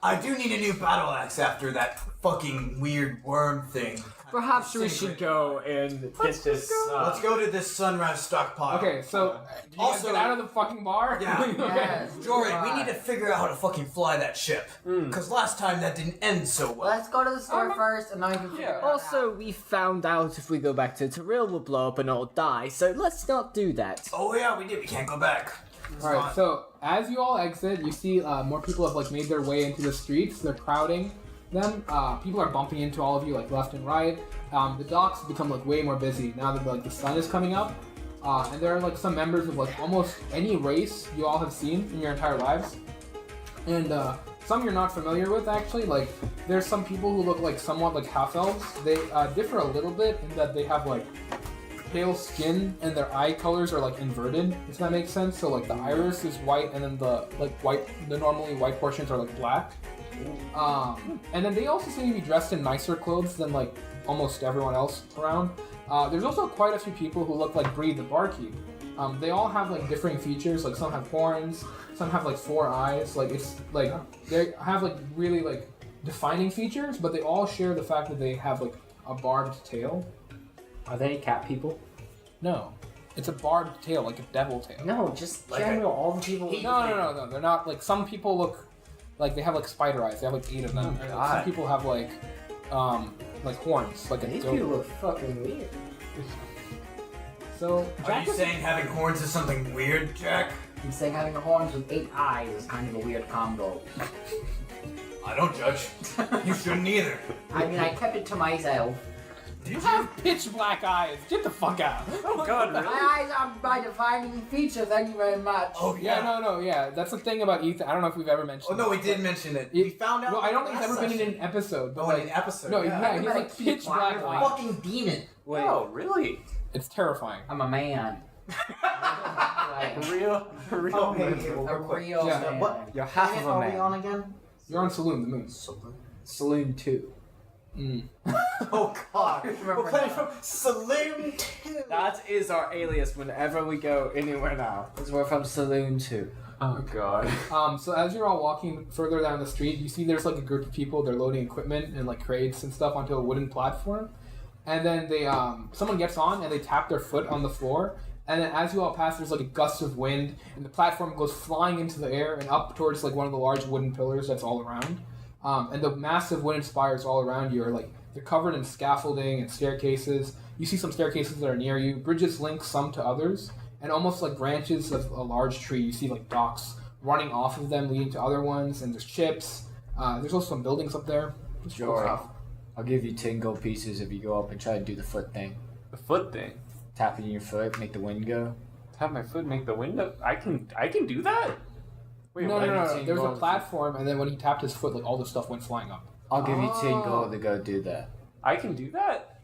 I do need a new battle axe after that fucking weird worm thing. Perhaps we should go and get this. Let's go to this sunrise stockpile. Okay, so do you guys Also- get out of the fucking bar? Yeah. Yes. Jory, we need to figure out how to fucking fly that ship. Because last time that didn't end so well. Let's go to the store first, and then we can figure it out. Also, we found out if we go back to Terrell, we'll blow up and all die. So let's not do that. Oh yeah, we did. We can't go back. It's All right. not- So as you all exit, you see more people have like made their way into the streets. They're crowding them. People are bumping into all of you like left and right. The docks have become like way more busy now that like the sun is coming up. And there are like some members of like almost any race you all have seen in your entire lives. And some you're not familiar with actually. Like there's some people who look like somewhat like half elves. They differ a little bit in that they have like pale skin and their eye colors are like inverted, if that makes sense. So like the iris is white and then the normally white portions are like black. And then they also seem to be dressed in nicer clothes than like almost everyone else around. There's also quite a few people who look like Bree the barkeep. They all have like differing features. Like some have horns, some have like 4 eyes. Like it's like they have like really like defining features, but they all share the fact that they have like a barbed tail. Are they cat people? No, it's a barbed tail, like a devil tail. No, just Like general. All the people. No. They're not like some people look like they have like spider eyes. They have like 8 of them. And, like, some God. people have like horns, like a These goat. people look fucking weird. So Are Jack you is- saying having horns is something weird, Jack? I'm saying having horns with 8 eyes is kind of a weird combo. I don't judge. You shouldn't either. I mean, I kept it to myself. you have pitch black eyes. Get the fuck out. Oh God, really? My eyes are my defining feature, thank you very much. Oh Yeah, yeah. no. That's the thing about Ethan. I don't know if we've ever mentioned. Oh no, we this, did but mention it. it- We found out. No, I don't think last it's ever been in session. an episode. But Oh, like, in an episode. no, yeah. he has Better like keep pitch black quiet. eyes. Fucking demon. Wait. Oh, really? It's terrifying. I'm a man. Like, Real Oh, hey, man. hey, a real quick. real Yeah. man. What? You're half of a Are we man. on again? You're on Selune, the moon. Saloon 2. Oh God. Remember We're playing now. from Selune 2. That is our alias whenever we go anywhere now. Because we're from Saloon 2. Oh God. So as you're all walking further down the street, you see there's like a group of people. They're loading equipment and like crates and stuff onto a wooden platform, and then they someone gets on and they tap their foot on the floor, and then as you all pass, there's like a gust of wind, and the platform goes flying into the air and up towards like one of the large wooden pillars that's all around, and the massive wooden spires all around you are like they're covered in scaffolding and staircases. You see some staircases that are near you. Bridges link some to others. And almost like branches of a large tree, you see like docks running off of them, leading to other ones, and there's ships. There's also some buildings up there. Just real Jory, tough. I'll give you 10 gold pieces if you go up and try to do the foot thing. The foot thing. Tapping your foot, make the wind go. Have my foot make the window. I can do that. Wait, No, what? no. $10 There was a gold. platform, and then when he tapped his foot, like all the stuff went flying up. I'll give you 10 Oh. gold to go do that. I can do that.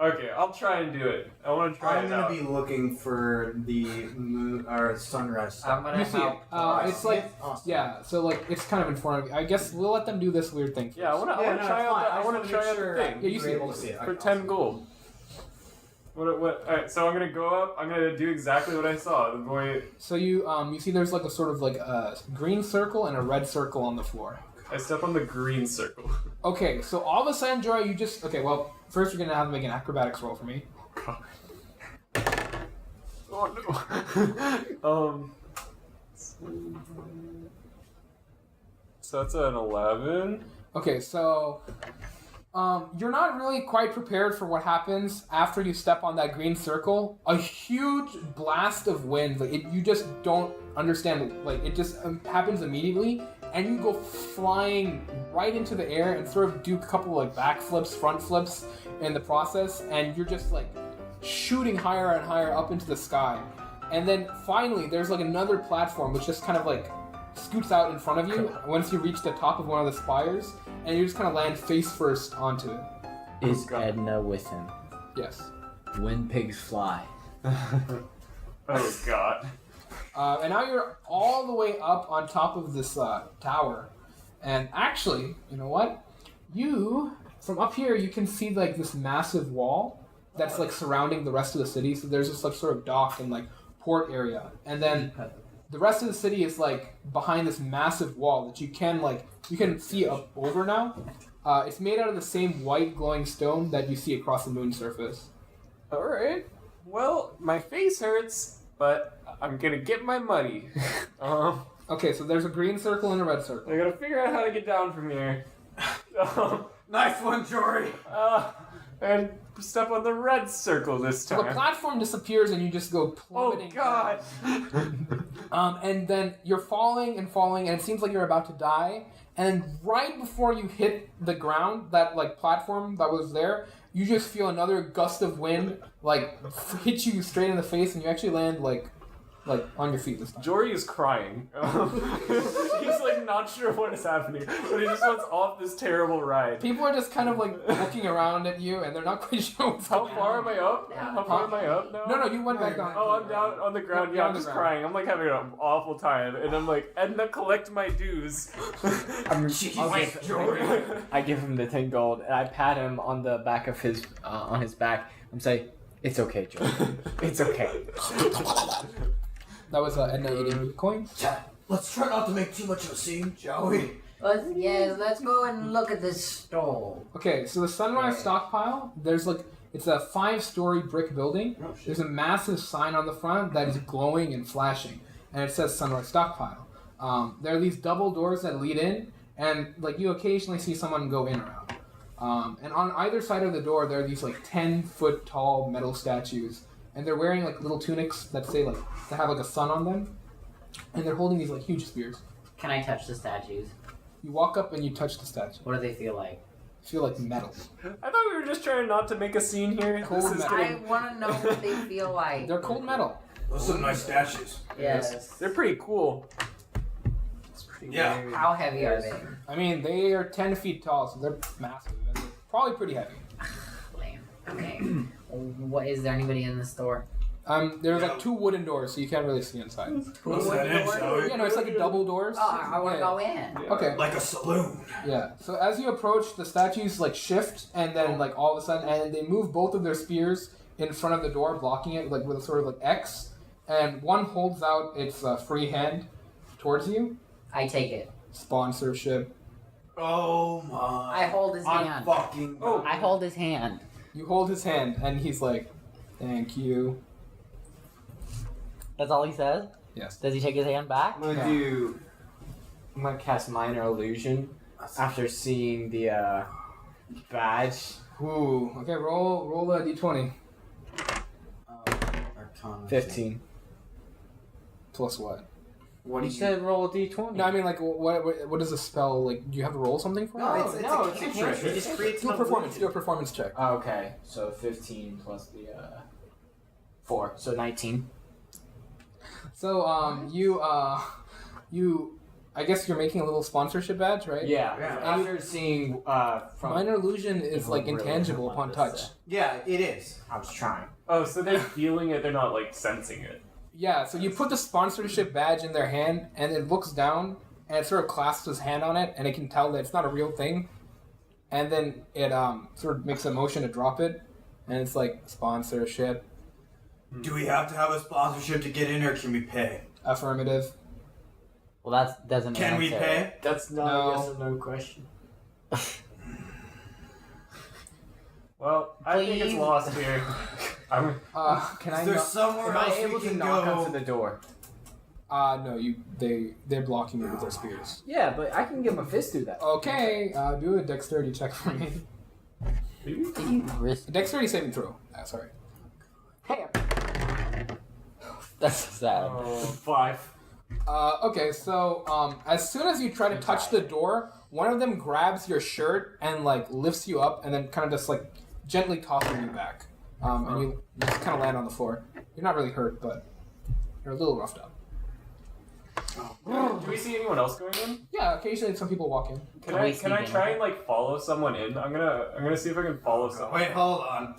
Okay, I'll try and do it. I want to try I'm it gonna out. be looking for the moon or sunrise. I'm gonna You see it. help. It's like Awesome. yeah. So like it's kind of in front of you. I guess we'll let them do this weird thing. Yeah, I want to. Yeah, I want no, to try it's out. fine. The, I I just want wanna to try make out sure the thing. Yeah, you see you're it. able to see it. For Okay, 10 gold. What? Alright, so I'm gonna go up. I'm gonna do exactly what I saw. The boy. So you see there's like a sort of like a green circle and a red circle on the floor. I step on the green circle. Okay, so all of a sudden, Joy, you just okay. Well, first you're gonna have to make an acrobatics roll for me. Oh no. So that's an 11. Okay, so you're not really quite prepared for what happens after you step on that green circle. A huge blast of wind, like you just don't understand. Like it just happens immediately, and you go flying right into the air and sort of do a couple like backflips, front flips in the process, and you're just like shooting higher and higher up into the sky. And then finally, there's like another platform which just kind of like scoots out in front of you once you reach the top of one of the spires, and you just kind of land face first onto it. Is God. Edna with him? Yes. When pigs fly. Oh god. And now you're all the way up on top of this tower. And actually, you know what? From up here, you can see like this massive wall that's like surrounding the rest of the city. So there's this like sort of dock and like port area. And then the rest of the city is like behind this massive wall that you can see up over now. It's made out of the same white glowing stone that you see across the moon's surface. Alright. Well, my face hurts, but I'm gonna get my money. Okay, so there's a green circle and a red circle. I gotta figure out how to get down from here. Nice one, Jory. And step on the red circle this So the time. platform disappears and you just go Oh plummeting. god! And then you're falling and falling, and it seems like you're about to die. And right before you hit the ground, that like platform that was there, you just feel another gust of wind like hit you straight in the face, and you actually land like on your feet this time. Jory is crying. He's like not sure what is happening, but he just wants off this terrible ride. People are just kind of like looking around at you, and they're not quite sure what's How going far on. am I up? How far am I up now? No, you went back down. Oh, I'm down on the ground. You're Yeah, on I'm the just ground. crying. I'm like having an awful time, and I'm like, Edna, collect my dues. Jory. I give him the 10 gold and I pat him on the back of his back. I'm saying, "It's okay, Joe. It's okay." That was Edna eating coins. Let's try not to make too much of a scene, shall we? Let's go and look at this stove. Okay, so the Sunrise stockpile, it's a 5-story brick building. Oh, shit. There's a massive sign on the front that is glowing and flashing, and it says Sunrise stockpile. There are these double doors that lead in, and like you occasionally see someone go in or out. And on either side of the door, there are these like 10-foot tall metal statues, and they're wearing like little tunics that say like that have like a sun on them, and they're holding these like huge spears. Can I touch the statues? You walk up and you touch the statue. What do they feel like? You feel like metal. I thought we were just trying not to make a scene here. Cold This is metal. getting... I want to know what they feel like. They're cold metal. Those are some nice statues. Yes. They're pretty cool. It's pretty Yeah. weird. How heavy are they? I mean, they are 10 feet tall, so they're massive. And they're probably pretty heavy. Lame. Okay. What is there anybody in the store? There's like 2 wooden doors, so you can't really see inside. What's that in, shall we? Yeah, no, it's like a double doors. Oh, I want to Yeah. go in. Okay. Like a saloon. Yeah. So as you approach, the statues like shift, and then like all of a sudden, and they move both of their spears in front of the door, blocking it like with a sort of like X. And one holds out its free hand towards you. I take it. Sponsorship. Oh my. I hold his I'm hand. fucking. Oh, I hold his hand. You hold his hand, and he's like, "Thank you." That's all he says? Yes. Does he take his hand back? Yeah. I'm gonna cast Minor Illusion after seeing the badge. Ooh. Okay. Roll a d20 Arcana. 15. plus what? What You said roll a d20. No, I mean like what is a spell like? Do you have to roll something for it? No, it's a cantrip. cantrip. It just creates Do a an performance. illusion. Do a performance check. Oh, okay, so 15 plus the 4, so 19. So you I guess you're making a little sponsorship badge, right? Yeah. Yeah. After seeing from Minor illusion is like Really intangible want upon this, touch. Yeah, it is. I was trying. Oh, so they're feeling it, they're not like sensing it. Yeah, so you put the sponsorship badge in their hand, and it looks down, and it sort of clasps his hand on it, and it can tell that it's not a real thing. And then it sort of makes a motion to drop it, and it's like sponsorship, Do we have to have a sponsorship to get in, or can we pay? affirmative. Well, that doesn't Can we answer. pay? That's not No. a yes or no question. Well, I think it's Please. lost here. I'm... Can I? Is there knock- somewhere Am I else able we to can knock go? up to the door? No, they're blocking you with their spears. Yeah, but I can give him a fist through that. Okay, do a dexterity check for me. Did you risk? A dexterity saving throw. Sorry. Hey. That's sad. Oh, 5. Okay, so as soon as you try to touch the door, one of them grabs your shirt and like lifts you up, and then kind of just like gently tosses you back, and you just kind of land on the floor. You're not really hurt, but you're a little roughed up. Do we see anyone else going in? Yeah, occasionally some people walk in. Can Can I we can I sneak in? try and like follow someone in? I'm gonna see if I can follow someone. Wait, hold on.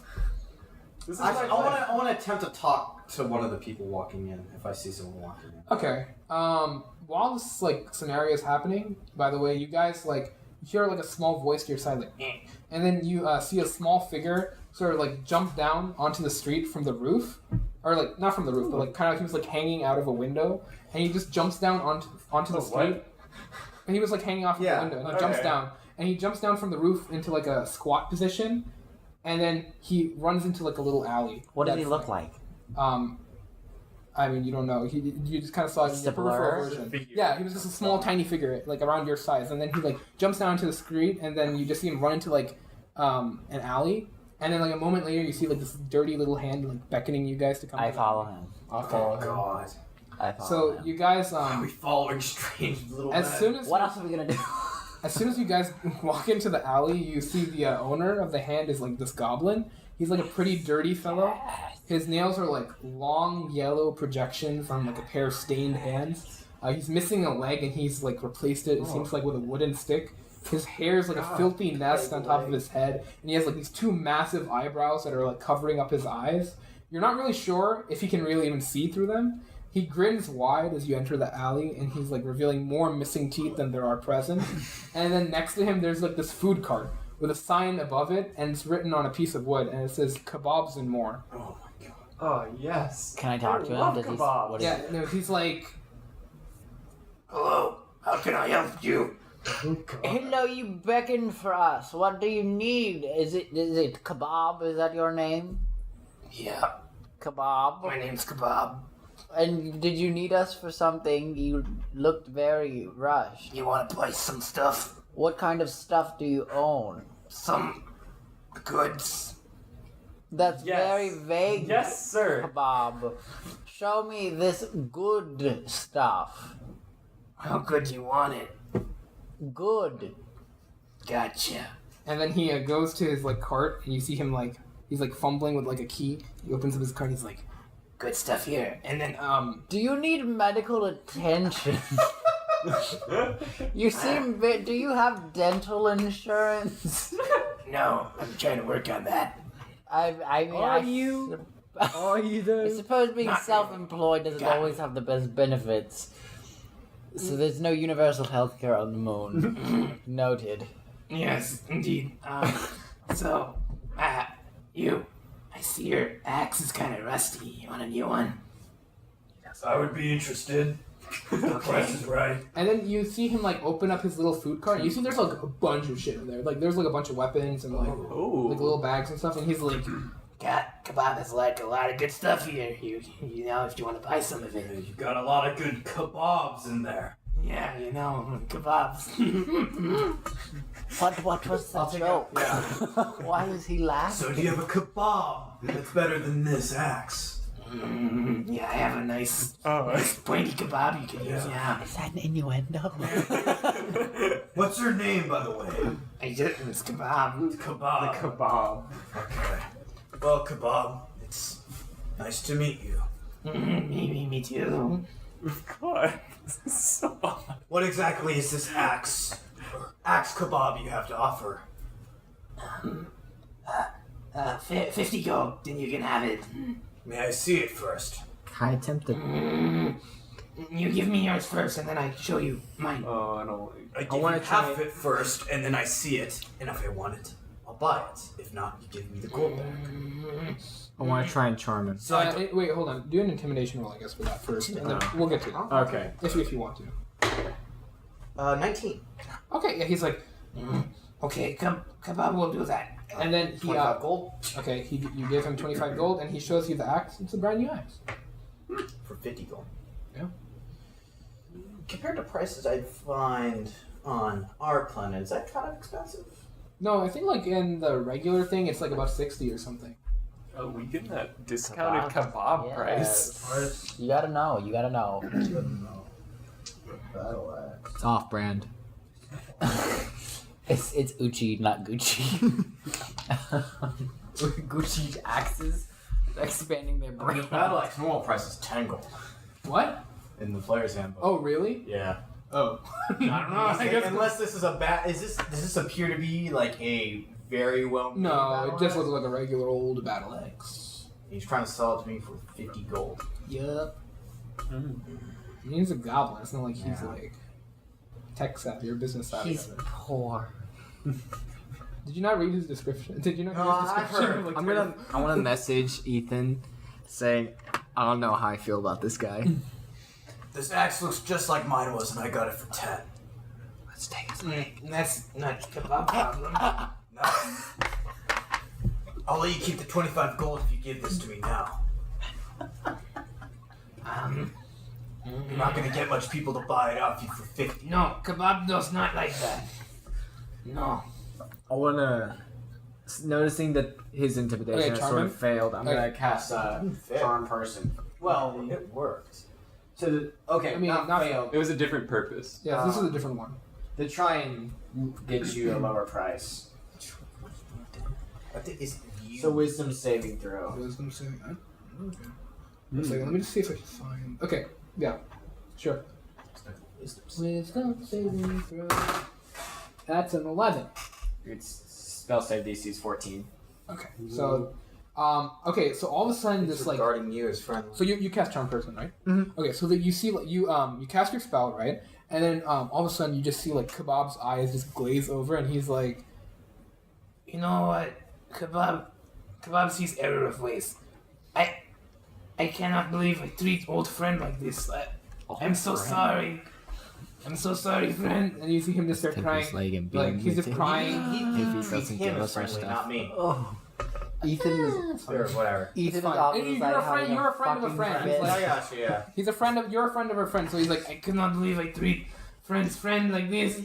This is Actually, my life. I want to attempt to talk to one of the people walking in if I see someone walking in. Okay. While this like scenario is happening, by the way, you guys like hear like a small voice to your side, like, eh. And then you see a small figure sort of like jump down onto the street from the roof, or like not from the roof, but like kind of he was like hanging out of a window, and he just jumps down onto the Oh, street. what? And he was like hanging off Yeah, the window, and he jumps okay. down, and he jumps down from the roof into like a squat position, and then he runs into like a little alley. What does he that's, look like? I mean, you don't know. You just kind of saw his peripheral version. Yeah, he was just a small, tiny figure, like around your size, and then he like jumps down into the street, and then you just see him run into like an alley, and then like a moment later, you see like this dirty little hand like beckoning you guys to come. I follow him. I'll follow him. God. I follow So him. you guys, Are we following strange little as men? soon as What else are we gonna do? As soon as you guys walk into the alley, you see the owner of the hand is like this goblin. He's like a pretty dirty fellow. His nails are like long yellow projections on like a pair of stained hands. He's missing a leg and he's like replaced it, it seems like with a wooden stick. His hair is like a filthy nest on top of his head, and he has like these two massive eyebrows that are like covering up his eyes. You're not really sure if he can really even see through them. He grins wide as you enter the alley, and he's like revealing more missing teeth than there are present. And then next to him, there's like this food cart with a sign above it, and it's written on a piece of wood, and it says kebabs and more. Oh my god. Oh yes. Can I talk to him? love Does he? kebabs. What is Yeah, no, he's like, Hello, how can I help you? Hello, you beckoned for us. What do you need? Is it Kebab? Is that your name? Yeah, Kebab? my name's Kebab. And did you need us for something? You looked very rushed. You want to buy some stuff? What kind of stuff do you own? Some goods? That's Yes. very vague. Yes, sir. Kebab. Show me this good stuff. How good do you want it? Good. Gotcha. and then he goes to his like cart, and you see him like he's like fumbling with like a key. He opens up his cart. He's like, good stuff here. And then Do you need medical attention? You seem. Do you have dental insurance? no, I'm trying to work on that. I mean, Are you? Are you I there? suppose being Not self-employed doesn't Got always have the best benefits. So there's no universal health care on the moon. Noted. Yes, indeed. So, you. I see your axe is kind of rusty. You want a new one? I would be interested. The price is right. And then you see him like open up his little food cart. And you see there's like a bunch of shit in there. Like there's like a bunch of weapons and like little bags and stuff. And he's like, Kebab has like a lot of good stuff here. You know, if you want to buy some of it. You got a lot of good kebabs in there. Yeah, you know, kebabs. What was that joke? Why was he laughing? So do you have a kebab that's better than this axe? Yeah, I have a nice pointy kebab you can use. Yeah. Is that an innuendo? What's your name, by the way? It's kebab. Kebab. Kebab. Okay. Well, Kebab, it's nice to meet you. Me too. God, this is so odd. What exactly is this axe kebab you have to offer? 50 gold, then you can have it. May I see it first? I tempted. You give me yours first, and then I show you mine. Oh, I don't like. I give wanna you half of it first, and then I see it. And if I want it, I'll buy it. If not, you give me the gold back. I want to try and charm him. So I don't- wait, hold on. Do an intimidation roll, I guess, for that first, and then we'll get to it. Okay. If you want to. 19. Okay, yeah, he's like, Okay, kebab will do that. and then he 25 gold okay, you give him 25 gold, and he shows you the axe. It's a brand new axe. for 50 gold. Yeah. Compared to prices I'd find on our planet, is that kind of expensive? No, I think like in the regular thing, it's like about 60 or something. Oh, we get that discounted kebab price. Yes. You gotta know. You gotta know. It's off brand. It's Uchi, not Gucci. Gucci axes expanding their brand. Battle Axe normal price is 10 gold What? in the player's handbook. Oh, really? Yeah. Oh. I don't know. I guess. Unless this is a does this appear to be like a very well made No, it just looks like a regular old battle axe. He's trying to sell it to me for 50 gold. Yup. He's a goblin. It's not like he's like tech savvy or business savvy. He's poor. Did you not read his description? Did you not No, read his I description? heard. Like, I want to message Ethan saying, I don't know how I feel about this guy. This axe looks just like mine was, and I got it for 10. Let's take his That's not kebab problem. No. I'll let you keep the 25 gold if you give this to me now. You're not gonna get much people to buy it off you for 50. No, kebab does not like that. No. I wanna. Noticing that his intimidation Okay, has charm sort him? of failed, I'm gonna Okay. cast Charm Person. Well, it worked. Okay, I mean, not failed. It was a different purpose. Yeah, this is a different one. To try and get you a lower price. I think it's you. So wisdom saving throw. Wisdom saving. Okay. One second, let me just see if I can find. Okay, yeah, sure. Wisdom saving throw. That's an 11. Its spell save DC is 14. Okay, so, okay, so all of a sudden this like. Regarding you as friendly. So you cast Charm Person, right? Mhm. Okay, so that you see like you cast your spell, right? And then all of a sudden you just see like Kebab's eyes just glaze over, and he's like, you know what, Kebab sees error of ways. I cannot believe I treat old friend like this. I'm so sorry. I'm so sorry, friend. And you see him just start crying. Like he's just crying. He treats him as friendly, not me. Oh. Ethan is Or whatever. Ethan is fine. off And the you're side a friend- having you're a friend of a fucking friend. fit. He's I got you, yeah. He's a friend of you're a friend of a friend, so he's like, I cannot believe I treat friend like this.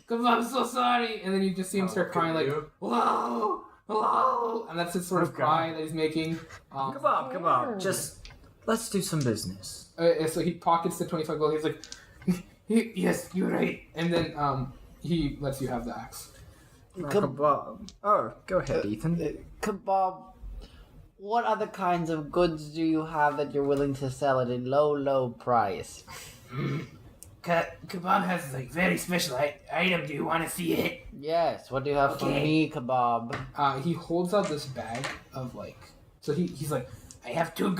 Kebab, I'm so sorry. And then you just see him start crying like, whoa, whoa, and that's his sort of cry that he's making. Come on. Just let's do some business. So he pockets the 25 gold. He's like, yes, you're right. And then he lets you have the axe. Kebab. Oh, go ahead, Ethan. Kebab, what other kinds of goods do you have that you're willing to sell at a low price? Kebab has like very special item. Do you want to see it? Yes, what do you have for me, Kebab? He holds out this bag of like. So he's like, I have two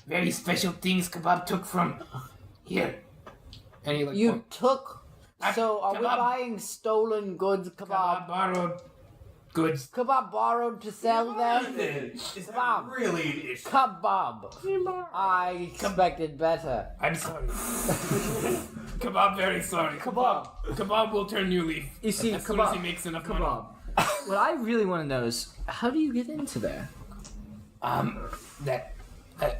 very special things Kebab took from here. And he like You took... So, are we Kebab. buying stolen goods, Kebab Kebab? borrowed goods. Kebab borrowed to sell them? Is that Kebab. really an issue? Kebab. I expected better. I'm sorry. Kebab, very sorry. Kebab will turn new leaf. You see, as soon as he makes enough money. What I really want to know is how do you get into there?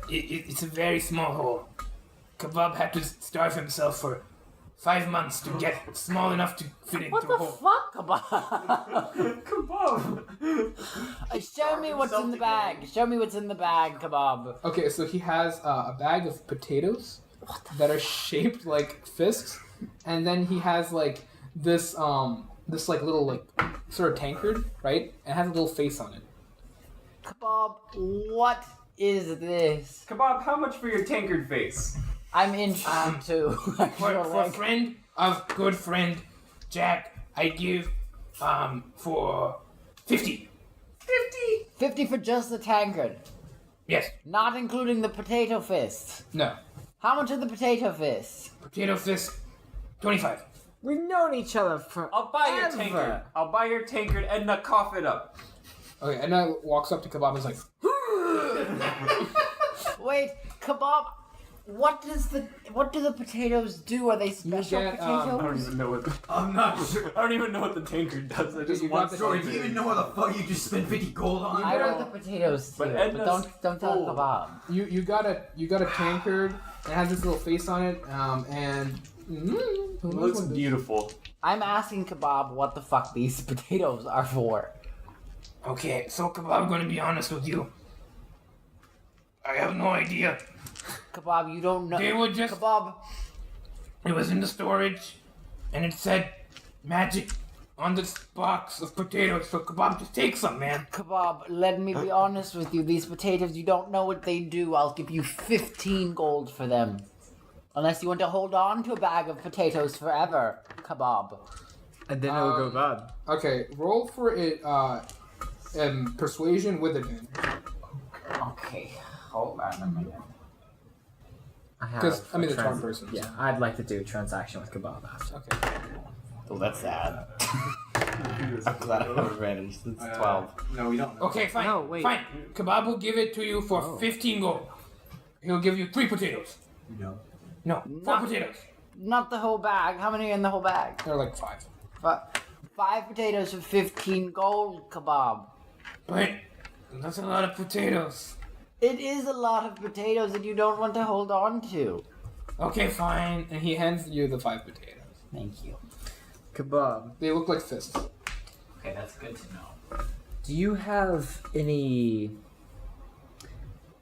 It's a very small hole. Kebab had to starve himself for 5 months to get small enough to fit into What a the hole. fuck, Kebab? Show me what's in the bag. Show me what's in the bag, Kebab. Okay, so he has a bag of potatoes that are shaped like fists, and then he has like this like little like sort of tankard, right? And it has a little face on it. Kebab, what is this? Kebab, how much for your tankard face? I'm interested too. For friend of good friend Jack, I give for 50. 50 for just the tankard, Yes. not including the potato fist. No. How much are the potato fists? Potato fist 25. We've known each other for I'll buy your ever. tankard. I'll buy your tankard and now cough it up. Okay, and then walks up to Kebab and is like, Wait, Kebab, what do the potatoes do? Are they special get, I don't potatoes? even know what. I'm not sure. I don't even know what the tankard does. I just You want got the Sorry, do tankard. you even know what the fuck you just spent 50 gold on? I know the potatoes But too, but Edna's don't tell full. Kebab. you got a tankard. It has this little face on it, and who It knows looks what this- beautiful. I'm asking Kebab what the fuck these potatoes are for. Okay, so Kebab, I'm gonna be honest with you. I have no idea. Kebab, you don't know. They were just- Kebab. It was in the storage, and it said magic on this box of potatoes. So Kebab, just take some, man. Kebab, let me be honest with you. These potatoes, you don't know what they do. I'll give you 15 gold for them. Unless you want to hold on to a bag of potatoes forever, Kebab. And then it'll go bad. Okay, roll for it. Persuasion with advantage. Okay, hold on a minute. Because I mean the charm person. Yeah, I'd like to do a transaction with Kebab after. Okay. Oh, that's sad. I'm glad I have advantage. It's 12. No, we don't. Okay, fine. No, wait. Fine. Kebab will give it to you for 15 gold. He'll give you 3 potatoes. No. No, 4 potatoes. Not the whole bag. How many are in the whole bag? They're like 5. 5 potatoes for 15 gold, Kebab. But that's a lot of potatoes. It is a lot of potatoes that you don't want to hold on to. Okay, fine. And he hands you the 5 potatoes. Thank you. Kebab, They look like fists. Okay, that's good to know. do you have any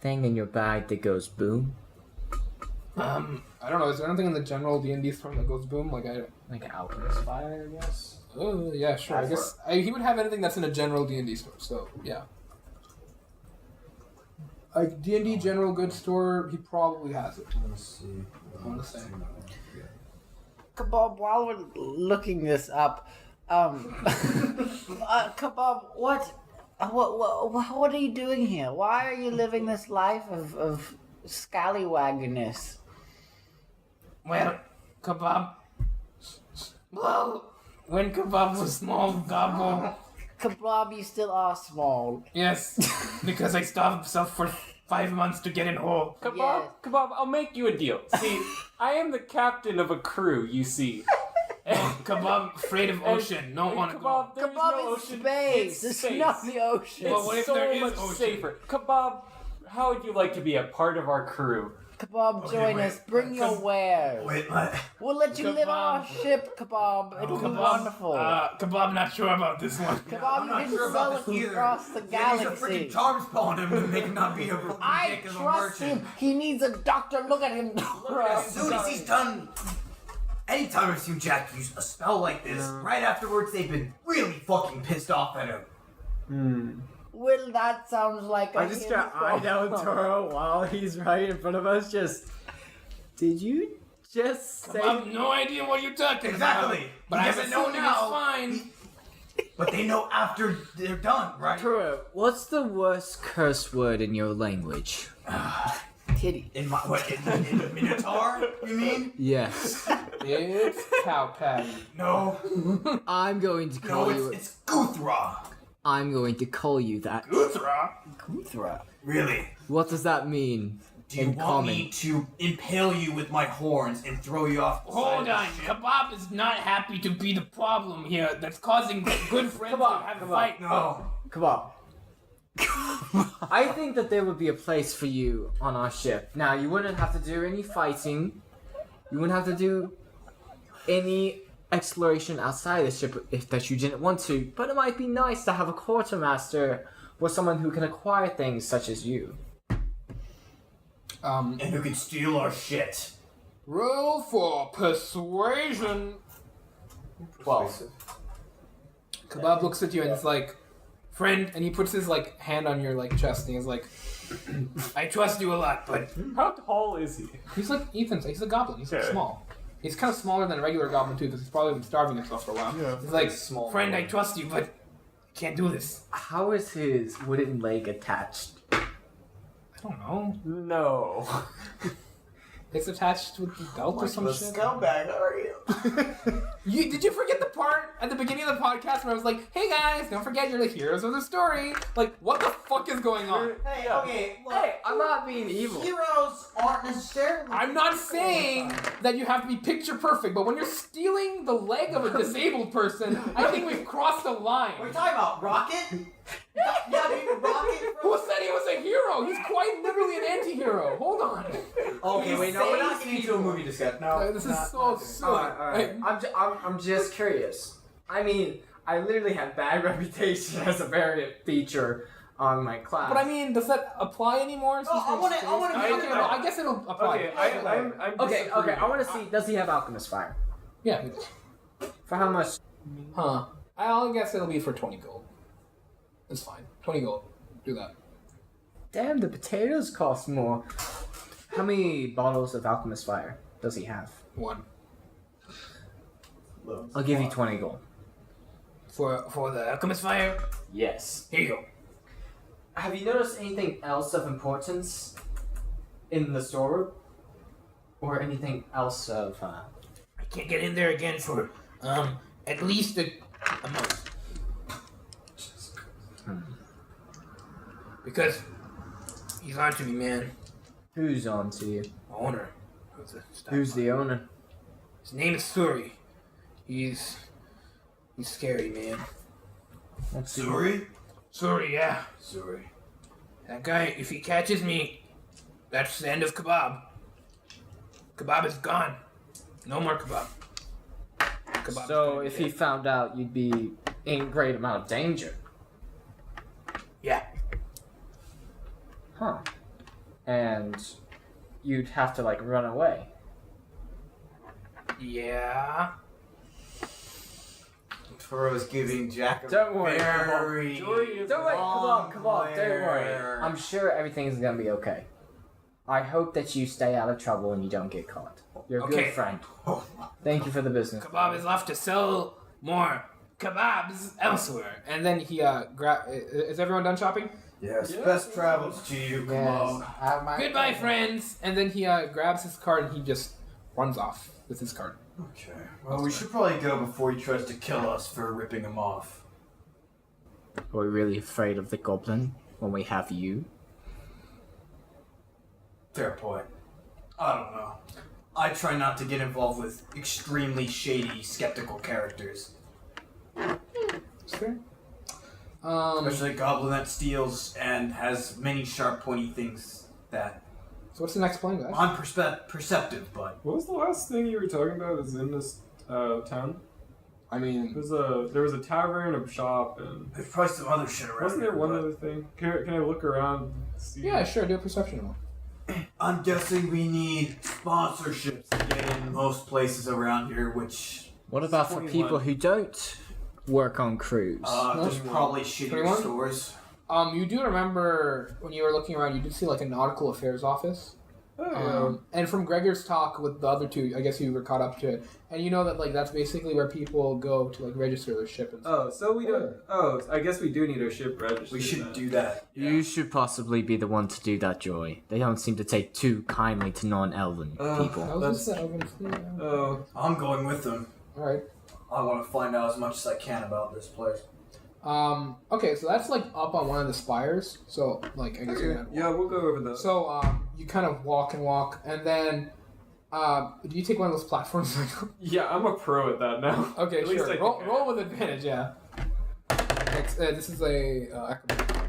thing in your bag that goes boom? I don't know. Is there anything in the general D&D store that goes boom? Like Like alchemist fire, I guess. Oh yeah, sure. I guess he would have anything that's in a general D&D store. So yeah. A D&D general goods store, he probably has it. Let's see. I want to say. Kebab, while we're looking this up, Kebab, what are you doing here? Why are you living this life of scallywagginess? Well, Kebab. Well, when Kebab was small, Gobble. Kebab, you still are small. Yes, because I starved myself for 5 months to get in hole. Kebab, Yes. Kebab, I'll make you a deal. See, I am the captain of a crew, you see. Kebab, afraid of ocean. Don't want to go. Kebab, there's Kebab no is ocean. space. It's It's not the ocean. Well, what It's if so there is much ocean? safer. Kebab, how would you like to be a part of our crew? Kebab, join wait. us. Bring your wares. Wait, what? We'll let you live on our Kebab. ship, Kebab. It'll be wonderful. Kebab, not sure about this one. Kebab, I'm you not can sure sell about it this either. across the Yeah, he's a galaxy. freaking charms on him to make him not be a fucking I dick of a trust merchant. him. He needs a doctor. Look at him. As soon as he's done, anytime I've seen Jack use a spell like this, right afterwards they've been really fucking pissed off at him. Well, that sounds like a I'm just gonna eye down Toro while he's right in front of us. Just, did you just say? I have no idea what you're talking about. Exactly. But He I doesn't know know it's now. fine. But they know after they're done, right? Toro, what's the worst curse word in your language? Titty. In my what? In the Minotaur? You mean? Yes. It's cow patty. No. I'm going to No, call you. it's Guthra. I'm going to call you that. Guthra? Guthra. Really? What does that mean Do you in want common? me to impale you with my horns and throw you off the side Hold of the on. ship? Kebab is not happy to be the problem here that's causing good friends Kebab, to have a Kebab. fight. No. Come on. I think that there would be a place for you on our ship. Now, you wouldn't have to do any fighting. You wouldn't have to do any exploration outside the ship if that you didn't want to. But it might be nice to have a quartermaster or someone who can acquire things such as you. And who can steal our shit? Roll for persuasion. 12. Kebab looks at you and is like, friend, and he puts his like hand on your like chest and he's like, I trust you a lot, but How tall is he? he's like Ethan's. He's a goblin. He's like, Okay. small. He's kind of smaller than a regular goblin too, because he's probably been starving himself for a while. Yeah, he's like, small friend, I goblin. trust you, but can't do this. How is his wooden leg attached? I don't know. No. It's attached with the belt or some shit. scumbag are you? Did you forget the part at the beginning of the podcast where I was like, "Hey guys, don't forget you're the heroes of the story." Like, what the fuck is going on? Hey, okay, look. Hey, I'm not being evil. Heroes aren't necessarily. I'm not saying that you have to be picture perfect, but when you're stealing the leg of a disabled person, I think we've crossed a line. What are you talking about? Rocket? Yeah, I mean, Rocket. Who said he was a hero? He's quite literally an anti-hero. Hold on. Okay, wait, no, we're not getting into a movie discussion. No, This is so silly. Hey, I'm just curious. I mean, I literally have bad reputation as a variant feature on my class. but I mean, does that apply anymore? since I we're wanna- space? I wanna Okay, be- well, I guess it'll apply. Okay, I'm Okay, I want to see. Does he have alchemist fire? Yeah. he does. For how much? Huh. I guess it'll be for 20 gold. It's fine. 20 gold. Do that. Damn, the potatoes cost more. How many bottles of alchemist fire does he have? 1. I'll give you 20 gold. For the alchemist fire? Yes. Here you go. Have you noticed anything else of importance in the storeroom? Or anything else of, I can't get in there again for, at least a month. Because he's on to me, man. Who's on to you? Owner. of the stock Who's the owner? His name is Suri. He's scary, man. Suri? Suri, yeah. Suri. That guy, if he catches me, that's the end of kebab. Kebab is gone. No more kebab. Kebab's So gone. if he found out, you'd be in great amount of danger. Yeah. Huh. And you'd have to like run away. Yeah. Toro's giving Jack a Don't worry. very Don't worry, come on, don't worry. I'm sure everything's gonna be okay. I hope that you stay out of trouble and you don't get caught. You're a Okay. good friend. Thank you for the business. Kebab is off to sell more kebabs elsewhere. And then he is everyone done shopping? Yes, best travels to you, come on. Have my Goodbye, friends. And then he grabs his card and he just runs off with his card. Okay. Well, we should probably go before he tries to kill us for ripping him off. Are we really afraid of the goblin when we have you? Fair point. I don't know. I try not to get involved with extremely shady, skeptical characters. Sure. Especially a goblin that steals and has many sharp, pointy things that So what's the next plan, guys? I'm perceptive, but What was the last thing you were talking about? Is in this town? I mean, There was a tavern, a shop, and there's probably some other shit around. wasn't there here, one but other thing? Can I look around? See? yeah, sure. Do a perception roll. I'm guessing we need sponsorships to get in most places around here, which What about for 21. people who don't work on crews? there's probably shittier 21? stores. You do remember when you were looking around, you did see like a nautical affairs office. And from Gregor's talk with the other two, I guess you were caught up to it, and you know that like that's basically where people go to like register their ship and stuff. Oh, so we don't. Oh, I guess we do need our ship registered. We should then. do that. You should possibly be the one to do that, Joy. They don't seem to take too kindly to non-elven people. How was this Elven fleet? Oh, I'm going with them. All right. I want to find out as much as I can about this place. Okay, so that's like up on one of the spires. So like I guess you're gonna yeah, we'll go over that. So you kind of walk, and then do you take one of those platforms? Yeah, I'm a pro at that now. Okay, At least sure. I Roll, think I roll with advantage, yeah. This is a acrobatic.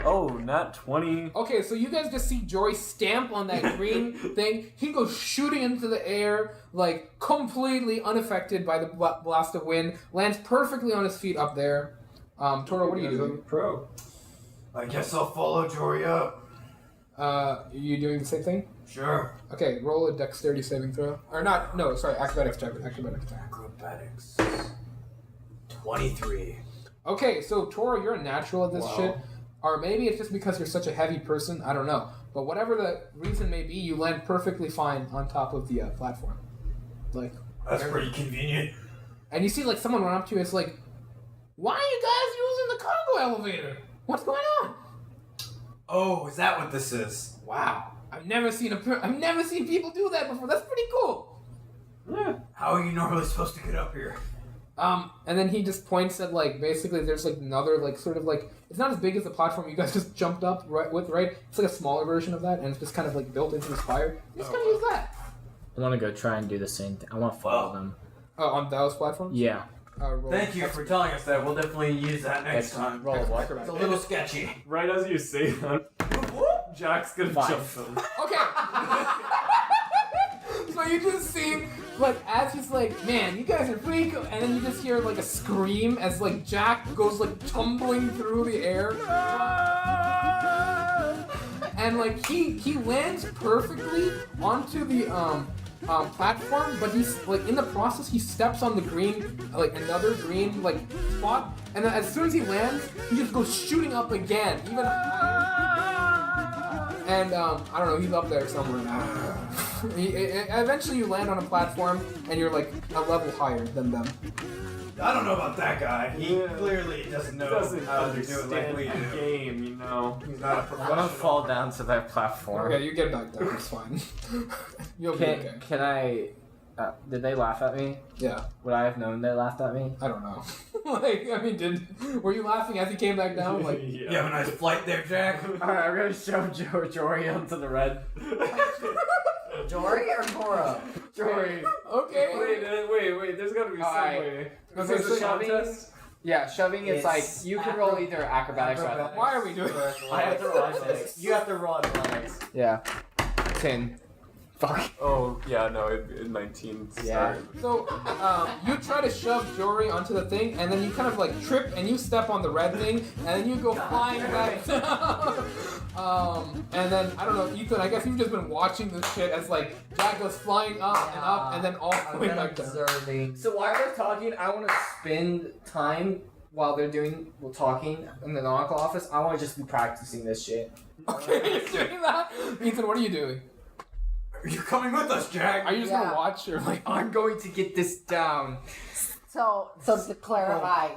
Oh, not 20. Okay, so you guys just see Jory stamp on that green thing. He goes shooting into the air, like completely unaffected by the blast of wind. Lands perfectly on his feet up there. Toro, what are you I'm a doing? pro. I guess I'll follow Jory up. Are you doing the same thing? Sure. Okay, roll a dexterity saving throw. Or not, no, sorry, acrobatics check. Acrobatics check. Acrobatics. 23. Okay, so Toro, you're a natural at this shit. Or maybe it's just because you're such a heavy person. I don't know. But whatever the reason may be, you land perfectly fine on top of the platform. Like, That's pretty convenient. and you see like someone run up to you. It's like, why are you guys using the cargo elevator? What's going on? Oh, is that what this is? Wow, I've never seen people do that before. That's pretty cool. Yeah. How are you normally supposed to get up here? And then he just points at like basically there's like another like sort of like it's not as big as the platform you guys just jumped up right. It's like a smaller version of that, and it's just kind of like built into the spire. You just gotta use that. I want to go try and do the same thing. I want to follow them. On those platforms. Yeah. Roll. Thank you for telling us that. We'll definitely use that next time. Roll what? It's a little sketchy. Right as you say that, Jack's gonna jump them. Okay. So you just see, like, as he's like, man, you guys are pretty cool, and then you just hear, like, a scream as, like, Jack goes, like, tumbling through the air. And, like, he lands perfectly onto the, platform, but he's, like, in the process, he steps on the green, like, another green, like, spot, and then as soon as he lands, he just goes shooting up again, even higher. And, I don't know, he's up there somewhere now. Eventually you land on a platform, and you're, like, a level higher than them. I don't know about that guy. He clearly doesn't know Doesn't how to do it like understand we the do. game, you know. He's not a I'm professional. gonna fall down to that platform. Okay, you get back there, it's fine. You'll be okay. Can I? Did they laugh at me? Yeah, Would I have known they laughed at me? I don't know. Like, I mean, were you laughing as he came back down? Like, You have a nice flight there, Jack. Alright, I'm gonna show Jory onto the red. Jory or Toro? Jory. Okay. Wait. There's gotta be some Alright. way. Okay, Is this a so shove test? Yeah, shoving is like It's you can roll either acrobatics or athletics. Why are we doing this? I have to roll athletics. You have to roll athletics. Yeah. 10. Fuck. Oh yeah, no, 19. Yeah. So, you try to shove Jory onto the thing, and then you kind of like trip, and you step on the red thing, and then you go flying back. And then I don't know, Ethan. I guess you've just been watching this shit as like Jack goes flying up, and then all the way back down. Observing. So while they're talking, I want to spend time while they're talking in the nautical office. I want to just be practicing this shit. Okay, you're doing that. Ethan, what are you doing? You're coming with us, Jack. Are you just gonna watch or like? I'm going to get this down. So to clarify,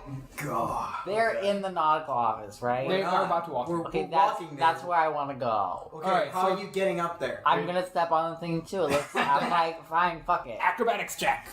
God. they're in the nautical office, right? They are about to walk. Okay, We're that's walking there. that's where I want to go. Okay, Alright, how so- are you getting up there? I'm gonna step on the thing too. I'm like, fine, fuck it. Acrobatics check.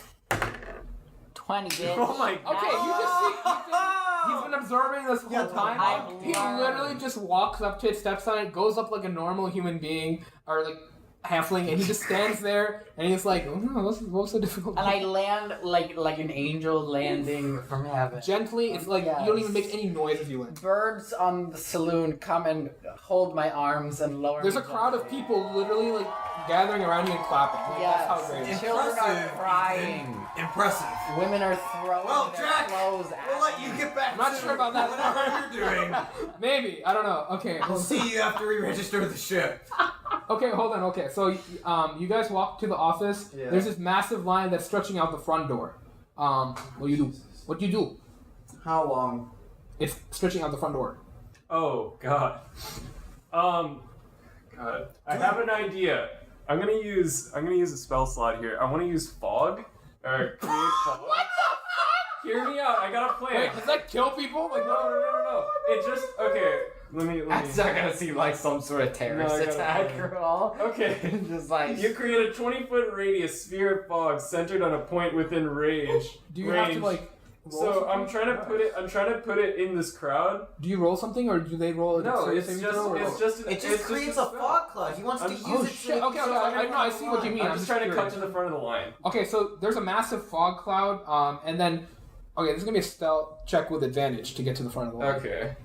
20, bitch. Oh my Okay, you just see he's been observing this whole Yeah, time. I He learned. literally just walks up to it, steps on it, goes up like a normal human being, or like halfling, and he just stands there, and he's like, oh no, what's so difficult? And I land like an angel landing from heaven. Gently, it's like you don't even make any noise as you land. Birds on the saloon come and hold my arms and lower There's me a crowd of down. people literally like gathering around you and clapping. Like, Yes. That's how great it is. Children are Impressive. crying. Impressive. Women are throwing Well, their Jack, clothes at we'll let you me. get back I'm not to sure about that. whatever you're doing. Maybe, I don't know. Okay, We'll see you after we register the ship. okay, hold on. Okay, so you guys walk to the office. Yeah. There's this massive line that's stretching out the front door. What do you do? What do you do? How long? It's stretching out the front door. Oh god. God. I have an idea. I'm gonna use a spell slot here. I want to use fog or create fog. What the fuck? Hear me out. I got a plan. Wait, does that kill people? Like, No. It just okay. Let me. That's not gonna seem like some sort of terrorist No, I gotta attack find- or all. Okay. Just like You create a 20-foot radius sphere of fog centered on a point within range. do you have to range. like? Roll So something? I'm trying to put it in this crowd. Do you roll something, or do they roll a No, dexterity it's saving just throw, or it's what? just It just it's creates a spell. fog cloud. He wants to I'm- use Oh it. shit! Okay, I see what you mean. I'm just trying to cut curious. to the front of the line. Okay, so there's a massive fog cloud, and then okay, this is gonna be a stealth check with advantage to get to the front of the line. Okay.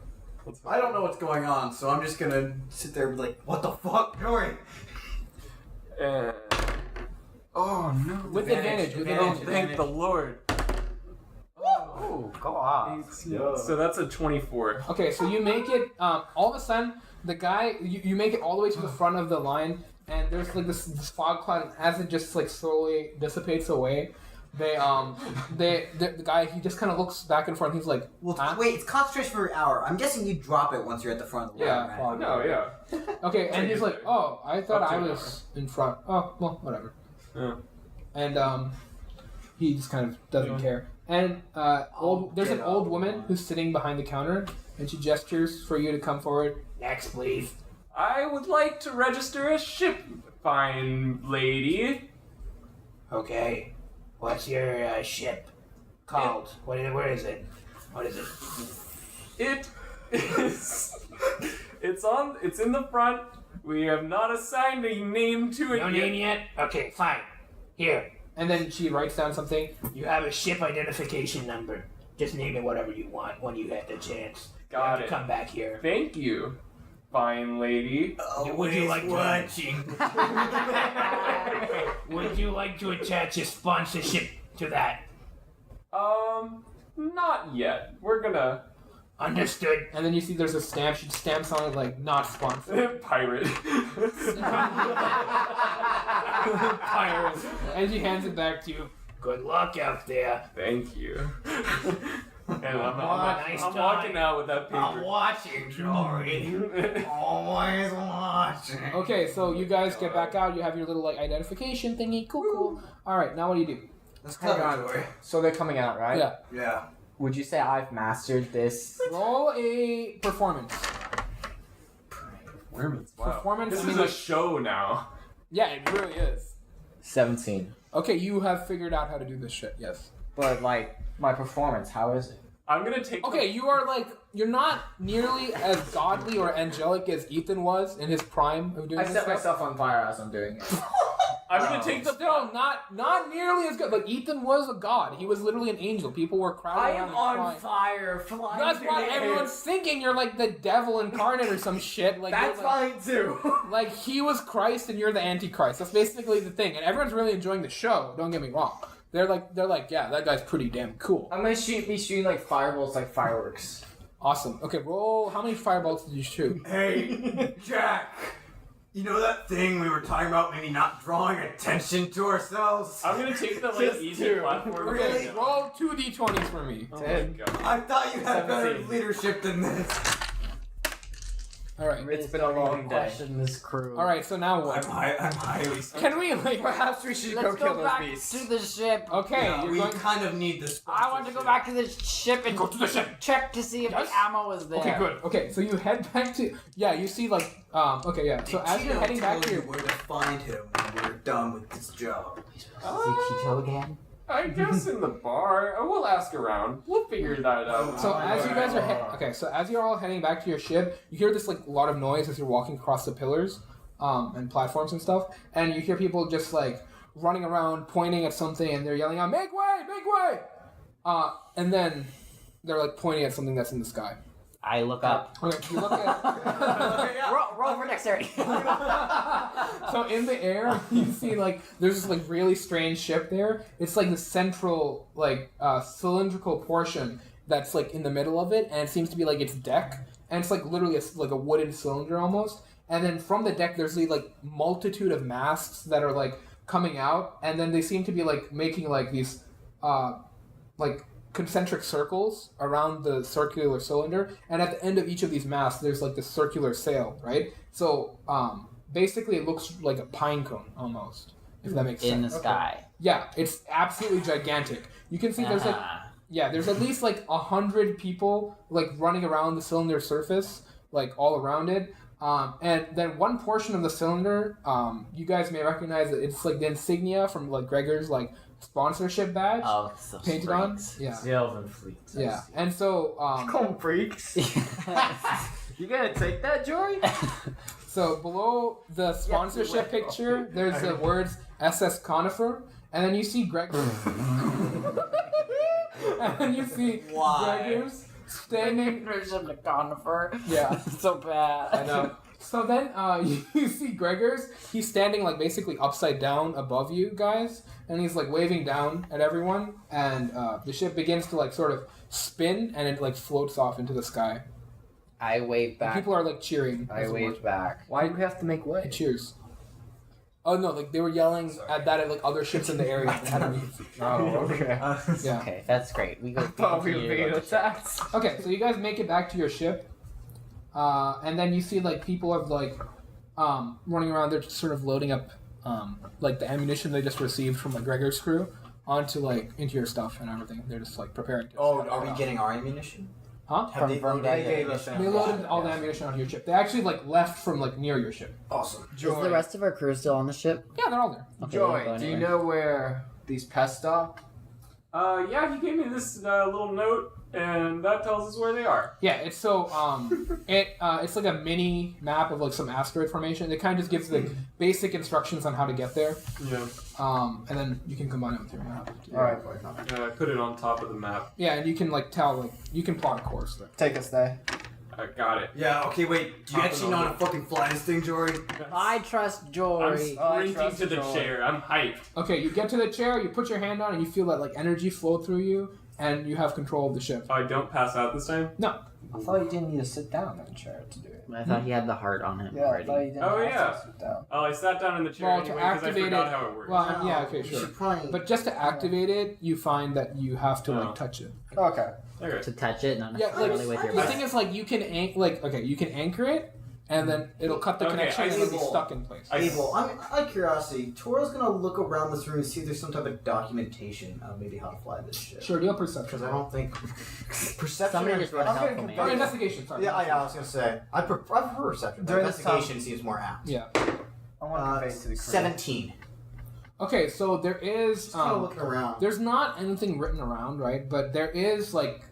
I don't know what's going on, so I'm just gonna sit there and be like, what the fuck, Jory? And oh no! With advantage, with Oh, advantage. thank the Lord. Ooh, go off. So that's a 24. Okay, so you make it. All of a sudden, the guy you make it all the way to the front of the line, and there's like this fog cloud, and as it just like slowly dissipates away, the guy he just kind of looks back and forth. And he's like, Well, huh? wait, it's concentration for an hour. I'm guessing you drop it once you're at the front of the Yeah, line, right? Oh no, yeah. Okay, and he's like, oh, I thought Up to I an was in front. Oh, well, whatever. Yeah. And he just kind of doesn't care. And there's an get old up. woman who's sitting behind the counter, and she gestures for you to come forward. Next, please. I would like to register a ship, fine lady. Okay. What's your ship called? What is it? What is it? It is. It's in the front. We have not assigned a name to it No yet. name yet? Okay, fine. Here, And then she writes down something. you have a ship identification number. Just name it whatever you want when you get the chance. Got you have it. to come back here. Thank you, fine lady. Would you like watching? Would you like to attach a sponsorship to that? Not yet. We're gonna Understood. And then you see there's a stamp. She stamps on it like not sponsored. pirate. Pirates. And she hands it back to you. Good luck out there. Thank you. And I'm Nice time. walking out with that I'm paper. watching, Jory. Always watching. Okay, so you guys get back out. You have your little like identification thingy. Cool. All right, now what do you do? That's Hang clever, on. Jory. So they're coming out, right? Yeah. Yeah. Would you say I've mastered this? Roll a performance. Wow. Performance. This I mean, is a like, show now. yeah, it really is. 17. Okay, you have figured out how to do this shit. Yes. But like my performance, how is it? I'm gonna take. Okay, you are like you're not nearly as godly or angelic as Ethan was in his prime of doing I this set stuff. myself on fire as I'm doing it. I'm gonna take the. Still not nearly as good. Like Ethan was a god. He was literally an angel. People were I crowding am around on and fire, flying. That's through why the air. everyone's thinking you're like the devil incarnate or some shit. Like That's you're, like, fine too. like he was Christ and you're the Antichrist. That's basically the thing. And everyone's really enjoying the show. Don't get me wrong. They're like, yeah, that guy's pretty damn cool. I'm gonna be shooting like fireballs, like fireworks. Awesome. Okay, roll. How many fireballs did you shoot? Hey, Jack. You know that thing we were talking about, maybe not drawing attention to ourselves? I'm gonna take the like Just easy two. platform. Really? Roll 2d20s for me. Oh my god. I thought you had better 17. leadership than this. All right. It's been a long day. Question this crew. All right. So now what? I'm highly. Can we like? Perhaps we should Let's go kill go those back beasts. to the ship. Okay, Yeah, you're we going. kind of need this. I want to go back to the ship and Go to the ship. check to see if Yes? the ammo is there. Okay, good. Okay, so you head back to. Yeah, you see like. Okay, yeah. So as you're heading back to your. where to find him when we're done with this job. See Tito again? I guess in the bar. We'll ask around. We'll figure that out. So as you guys are so as you're all heading back to your ship, you hear this like a lot of noise as you're walking across the pillars, and platforms and stuff, and you hear people just like running around, pointing at something, and they're yelling out, "Make way! Make way!" And then they're like pointing at something that's in the sky. I look up. Okay, you look at. Roll for dexterity. So in the air, you see like there's this like really strange ship there. It's like the central like cylindrical portion that's like in the middle of it, and it seems to be like its deck, and it's like literally like a wooden cylinder almost. And then from the deck, there's the like multitude of masts that are like coming out, and then they seem to be like making like these like concentric circles around the circular cylinder, and at the end of each of these masts there's like this circular sail, right? So basically it looks like a pine cone almost, if that makes sense. In the sky. Yeah, it's absolutely gigantic. You can see there's like there's at least like 100 people like running around the cylinder surface, like all around it. And then one portion of the cylinder, you guys may recognize that it's like the insignia from like Gregor's like sponsorship badge. Oh, it's so painted on. Yeah. Sylvan fleet. Yeah. And so Come freaks. You gonna take that, Jory? so below the sponsorship picture, there's the words SS Conifer, and then you see Greg and then you see Gregor's standing. Version of the conifer. Yeah. So bad. I know. So then you see Gregor's. He's standing like basically upside down above you guys, and he's like waving down at everyone. And the ship begins to like sort of spin, and it like floats off into the sky. I wave And back. people are like cheering. I as well. waved back. Why do we have to make way? Cheers. Oh no! Like they were yelling at that at like other ships in the area. Oh, okay. Yeah. Okay, that's great. We go. Thought we were continue to being go to the ship. attacked. Okay, so you guys make it back to your ship, and then you see like people are like running around. They're just sort of loading up like the ammunition they just received from like Gregor's crew onto like into your stuff and everything. They're just like preparing. To Oh, are we getting our ammunition? Huh? Have they loaded They the gave us ammunition? They loaded all the ammunition onto your ship. They actually like left from like near your ship. Awesome. Is the rest of our crew still on the ship? Yeah, they're all there. Okay, they don't Joy, go do you anywhere. know where these pests are? Yeah, he gave me this little note, and that tells us where they are. Yeah, it's so it's like a mini map of like some asteroid formation. It kind of just gives the basic instructions on how to get there. Yeah. And then you can combine it with your map. Alright, I put it on top of the map. Yeah, and you can like tell like you can plot a course there. take us there. I got it. Yeah, okay, wait. Do you actually know how to fucking fly this thing, Jory? I trust I'm Jory. sprinting trust to the Joel. chair. I'm hyped. Okay, you get to the chair, you put your hand on, and you feel that like energy flow through you, and you have control of the ship. Oh, I don't pass out this time? No. I thought you didn't need to sit down in the chair to do it. I thought he had the heart on him Yeah, I already. thought you didn't Oh, have yeah. to sit down. Oh, I sat down in the chair Well, to anyway because I activate forgot it- how it works. Well, yeah, okay, You sure. should probably. But just to activate it, you find that you have to Oh. like touch it. Okay. Okay. To touch it, not Yeah, necessarily like with your the mouth. thing is like you can you can anchor it, and then it'll cut the Okay, connection I and it'll be see. stuck in place. Abel, I'm out of curiosity. Toro's gonna look around this room and see if there's some type of documentation of maybe how to fly this ship. Sure, deal perception. Because I don't think perception. Somebody just wrote I'm helpful gonna man. Or compare- investigation, sorry. Yeah, I was gonna say I prefer perception. But During this investigation seems more apt. Yeah. I want to convey to the crew. 17. Okay, so there is Just kind of looking around. there's not anything written around, right? But there is like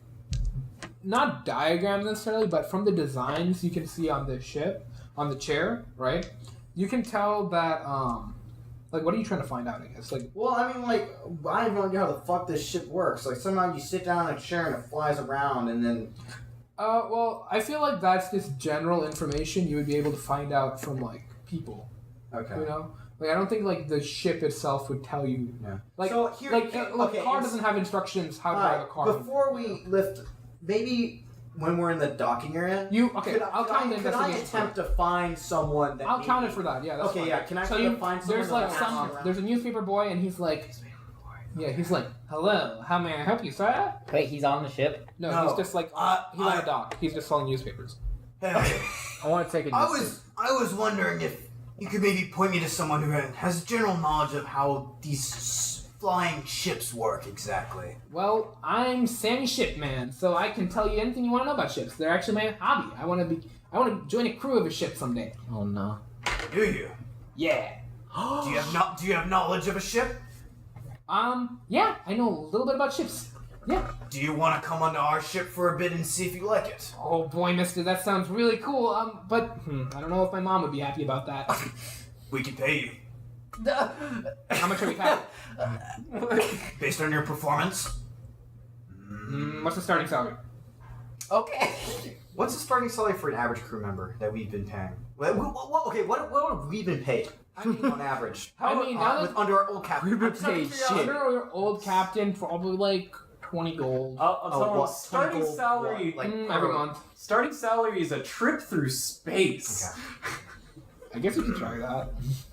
not diagrams necessarily, but from the designs you can see on the ship, on the chair, right? You can tell that Like, what are you trying to find out, I guess? Like, Well, I mean, like, I have no idea how the fuck this ship works. Like, somehow you sit down in a chair and it flies around, and then... well, I feel like that's just general information you would be able to find out from, like, people. Okay. You know? Like, I don't think, like, the ship itself would tell you. Yeah. Like, So here- like okay, a car it's- doesn't have instructions how to drive a car. Before we lift, maybe when we're in the docking area, I'll count the could I investigation. attempt to find someone that I'll count it maybe- for that. Yeah, that's Okay, fine. yeah. Can I So try you, to find someone there's like that some, around? there's a newspaper boy, and he's like, he's like, hello, how may I help you, sir? Wait, he's on the ship? No, he's just like, he's on a dock. He's just selling newspapers. Hey, I want to take a I was wondering if you could maybe point me to someone who has general knowledge of how these flying ships work exactly. Well, I'm Sammy Shipman, so I can tell you anything you want to know about ships. They're actually my hobby. I want to join a crew of a ship someday. Oh no. Do you? Yeah. Do you have knowledge of a ship? Yeah, I know a little bit about ships. Yeah. Do you want to come onto our ship for a bit and see if you like it? Oh boy, mister, that sounds really cool. But I don't know if my mom would be happy about that. We can pay you How much are we paying? based on your performance. What's the starting salary? Okay. What's the starting salary for an average crew member that we've been paying? What have we been paid? On average. Now that Under our old captain. We've been paid shit. under your old captain, probably like 20 gold I'll tell him what? starting 20 gold, salary. what? Like, every month. Starting salary is a trip through space. Okay. I guess we can try that.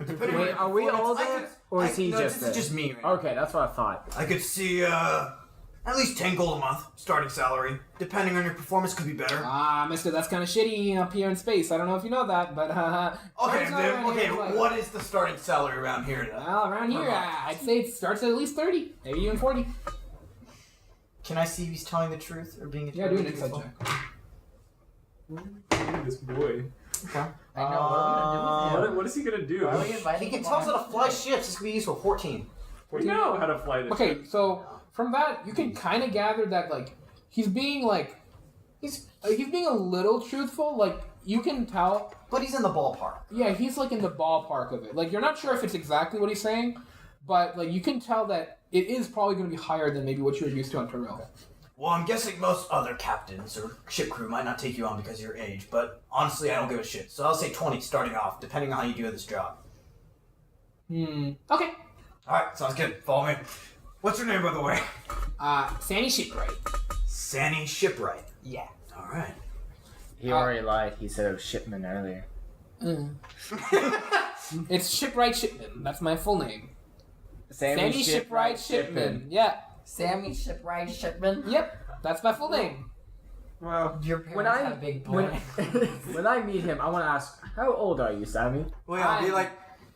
Depending Wait, on are we all performance, there? Or is he no, just this there? is just me, right? Okay, that's what I thought. I could see at least 10 gold a month starting salary. Depending on your performance, could be better. Mister, that's kind of shitty up here in space. I don't know if you know that, but Okay, starting salary then, around here is like- what is the starting salary around here then? Well, around here, I'd say it starts at least 30, maybe even 40. Can I see if he's telling the truth or being Yeah, do an insight check. This boy. I know, what are we gonna do with him? What is he gonna do? Why are we inviting He can him tell us on? how to fly ships. This could be useful. 14. We know how to fly this. Okay, so from that, you can kind of gather that like he's being he's being a little truthful. Like you can tell. But he's in the ballpark. Yeah, he's like in the ballpark of it. Like you're not sure if it's exactly what he's saying, but like you can tell that it is probably going to be higher than maybe what you're used to on Terrell. Well, I'm guessing most other captains or ship crew might not take you on because of your age, but honestly, I don't give a shit. So I'll say 20 starting off, depending on how you do this job. Okay. Alright, sounds good. Follow me. What's your name, by the way? Sandy Shipwright. Sanny Shipwright. Yeah. Alright. He already lied. He said it was Shipman earlier. It's Shipwright Shipman. That's my full name. Sandy Shipwright Shipman. Yeah. Sammy Shipwright Shipman? Yep. That's my full name. Well, Your parents when I had a big when, plan. when I meet him, I want to ask, how old are you, Sammy? Well, yeah, I'll be like,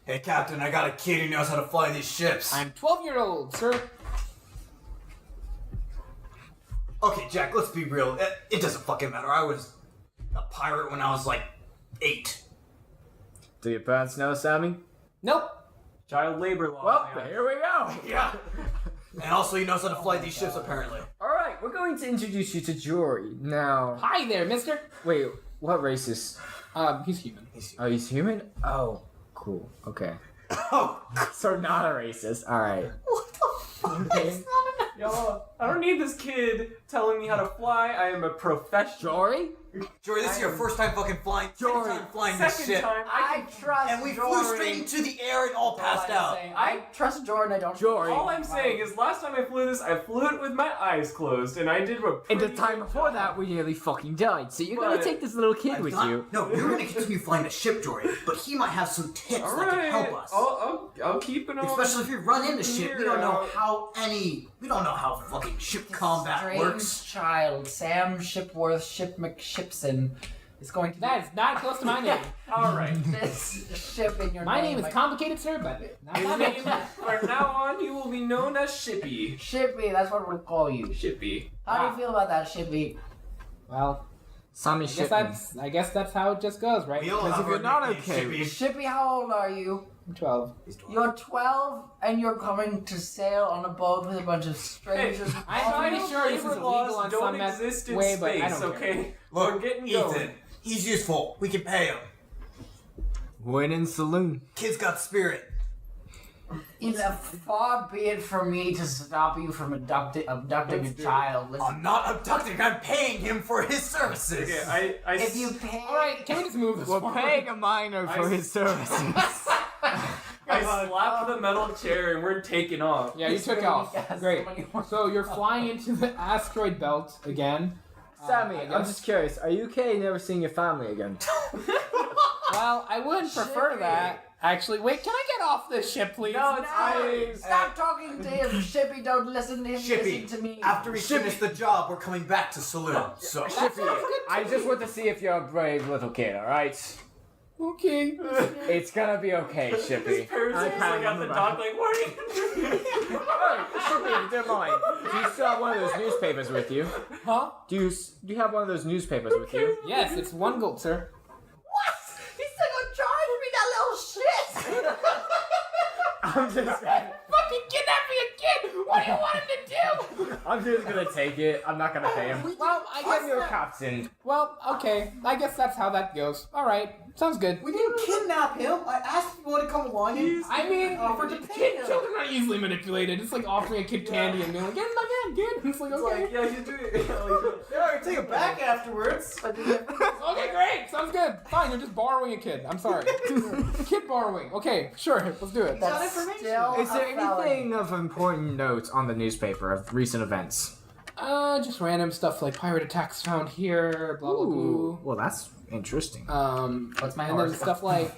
hey, Captain, I got a kid who knows how to fly these ships. I'm 12-year-old, sir. Okay, Jack, let's be real. It doesn't fucking matter. I was a pirate when I was like 8. Do your parents know, Sammy? Nope. Child labor law. Well, man. here we go. Yeah. And also, he knows how to fly these ships, apparently. All right, we're going to introduce you to Jory. Now, Hi there, mister. wait, what race is? He's human. Oh, he's human? Oh, cool. Okay. Oh, So not a racist. All right. what the fuck? Okay. Yo, I don't need this kid telling me how to fly. I am a professional. Jory? Jory, this is your first time fucking flying. Jory, Second time flying this Second shit. time. I trust And we flew Jory. straight into the air and all passed out. I trust Jordan. I don't. Jory. All I'm saying is, last time I flew this, I flew it with my eyes closed, and I did a And the pretty time good before job. that, we nearly fucking died. So you're gonna But- take this little kid with you. No, you're gonna continue flying the ship, Jory, but he might have some tips All that can right, help us. I'll keep an eye. Especially if you run into shit, we don't know Yeah. we don't know how fucking ship combat Strange works. child, Sam Shipworth Ship McShipson, is going to. That is not close to my name. All right. this ship in your My name is like, complicated, sir, but not His that name, much. from now on, you will be known as Shippy. Shippy. That's what we'll call you. Shippy. How do you feel about that, Shippy? Well, Sammy Shipman. I guess that's how it just goes, right? We all Because have if you're our not nicknames, okay Shippy. with Shippy, how old are you? I'm 12. You're 12 and you're coming to sail on a boat with a bunch of strangers. I'm pretty sure this is Labor illegal laws on don't some exist in way, but I space, don't care. okay? Look, We're getting Ethan, going. he's useful. We can pay him. Win in Selune. Kid's got spirit. Far be it from me to stop you from abducting a child. Listen, I'm not abducting. I'm paying him for his services. Okay, I if you pay, All right, can we just move this? We're forward? paying a minor for his services. I slapped the metal chair and we're taking off. Yeah, you took off. Great. So you're flying into the asteroid belt again. Sammy, I I'm guess- just curious. Are you okay never seeing your family again? Well, I wouldn't prefer that. Actually, wait, can I get off this ship, please? No, it's Stop talking to him, Shippy. Don't listen to him. Shippy, Listen to me. after we finish the job, we're coming back to Selune. So Shippy, I just want to see if you're a brave little kid, alright? Okay. It's gonna be okay, Shippy. Parents are just like at the dock, like, what are you doing? Hey, Shippy, if you don't mind, do you still have one of those newspapers with you? Huh? Do you have one of those newspapers with you? Yes, it's 1 gold, sir. He's still gonna charge me that little shit. I'm just Fucking kidnap me again! What do you want him to do? I'm just gonna take it. I'm not gonna pay him. Well, I guess. I'm your captain. Well, okay. I guess that's how that goes. All right, sounds good. we didn't kidnap him. I asked if you want to come along. And I mean, offered to pay him. children are easily manipulated. It's like offering a kid candy and being like, "Get in my hand, kid." It's like, okay. Yeah, you do it. Yeah, I can take it back afterwards. Okay, great. Sounds good. Fine, you're just borrowing a kid. I'm sorry. Kid borrowing. Okay, sure. Let's do it. That's still Is there a felony. anything of important note on the newspaper of recent events? Just random stuff like pirate attacks found here, blah blah blah. Well, that's interesting. What's my And then horse? stuff like,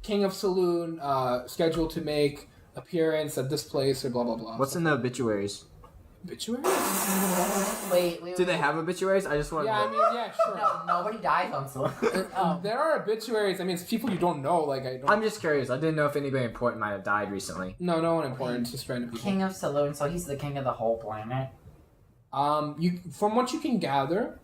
King of Selune, scheduled to make appearance at this place or blah blah blah. What's in the obituaries? obituary? Wait. Do they have obituaries? I just want Yeah, to I mean, yeah, sure. No, nobody dies on Selune. There are obituaries. I mean, it's people you don't know. Like I don't. I'm just curious. I didn't know if anybody important might have died recently. No one important. Just random people. King of Selune, so he's the king of the whole planet. You from what you can gather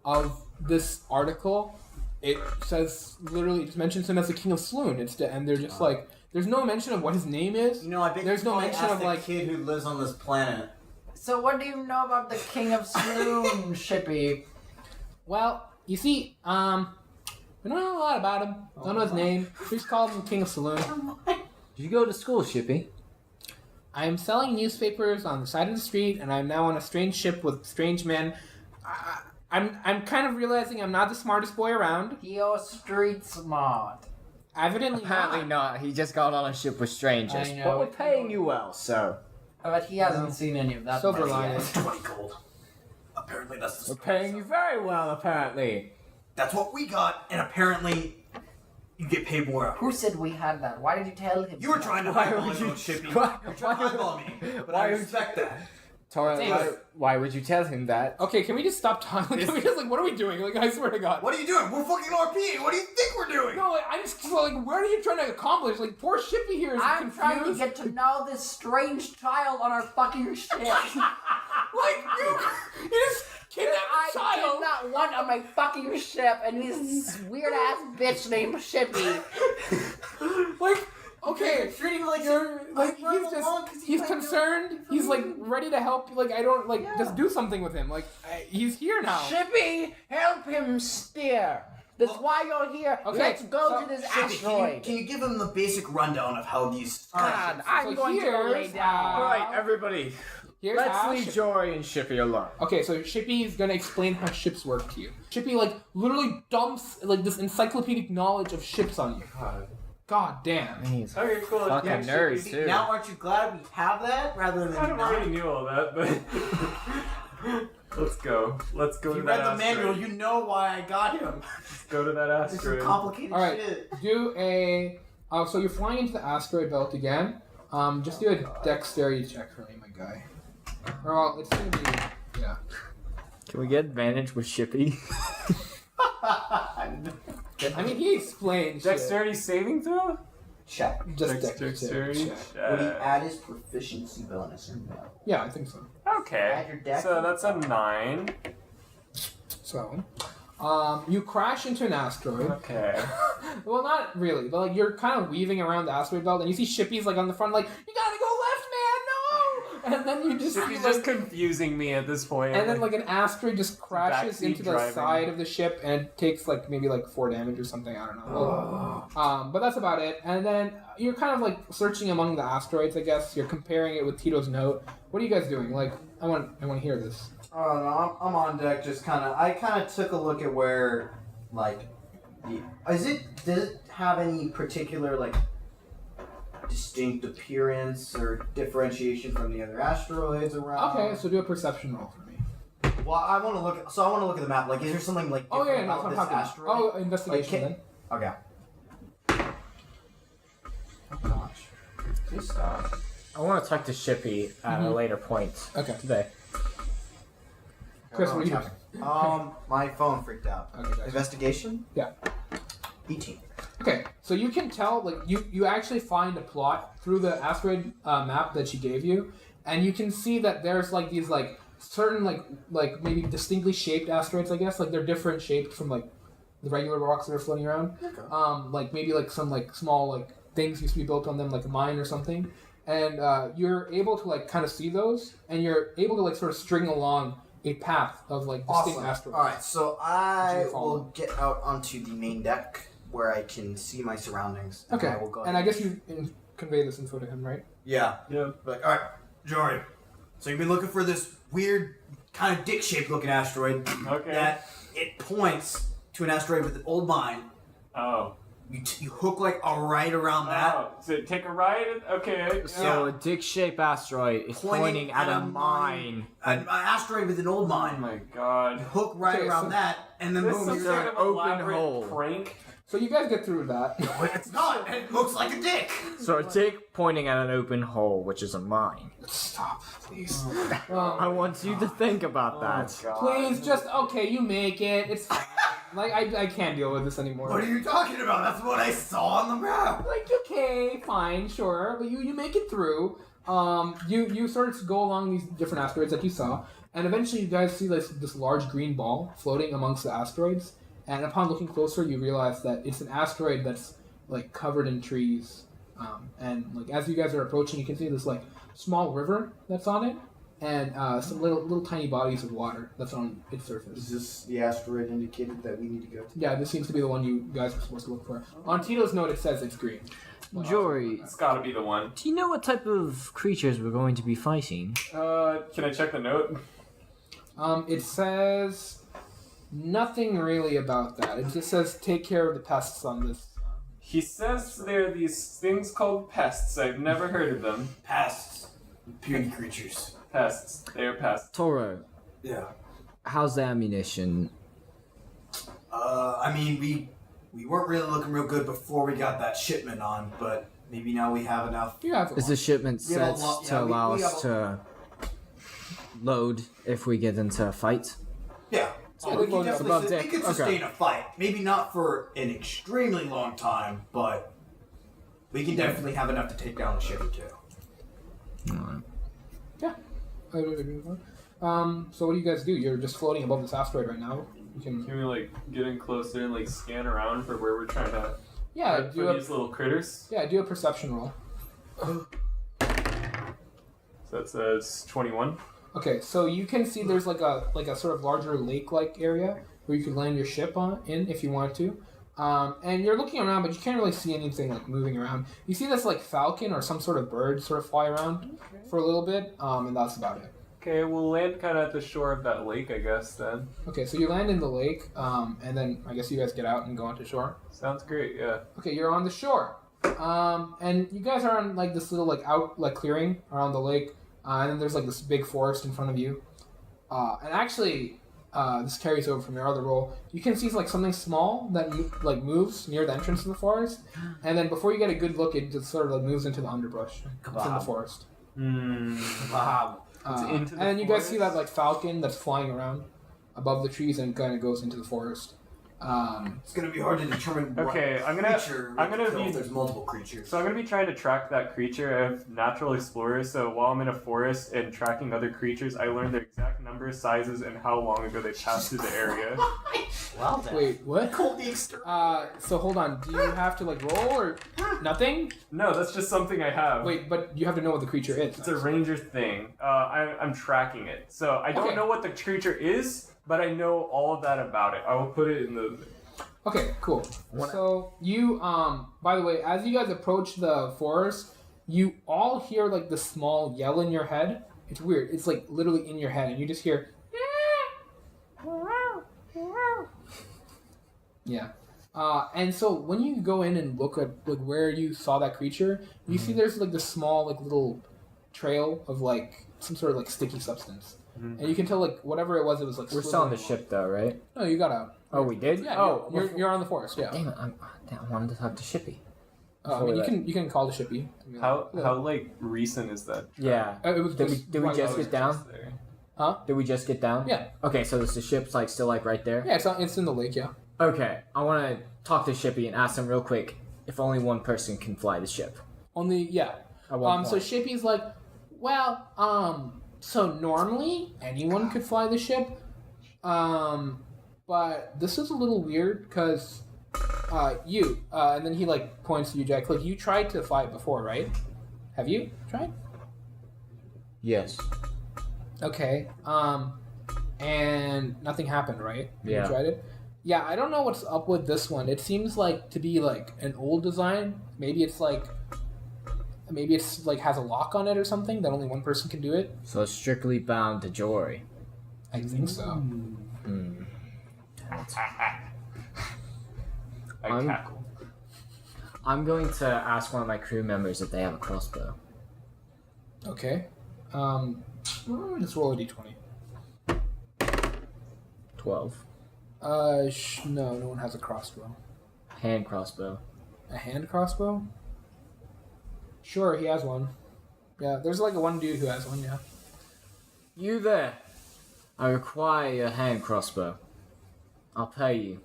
of this article, it says literally it just mentions him as the king of Selune. And they're just like, there's no mention of what his name is. You know, I bet There's you no probably mention asked of, the like- kid who lives on this planet. So what do you know about the king of Selune, Shippy? Well, you see, we don't know a lot about him. Don't know his name. We just call him King of Selune. Did you go to school, Shippy? I am selling newspapers on the side of the street, and I'm now on a strange ship with strange men. I'm kind of realizing I'm not the smartest boy around. You're street smart. Evidently Apparently not. not. He just got on a ship with strangers. I know. But we're paying you well, so. But he hasn't seen any of that. Silver part lining. yet. 20 gold. Apparently that's the We're paying you very well, apparently. That's what we got, and apparently you get paid more out. Who said we had that? Why did you tell him? You were trying to Why highball would me, you- Shippy. why- You're trying to why- highball me, but why I would- respect that. Tora, David. why would you tell him that? Okay, can we just stop talking? Can we just what are we doing? I swear to God. What are you doing? We're fucking RPing. What do you think we're doing? No, I'm just what are you trying to accomplish? Poor Shippy here is I'm confused. trying to get to know this strange child on our fucking ship. you just kidnapped I a child. did not want on my fucking ship, and he's this weird ass bitch named Shippy. Okay, Treating him like you're I'm running along 'cause he's might concerned. He's ready to help. I don't just do something with him. He's here now. Shippy, help him steer. That's why you're here. Okay, Let's go so- to this Shippy, asteroid. can you give him the basic rundown of how these... God, I'm So going to go lay here's down. Alright, everybody. Here's Let's how leave Jory and Shippy alone. Okay, so Shippy is gonna explain how ships work to you. Shippy literally dumps this encyclopedic knowledge of ships on you. God damn. He's Okay, cool. fucking Yeah, nerds, Shippy. too. Now aren't you glad we have that rather than I already knew all that, but let's go. Let's go If to you that read the manual, asteroid. you know why I got him. Let's go to that It's some asteroid. complicated All right, shit. do a. So you're flying into the asteroid belt again. Just do a dexterity check for me, my guy. Or well, it's gonna be yeah. Can we get advantage with Shippy? I mean, he explained. shit. Dexterity saving throw? Check. Just Dexterity. check. Would he add his proficiency bonus or no? Yeah, I think so. Okay. Add your dex. So that's a 9. So, you crash into an asteroid. Okay. Well, not really, but you're kind of weaving around the asteroid belt, and you see Shippy's on the front, you gotta go left, man, no! and then you just see, He's like, just confusing me at this point. and then like an asteroid just crashes Backseat into the driving. side of the ship and it takes like maybe like 4 damage or something. I don't know. But that's about it. And then you're kind of like searching among the asteroids. I guess you're comparing it with Tito's note. What are you guys doing? Like, I want to hear this. I don't know. I'm on deck. I kind of took a look at where, like, does it have any particular like distinct appearance or differentiation from the other asteroids around? Okay, so do a perception roll for me. Well, I want to look. So I want to look at the map. Like, is there something like Oh different yeah, no, about that's this what I'm asteroid? talking about. Oh, investigation Like, then. Okay. Oh gosh. Please stop. I want to talk to Shippy at a later point Okay. today. Chris, what are you doing? My phone freaked out. Okay, gotcha. Investigation? Yeah. 18. Okay, so you can tell, like, you actually find a plot through the asteroid map that she gave you, and you can see that there's, like, these, like, certain, like maybe distinctly shaped asteroids, I guess. Like, they're different shaped from, like, the regular rocks that are floating around. Okay. Like, maybe, like, some, like, small, like, things used to be built on them, like a mine or something. And you're able to, like, kind of see those, and you're able to, like, sort of string along a path of, like, distinct asteroids. Alright, so I Did you follow? will get out onto the main deck where I can see my surroundings. Okay, I will go and I ahead. guess you convey this info to him, right? Yeah. Yeah. Like, alright, Jory. So you've been looking for this weird, kind of dick-shaped looking asteroid Okay. that it points to an asteroid with an old mine. Oh. You hook like a right around that. Oh. So take a ride? Okay. So a dick-shaped asteroid is pointing at a mine. An asteroid with an old Oh mine. my god. You hook right Okay, around so- that, and then This boom, is you're some there. sort of open elaborate hole. prank. So you guys get through that. It's not. It looks like a dick. So a dick pointing at an open hole, which is a mine. Stop, please. I want you to think about that. God. Please, just okay. You make it. It's fine. Like I can't deal with this anymore. What are you talking about? That's what I saw on the map. Like okay, fine, sure, but you make it through. You sort of go along these different asteroids that you saw, and eventually you guys see this large green ball floating amongst the asteroids. And upon looking closer, you realize that it's an asteroid that's like covered in trees. And like as you guys are approaching, you can see this like small river that's on it, and some little tiny bodies of water that's on its surface. Is this the asteroid indicated that we need to go to? Yeah, this seems to be the one you guys are supposed to look for. On Tito's note, it says it's green. Jory, It's gotta be the one. do you know what type of creatures we're going to be fighting? Can I check the note? It says nothing really about that. It just says take care of the pests on this. He says there are these things called pests. I've never heard of them. Pests. Puny creatures. Pests. They are pests. Toro, Yeah. how's the ammunition? I mean, we weren't really looking real good before we got that shipment on, but maybe now we have enough. You have Is the shipment We have a set lot- to yeah, we allow have us to load if we get into a fight? Yeah. Yeah, we they can load up definitely above we deck. could Okay. sustain a fight. Maybe not for an extremely long time, but we can definitely have enough to take down the ship or two. Alright. So what do you guys do? You're just floating above this asteroid right now. You can Can we like get in closer and like scan around for where we're trying to do for a these little critters? do a perception roll. So that says 21. Okay, so you can see there's like a sort of larger lake-like area where you could land your ship in if you wanted to. And you're looking around, but you can't really see anything like moving around. You see this like falcon or some sort of bird sort of fly around for a little bit, and that's about it. Okay, we'll land kind of at the shore of that lake, I guess, then. Okay, so you land in the lake, and then I guess you guys get out and go onto shore. Sounds great, yeah. Okay, you're on the shore, and you guys are on like this little clearing around the lake, and then there's like this big forest in front of you. And actually, this carries over from your other roll. You can see like something small that moves near the entrance to the forest, and then before you get a good look, it just sort of like moves into the underbrush. It's in the forest. Wow. into the And then you guys see forest? that like falcon that's flying around above the trees and kind of goes into the forest. It's gonna be hard to determine what Okay, I'm gonna creature I'm we gonna kill be if there's multiple creatures. So I'm gonna be trying to track that creature. I have natural explorer, so while I'm in a forest and tracking other creatures, I learn their exact numbers, sizes, and how long ago they passed through the area. Well then. Wait, what? Cold the exterminator. So hold on. Do you have to like roll or? Nothing? No, that's just something I have. Wait, but you have to know what the creature is. It's a ranger thing. I'm tracking it. So I don't Okay. know what the creature is, but I know all of that about it. I will put it in the... Okay, cool. So you, by the way, as you guys approach the forest, you all hear like the small yell in your head. It's weird. It's like literally in your head, and you just hear. Yeah. And so when you go in and look at like where you saw that creature, you see there's like this small like little trail of like some sort of like sticky substance, and you can tell like whatever it was like. We're still on the slithering ship though, right? along. No, you got out. Oh, we did? Yeah. Oh, you're on the forest. Yeah. damn it! I wanted to talk to Shippy. I mean, you can call the shippy. I mean, How like recent is that? Yeah. it was Did we just just while I get was- down? There. Huh? Did we just get down? Yeah. Okay, so the ship's like still like right there. Yeah, it's in the lake. Yeah. Okay, I want to talk to Shippy and ask him real quick if only one person can fly the ship. Only yeah. At one So point. Shippy's like, well, so normally anyone could fly the ship, but this is a little weird because, and then he like points to you, Jack. Like you tried to fly it before, right? Have you tried? Yes. Okay. And nothing happened, right? Yeah. You tried it? Yeah, I don't know what's up with this one. It seems like to be like an old design. Maybe it's like has a lock on it or something that only one person can do it. So it's strictly bound to Jory. I think so. Hmm. I cackle. I'm going to ask one of my crew members if they have a crossbow. Okay. Let's roll a d20. 12. No one has a crossbow. Hand crossbow. A hand crossbow? Sure, he has one. Yeah, there's like one dude who has one, yeah. You there. I require a hand crossbow. I'll pay you.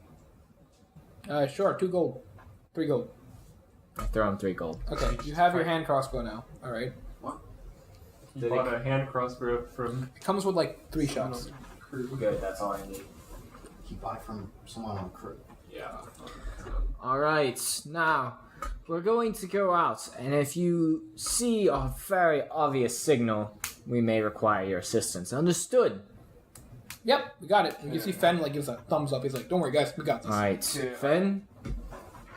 Sure, 2 gold. 3 gold. I throw him 3 gold. Okay, you have your hand crossbow now. Alright. He bought a hand crossbow from... It comes with like 3 shots. Good, that's all I need. You buy from someone on crew. Yeah. Alright, now, we're going to go out, and if you see a very obvious signal, we may require your assistance. Understood? Yep, we got it. You can see Fen like gives a thumbs up. He's like, "Don't worry, guys, we got this." Alright, Yeah. Fen,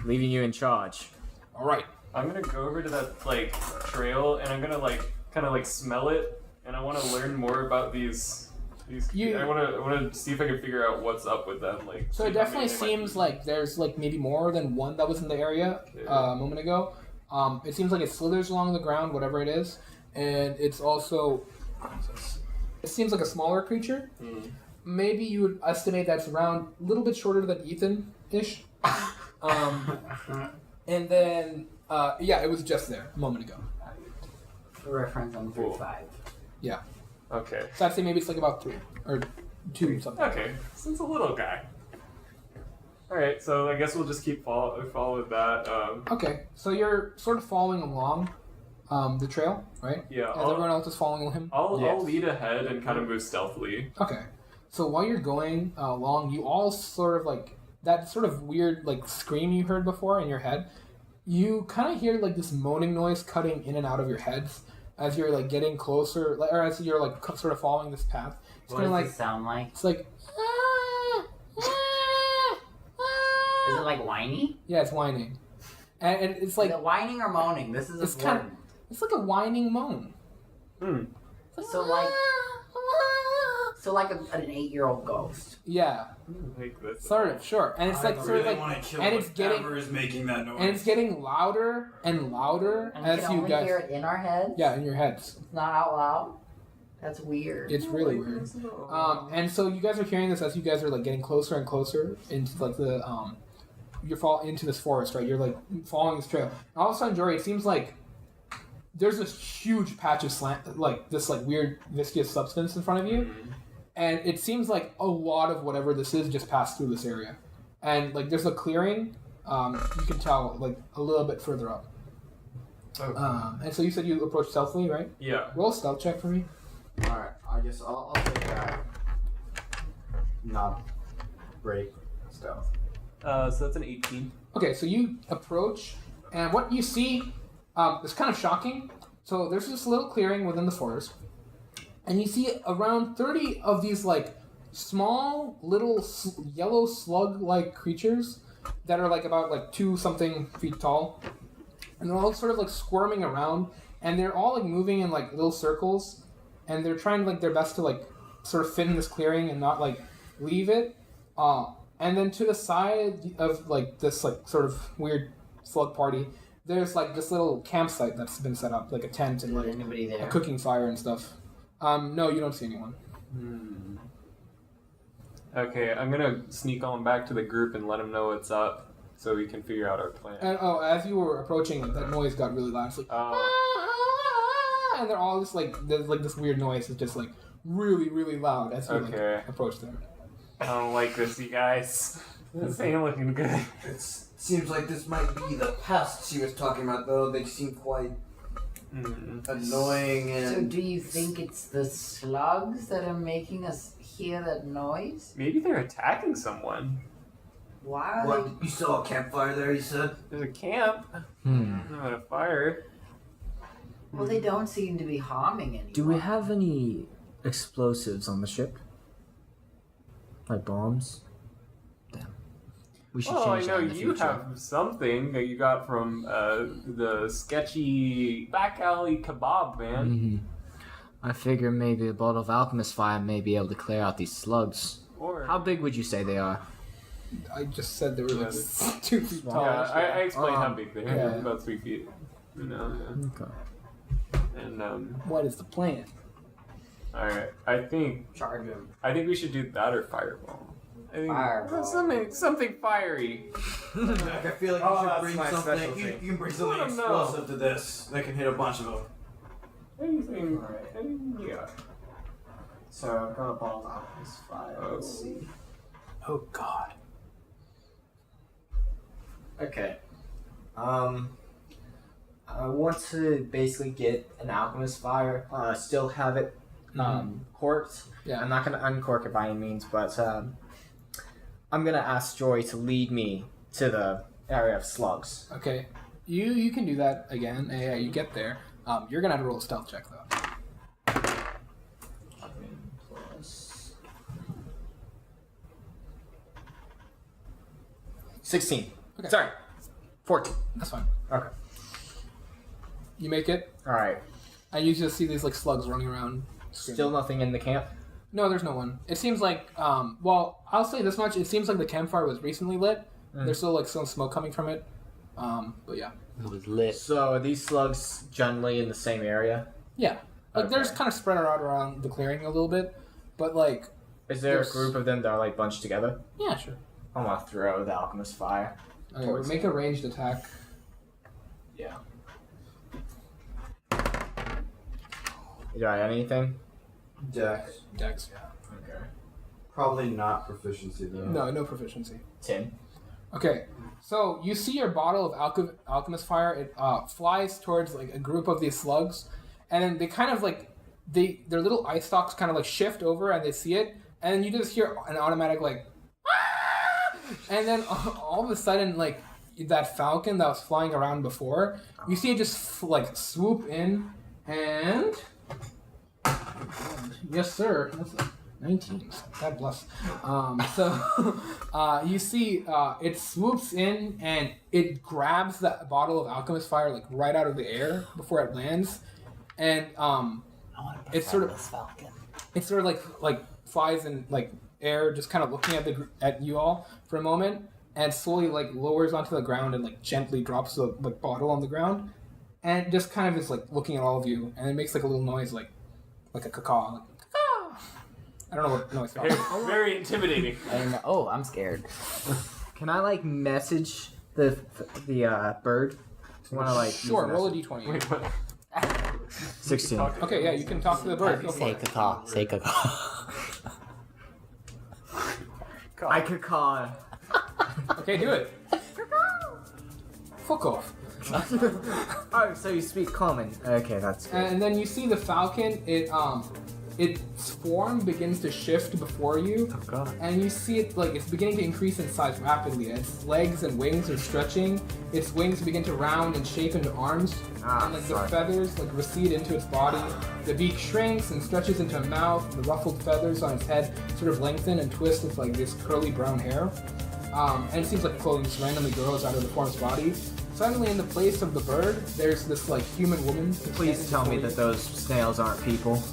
leaving you in charge. All right. I'm gonna go over to that like trail and I'm gonna like kind of like smell it and I want to learn more about these. I want to see if I can figure out what's up with them. Like. So see it if definitely they might seems be- like there's like maybe more than one that was in the area a moment ago. It seems like it slithers along the ground, whatever it is, and it's also. It seems like a smaller creature. Maybe you would estimate that's around a little bit shorter than Ethan-ish. And then, it was just there a moment ago. For reference, I'm 35. Yeah. Okay. So I'd say maybe it's like about 3 or 2 something. Okay. So it's a little guy. All right. So I guess we'll just keep follow that. Okay, so you're sort of following along the trail, right? Yeah. As everyone else is following him? I'll Yes. lead ahead and kind of move stealthily. Okay. So while you're going along, you all sort of like that sort of weird like scream you heard before in your head. You kind of hear like this moaning noise cutting in and out of your heads as you're like getting closer, or as you're like sort of following this path. It's What kind does of like it sound like? it's like Is it like whiny? yeah, it's whining, and it's like Is it whining or moaning? This is it's important. it's like a whining moan. So like an 8-year-old ghost. Yeah, Like this. sort of, sure, and it's like sort of like want to kill and it's getting whatever is making that noise. and it's getting louder and louder And we as can you only guys hear it in our heads. yeah in your heads. It's not out loud. That's weird. It's really weird. And so you guys are hearing this as you guys are like getting closer and closer into like the you fall into this forest, right? You're like following this trail. And all of a sudden, Jory, it seems like there's this huge patch of slant, like this like weird viscous substance in front of you, and it seems like a lot of whatever this is just passed through this area, and like there's a clearing. You can tell like a little bit further up. Okay. And so you said you approached stealthily, right? Yeah. Roll a stealth check for me. Alright, I guess I'll take that. Not break stealth. So that's an 18. Okay, so you approach, And what you see is kind of shocking. So there's this little clearing within the forest, and you see around 30 of these like small little yellow slug-like creatures that are like about like 2-something feet tall, and they're all sort of like squirming around, and they're all like moving in like little circles, and they're trying like their best to like sort of fit in this clearing and not like leave it. And then to the side of like this like sort of weird slug party, there's like this little campsite that's been set up, like a tent and like anybody there? a cooking fire and stuff. No, you don't see anyone. Okay, I'm gonna sneak on back to the group and let them know what's up, so we can figure out our plan. And as you were approaching, that noise got really loud. It's like, and they're all just like, there's like this weird noise is just like really, really loud as you like, approach them. I don't like this, you guys. This ain't looking good. It seems like this might be the pests he was talking about, though. They seem quite annoying and... So do you think it's the slugs that are making us hear that noise? Maybe they're attacking someone. Why are What? You saw a campfire there, you said? There's a camp. Not a fire. Well, they don't seem to be harming anyone. Do we have any explosives on the ship? Like bombs? Damn. We should Oh, I change know that in the you future. have something that you got from the sketchy back alley kebab man. Mm-hmm. I figure maybe a bottle of alchemist fire may be able to clear out these slugs. Or How big would you say they are? I just said they were like 2 feet tall. yeah, I explained how big they are. yeah. About 3 feet. You know. Okay. And What is the plan? all right. I think Charge them. we should do that or fireball. I think Fireball. something fiery. I feel like Oh, you should that's bring my something. specialty. You can bring I something don't know. explosive to this that can hit a bunch of them. Anything. Yeah. So I've got a ball of alchemist fire. Let's see. Oh God. Okay. I want to basically get an alchemist fire. Still have it corked. Yeah. I'm not gonna uncork it by any means, but I'm gonna ask Joy to lead me to the area of slugs. Okay. You can do that again. Yeah, you get there. You're gonna have to roll a stealth check though. Plus 16. Okay. Sorry, 14. That's fine. Okay. You make it, All right. and you just see these like slugs running around. Still nothing in the camp. No, there's no one. It seems like, well, I'll say this much. It seems like the campfire was recently lit. There's still like some smoke coming from it. But yeah. It was lit. So are these slugs generally in the same area? Yeah. Like they're Okay. just kind of spread out around the clearing a little bit. But like, Is there There's- a group of them that are like bunched together? yeah, sure. I'm gonna throw the alchemist fire. Okay, Towards make a ranged attack. Yeah. Do I have anything? Dex. Dex. Okay. Probably not proficiency, though. No, no proficiency. 10. Okay, so you see your bottle of alchemist fire. It flies towards like a group of these slugs, and then they kind of like their little eye stalks kind of like shift over, and they see it, and you just hear an automatic like, "Ah!" And then all of a sudden like that falcon that was flying around before, you see it just like swoop in, and yes sir, that's a 19. God bless. So you see it swoops in and it grabs that bottle of alchemist fire like right out of the air before it lands, and it's sort of falcon. it sort of like flies in like air, just kind of looking at you all for a moment, and slowly like lowers onto the ground and like gently drops the like bottle on the ground, and just kind of is like looking at all of you, and it makes like a little noise like a caw. Like, caw. I don't know what noise. Very, very intimidating. And oh, I'm scared. Can I like message the bird? Want to like Sure, use roll a message? d20. Wait, what? 16. Okay, yeah, you can talk to the bird. Go for Say it. caw. Say caw. I could call. Okay, do it. Fuck off. Oh, so you speak common. Okay, that's good. And then you see the falcon. It its form begins to shift before you, Oh god. and you see it like it's beginning to increase in size rapidly. Its legs and wings are stretching. Its wings begin to round and shape into arms, and like the sorry. feathers like recede into its body. The beak shrinks and stretches into a mouth. The ruffled feathers on its head sort of lengthen and twist with like this curly brown hair. And it seems like clothing just randomly grows out of the form's body. Suddenly, in the place of the bird, there's this like human woman. Please tell me that those snails aren't people.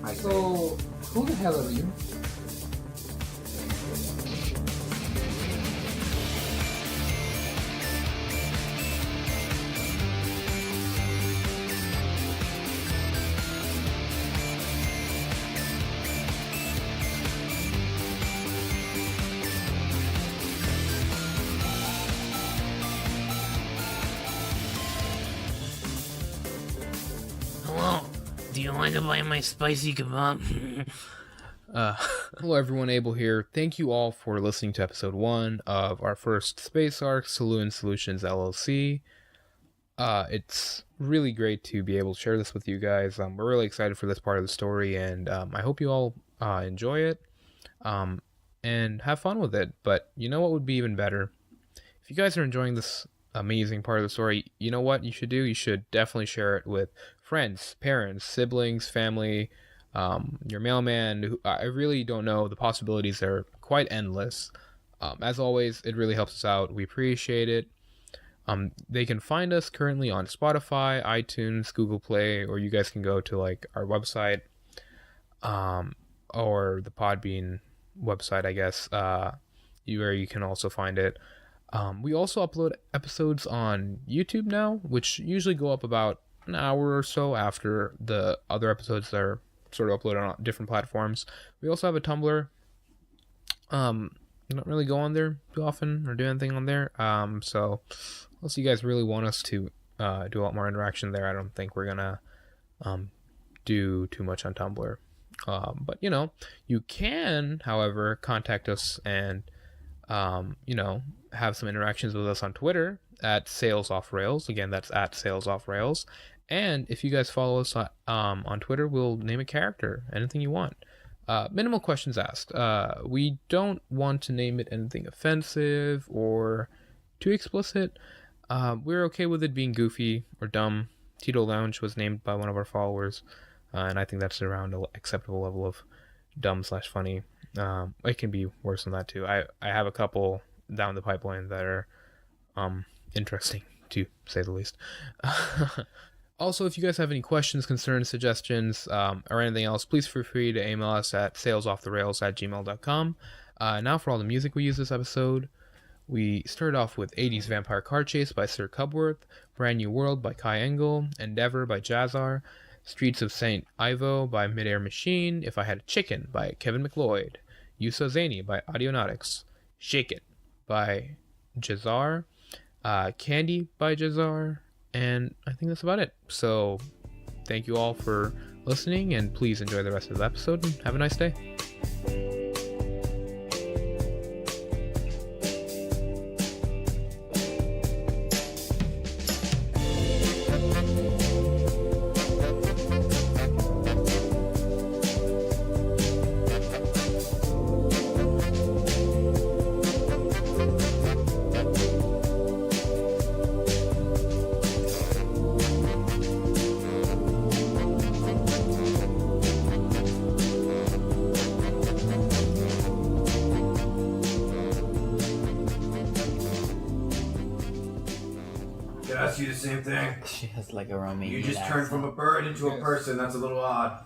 I say. So, who the hell are you? Hello. Do you mind to buy my spicy kebab? Hello everyone, Abel here. Thank you all for listening to episode 1 of our first space arc, Selune Solutions LLC. It's really great to be able to share this with you guys. We're really excited for this part of the story, and I hope you all enjoy it and have fun with it. But you know what would be even better? If you guys are enjoying this amazing part of the story, you know what you should do? You should definitely share it with friends, parents, siblings, family, your mailman. I really don't know. The possibilities are quite endless. As always, it really helps us out. We appreciate it. They can find us currently on Spotify, iTunes, Google Play, or you guys can go to like our website, or the Podbean website, I guess, where you can also find it. We also upload episodes on YouTube now, which usually go up about an hour or so after the other episodes that are sort of uploaded on different platforms. We also have a Tumblr. I don't really go on there too often or do anything on there. So unless you guys really want us to do a lot more interaction there, I don't think we're gonna do too much on Tumblr. But you know, you can, however, contact us and you know, have some interactions with us on Twitter at SalesOffRails. Again, that's at SalesOffRails. And if you guys follow us on Twitter, we'll name a character, anything you want. Minimal questions asked. We don't want to name it anything offensive or too explicit. We're okay with it being goofy or dumb. Tito Lounge was named by one of our followers, and I think that's around an acceptable level of dumb/funny. It can be worse than that too. I have a couple down the pipeline that are interesting, to say the least. Also, if you guys have any questions, concerns, suggestions, or anything else, please feel free to email us at salesofftherails@gmail.com. Now for all the music we use this episode. We started off with 80s Vampire Car Chase by Sir Cubworth, Brand New World by Kai Engel, Endeavour by Jahzzar, Streets of Sant'Ivo by Midair Machine, If I Had a Chicken by Kevin MacLeod, You So Zany by Audionautix, Shake It by Jahzzar, Candy by Jahzzar, and I think that's about it. So thank you all for listening, and please enjoy the rest of the episode and have a nice day. Did I ask you the same thing? She has like a Romanian You just turned from a bird into a Yes. person. That's a little odd.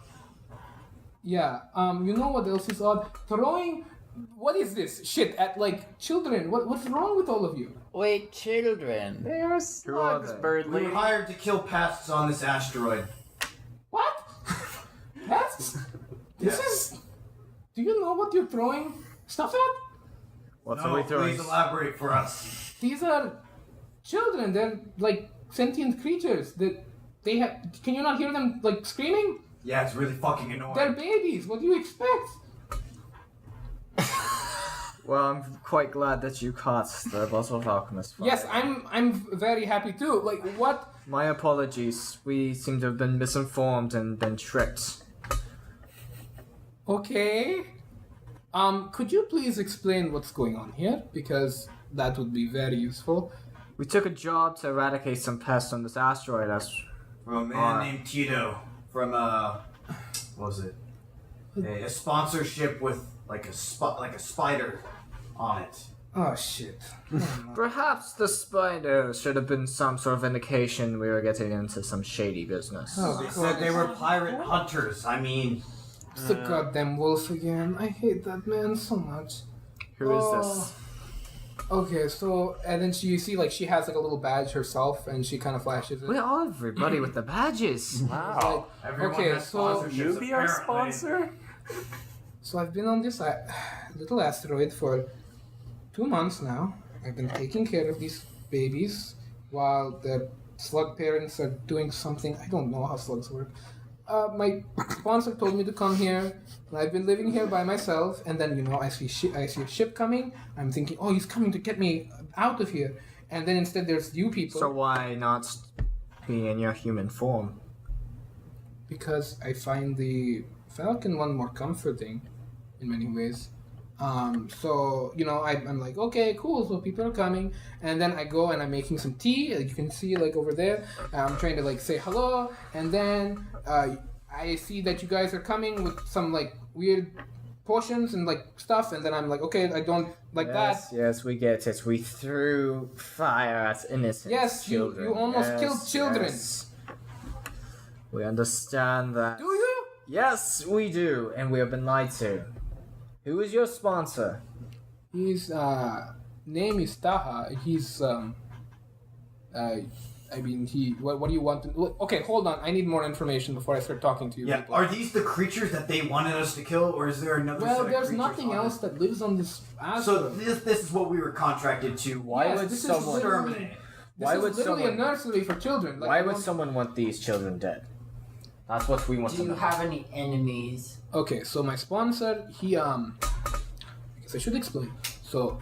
Yeah, you know what else is odd? Throwing, what is this shit at like children? What's wrong with all of you? Wait, children. They are slugs, bird We were lady. hired to kill pests on this asteroid. What? Pests? This is. Do you know what you're throwing stuff at? What's No, we throwing? please elaborate for us. These are children. They're like sentient creatures. That they have. Can you not hear them like screaming? Yeah, it's really fucking annoying. They're babies. What do you expect? Well, I'm quite glad that you caught the bottle of alchemist. fire. Yes, I'm very happy too. Like what? My apologies. We seem to have been misinformed and been tricked. Okay. Could you please explain what's going on here? Because that would be very useful. We took a job to eradicate some pests on this asteroid. From a man named Tito. From what was it? A sponsorship with like a spider on it. Oh shit. Perhaps the spider should have been some sort of indication we were getting into some shady business. Oh, They said they were pirate hunters. I mean, It's the goddamn wolf again. I hate that man so much. Who is this? Okay, so and then you see like she has like a little badge herself, and she kind of flashes it. We are everybody with the badges. Wow. everyone Okay, has so sponsorships. You be our apparently. sponsor? So I've been on this little asteroid for 2 months now. I've been taking care of these babies while their slug parents are doing something. I don't know how slugs work. My sponsor told me to come here, and I've been living here by myself. And then I see a ship coming. I'm thinking, oh, he's coming to get me out of here. And then instead, there's you people. So why not be in your human form? Because I find the Falcon one more comforting in many ways. So I'm like, okay, cool. So people are coming, and then I go and I'm making some tea. Like you can see, like over there, I'm trying to like say hello, and then I see that you guys are coming with some like weird potions and like stuff, and then I'm like, okay, I don't like that. Yes, we get it. We threw fire at innocent Yes, children. you almost killed children. Yes. We understand that. Do you? Yes, we do, and we have been lied to. Who is your sponsor? His name is Taha. He's what do you want to... Okay, hold on. I need more information before I start talking to you. Yeah, people. are these the creatures that they wanted us to kill, or is there another set Well, of there's creatures nothing on else it? that lives on this So asteroid. this is what we were contracted to. Why Yes, would this is someone? literally- Exterminate. This Why is would literally someone- a nursery for children. Like, Why I would don't- someone want these children dead? That's what we want Do to you know. have any enemies? Okay, so my sponsor, he I guess I should explain. So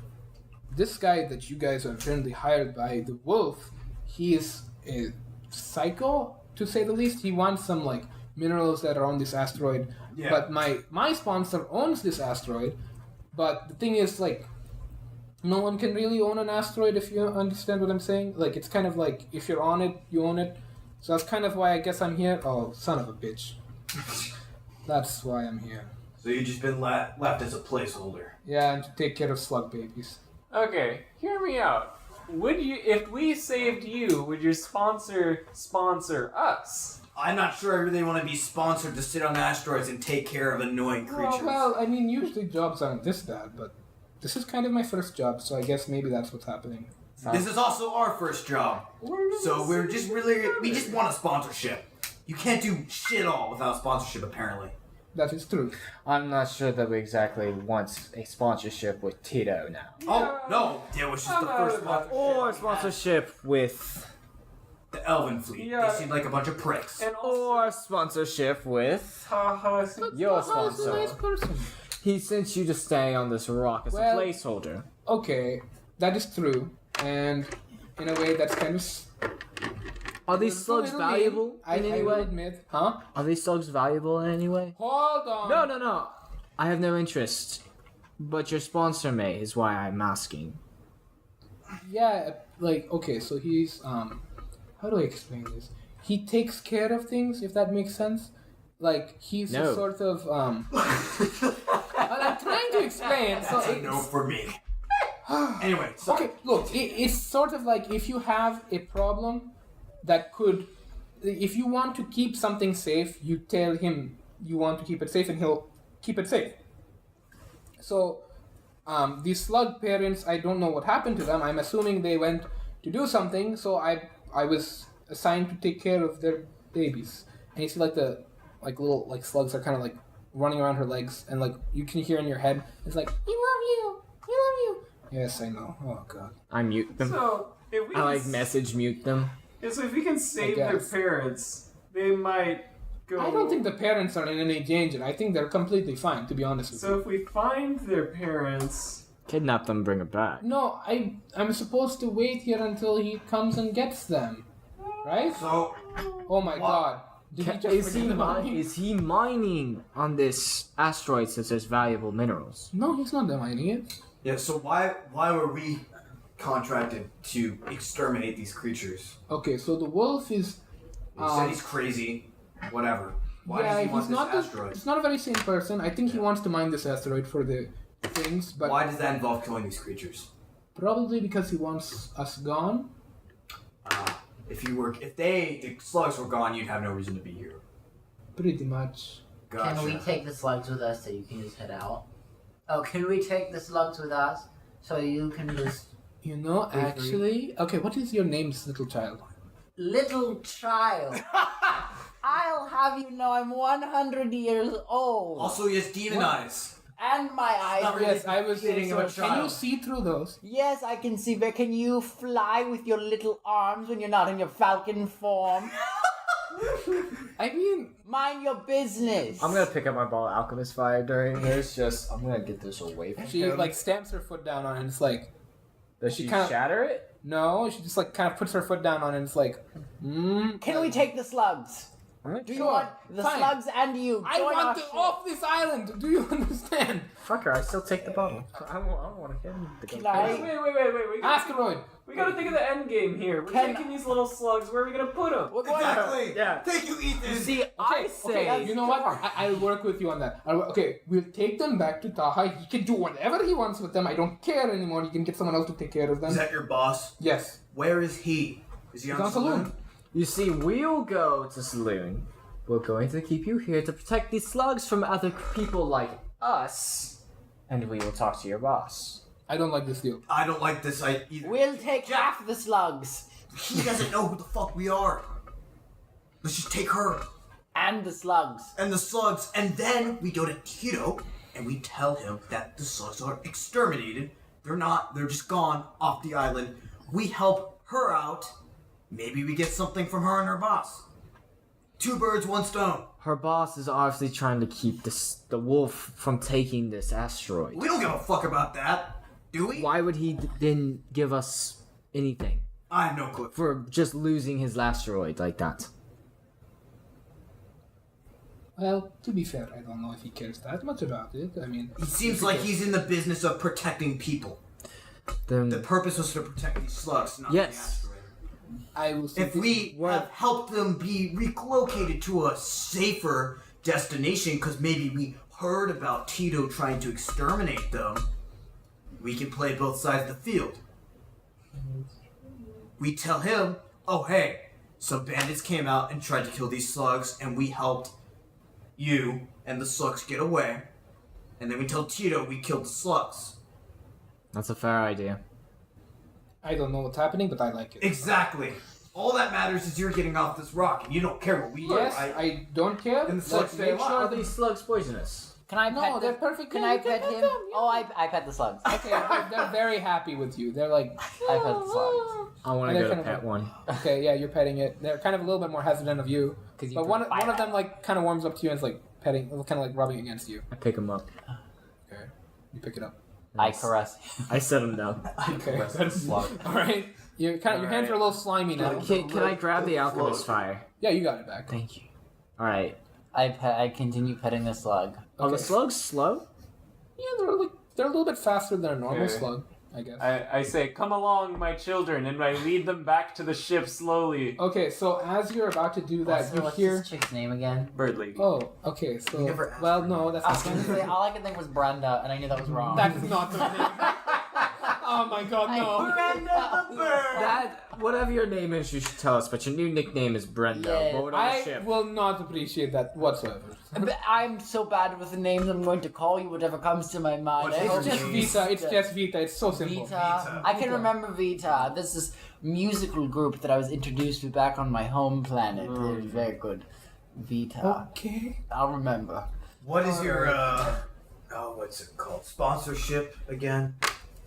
this guy that you guys are apparently hired by, the wolf, he is a psycho, to say the least. He wants some like minerals that are on this asteroid. Yeah. But my sponsor owns this asteroid. But the thing is, like, no one can really own an asteroid, if you understand what I'm saying. Like, it's kind of like, if you're on it, you own it. So that's kind of why I guess I'm here. Oh, son of a bitch. That's why I'm here. So you've just been left as a placeholder. Yeah, and to take care of slug babies. Okay, hear me out. Would you, if we saved you, would your sponsor us? I'm not sure I really want to be sponsored to sit on asteroids and take care of annoying creatures. Well, I mean, usually jobs aren't this bad, but this is kind of my first job, so I guess maybe that's what's happening. This is also our first job. So we just want a sponsorship. You can't do shit all without sponsorship, apparently. That is true. I'm not sure that we exactly want a sponsorship with Tito now. Oh, no. It was just the first sponsorship. Or sponsorship with... The Elven Fleet. Yeah. They seem like a bunch of pricks. And also, Or sponsorship with... Your Taha's a nice sponsor. person. He sent you to stay on this rock as Well- a placeholder. Okay, that is true, and in a way that's kind of... Are these a slugs little valuable mean. I in any will way? admit. Huh? Are these slugs valuable in any way? Hold on. No. I have no interest. But your sponsor may, is why I'm asking. Yeah, like, okay, so he's, how do I explain this? He takes care of things, if that makes sense. Like, he's No. a sort of, well, I'm trying to explain, so That's a it's... no for me. Anyway, so Okay, look, it's sort of like if you have a problem that could... If you want to keep something safe, you tell him you want to keep it safe, and he'll keep it safe. So, these slug parents, I don't know what happened to them. I'm assuming they went to do something, so I was assigned to take care of their babies. And you see, like, the little slugs are kind of like running around her legs, and like you can hear in your head, it's like, "We love you, we love you." Yes, I know. Oh god. I mute them. so if we I like can, message mute them. so if we can save their guess. parents, they might go. I don't think the parents are in any danger. I think they're completely fine, to be honest with So you. if we find their parents, Kidnap them, bring it back. No, I'm supposed to wait here until he comes and gets them, right? So Oh my What? god. Did he just forget about me? Is he mining on this asteroid since there's valuable minerals? No, he's not mining it. Yeah, so why were we contracted to exterminate these creatures? Okay, so the wolf is. You said he's crazy. Whatever. Why does he want this asteroid? He's not a very sane person. I think he wants to mine this asteroid for the things, but Why does that involve killing these creatures? probably because he wants us gone. If the slugs were gone, you'd have no reason to be here. Pretty much. Gotcha. Can we take the slugs with us so you can just head out? Oh, can we take the slugs with us so you can just... You know, Free. actually... Okay, what is your name, little child? Little child. I'll have you know I'm 100 years old. Also, he has demon eyes. And my eyes. Not really Yes, I was fitting of a Can you child. see through those? Yes, I can see, but can you fly with your little arms when you're not in your falcon form? I mean, Mind your business. I'm gonna pick up my ball of alchemist fire during this. I'm gonna get this away from she him. like stamps her foot down on it and it's like, Does she she kinda- shatter it? no, she just like kind of puts her foot down on it and it's like, Can we take the slugs? Do you Sure, want the fine. slugs and you? I Join our want to ship. off this island. Do you understand? Fuck her, I still take the bottle. I don't want to get him to Can go. I- Wait. Asteroid. We gotta think of the end game here. We're Can- taking these little slugs. Where are we gonna put them? We're going Exactly. Yeah. Thank you, Ethan. See, I say. Okay, you know what? I'll work with you on that. Okay, we'll take them back to Taha. He can do whatever he wants with them. I don't care anymore. He can get someone else to take care of them. Is that your boss? Yes. Where is he? Is he He's on on Selune. Selune? You see, we'll go to Selune. We're going to keep you here to protect these slugs from other people like us, and we will talk to your boss. I don't like this deal. I don't like this either. We'll take half the slugs. He doesn't know who the fuck we are. Let's just take her And the slugs. and the slugs, and then we go to Tito and we tell him that the slugs are exterminated. They're not. They're just gone off the island. We help her out. Maybe we get something from her and her boss. 2 birds, 1 stone. Her boss is obviously trying to keep the wolf from taking this asteroid. We don't give a fuck about that, do we? Why would he then give us anything I have no clue. for just losing his asteroid like that? Well, to be fair, I don't know if he cares that much about it. I mean, He seems like he's in the business of protecting people. The Then purpose was to protect these slugs, not Yes. the asteroid. I will say If we What? have helped them be relocated to a safer destination, because maybe we heard about Tito trying to exterminate them, we can play both sides of the field. We tell him, oh hey, some bandits came out and tried to kill these slugs, and we helped you and the slugs get away. And then we tell Tito we killed the slugs. that's a fair idea. I don't know what's happening, but I like it. Exactly. All that matters is you're getting off this rock, and you don't care what we do, Yes, right? I don't care. And the but slugs stay make alive. sure Are that- these slugs poisonous? Can I No, pet they're them? perfect. Can Yeah, I you can pet pet him? them, yeah. Oh, I pet the slugs. Okay, they're very happy with you. They're like, I pet the slugs. I want And to they're go to kind of pet one. okay, yeah, you're petting it. They're kind of a little bit more hesitant of you. Cause But one of them like kind of warms up to you and is like petting, kind of like rubbing against you. I pick him up. Okay, you pick it up. I caress. I set him down. Okay, that's all right. Your hands are a little slimy now. Can I grab the alchemist fire? Yeah, you got it back. Thank you. All right. I continue petting the slug. Are the Okay. slugs slow? Yeah, they're a little bit faster than a normal Okay. slug, I guess. I say, come along, my children, and I lead them back to the ship slowly. Okay, so as you're about to do that, Also, you what's hear. this chick's name again? Bird lady. Oh, okay. So You never asked well, for no, that's I was not. gonna say all I could think was Brenda, and I knew that was wrong. That is not the name. Oh my God, no. Brenda the bird. That whatever your name is, you should tell us. But your new nickname is Brenda. Yeah. Board on the I ship. will not appreciate that whatsoever. But I'm so bad with the names. I'm going to call you whatever comes to my mind. What's I your hope It's just name? Vita. It's just Vita. It's so simple. Vita. I can Vita. remember Vita. This is musical group that I was introduced to back on my home planet. They're very good. Vita. Okay. I'll remember. What is your what's it called? Sponsorship again?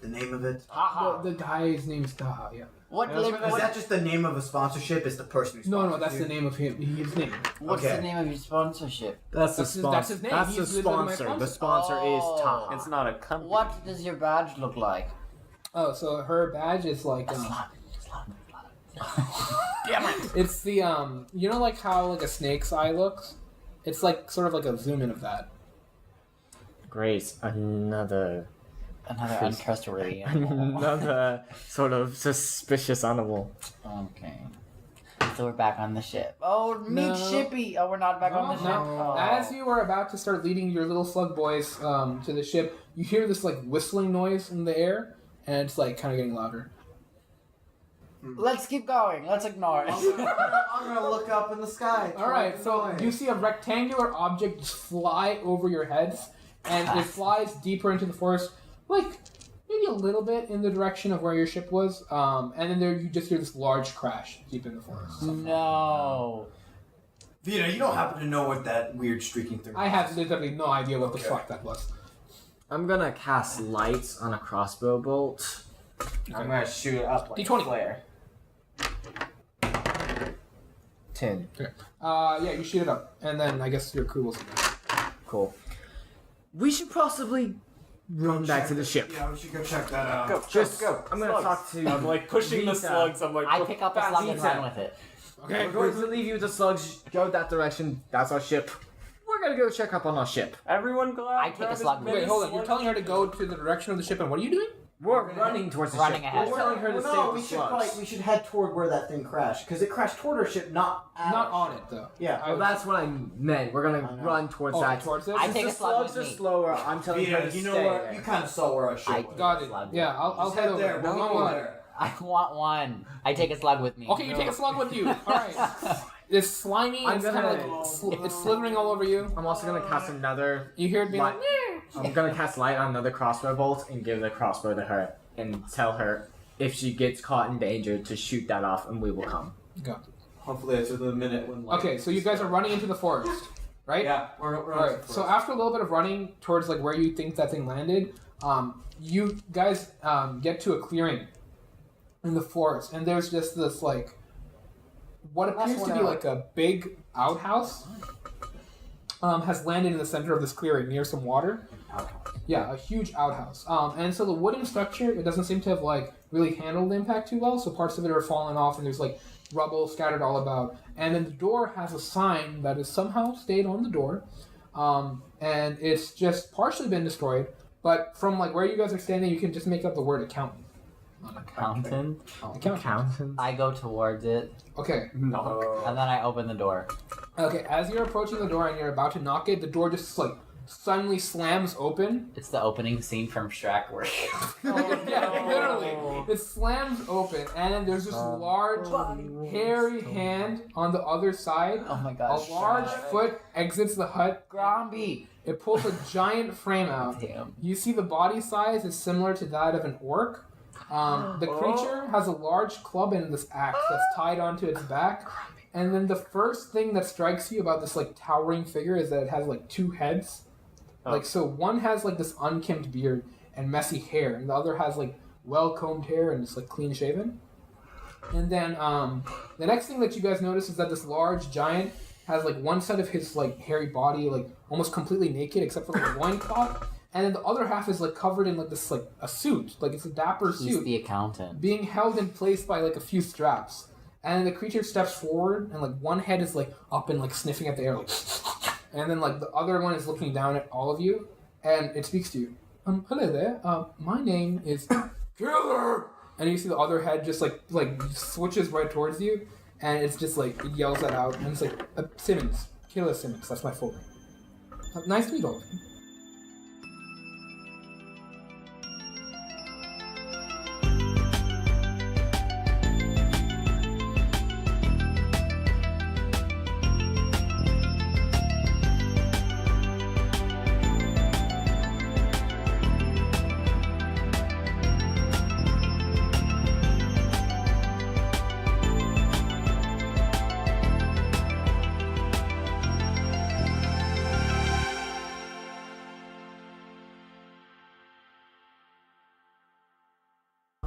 The name of it? Haha. The guy's name is Taha. Yeah. What? Yeah, that's Is that just the name of a sponsorship? Is the person who No, sponsors that's you? the name of him. His name. What's Okay. the name of your sponsorship? That's the That's his- sponsor. that's his name. That's the He's literally my sponsor. The sponsor. sponsor Oh. is Tom. It's not a company. What does your badge look like? Oh, so her badge is like. Slug. Damn It's the you know like how like a snake's eye looks? It's like sort of like a zoom in of that. Great. Another untrustworthy animal. another sort of suspicious animal. Okay. So we're back on the ship. Oh, meet No. Shippy! Oh, we're not back on the ship. No. Oh. As you are about to start leading your little slug boys to the ship, you hear this like whistling noise in the air, and it's like kind of getting louder. Let's keep going. Let's ignore it. I'm gonna look up in the sky. All right, so you see a rectangular object just fly over your heads, and it flies deeper into the forest, like maybe a little bit in the direction of where your ship was, and then there you just hear this large crash deep in the forest. No. Vita, you don't happen to know what that weird streaking thing I have literally no idea what the fuck that was. I'm gonna cast lights on a crossbow bolt. I'm gonna shoot it up like D20. a flare. 10. Okay. Yeah, you shoot it up, and then I guess your crew will see that. Cool. We should possibly run back to the ship. Yeah, we should go check that out. Go, Just go. I'm gonna talk to. I'm like pushing the Vita. slugs. I'm like, I pick up a fast. slug and run with it. Okay. We're going to leave you with the slugs. Go that direction. That's our ship. We're gonna go check up on our ship. Everyone glad. I take a slug with Wait, hold on. You're telling her to go to the direction of the ship, and what are you doing? We're running towards the Running ship. ahead. We're telling her to no, we save the should slugs. probably we should head toward where that thing crashed because it crashed toward our ship, not at Not our on ship. it though. Yeah. Well, that's what I meant. We're gonna I know. run towards Oh, that. towards it. I Since take the a slug slugs with are me. slower, I'm telling her Vita, to you know stay what? there. You kind of saw where our ship I- was. Got it. Slug. Yeah, I'll Just head over. there. We'll One go more. there. I want one. I take a slug with me. Okay, you take a slug with you. All right. It's slimy. I'm It's kind of gonna- like it's slithering all over you. I'm also gonna cast another. You hear it being like, I'm gonna cast light on another crossbow bolt and give the crossbow to her and tell her if she gets caught in danger to shoot that off and we will come. Got it. Hopefully, it's within a minute when. Like, Okay, so you guys are running into the forest, right? Yeah, we're All right. So after a little bit of running towards like where you think that thing landed, you guys get to a clearing in the forest, and there's just this like what appears to be like a big outhouse has landed in the center of this clearing near some water. Yeah, a huge outhouse. And so the wooden structure, it doesn't seem to have like really handled the impact too well. So parts of it are falling off, and there's like rubble scattered all about. And then the door has a sign that has somehow stayed on the door, and it's just partially been destroyed. But from like where you guys are standing, you can just make out the word accountant. Accountant. Accountant. I go towards it, Okay. No. and then I open the door. Okay. As you're approaching the door and you're about to knock it, the door just like suddenly slams open. It's the opening scene from Shrek where Yeah, literally. It slams open, and then there's this large, hairy hand on the other side. oh my A gosh. large foot exits the hut. Gromby. It pulls a giant frame out. Damn. You see the body size is similar to that of an orc. The creature has a large club and this axe that's tied onto its back. And then the first thing that strikes you about this like towering figure is that it has like two heads. Like so one has like this unkempt beard and messy hair, and the other has like well-combed hair and it's like clean shaven. And then the next thing that you guys notice is that this large giant has like one side of his like hairy body like almost completely naked except for like a loincloth, and then the other half is like covered in like this like a suit, like it's a dapper He's suit the accountant. being held in place by like a few straps. And the creature steps forward, and like one head is like up and like sniffing at the air, like, and then like the other one is looking down at all of you, and it speaks to you. Hello there. My name is Killer. And you see the other head just like switches right towards you, and it's just like it yells that out, and it's like Simmons, Killer Simmons. That's my full name. Nice to meet all of you.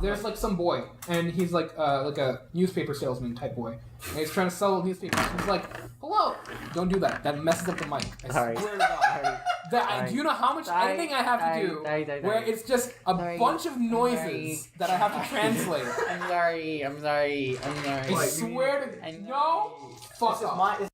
There's like some boy, and he's like a newspaper salesman type boy, and he's trying to sell newspapers. He's like, "Hello!" Don't do that. That messes up the mic. I Sorry. swear to God. Do you know how much editing I have to do? Where it's just a bunch of noises that I have to translate. I'm sorry. I swear to no. Fuck off. This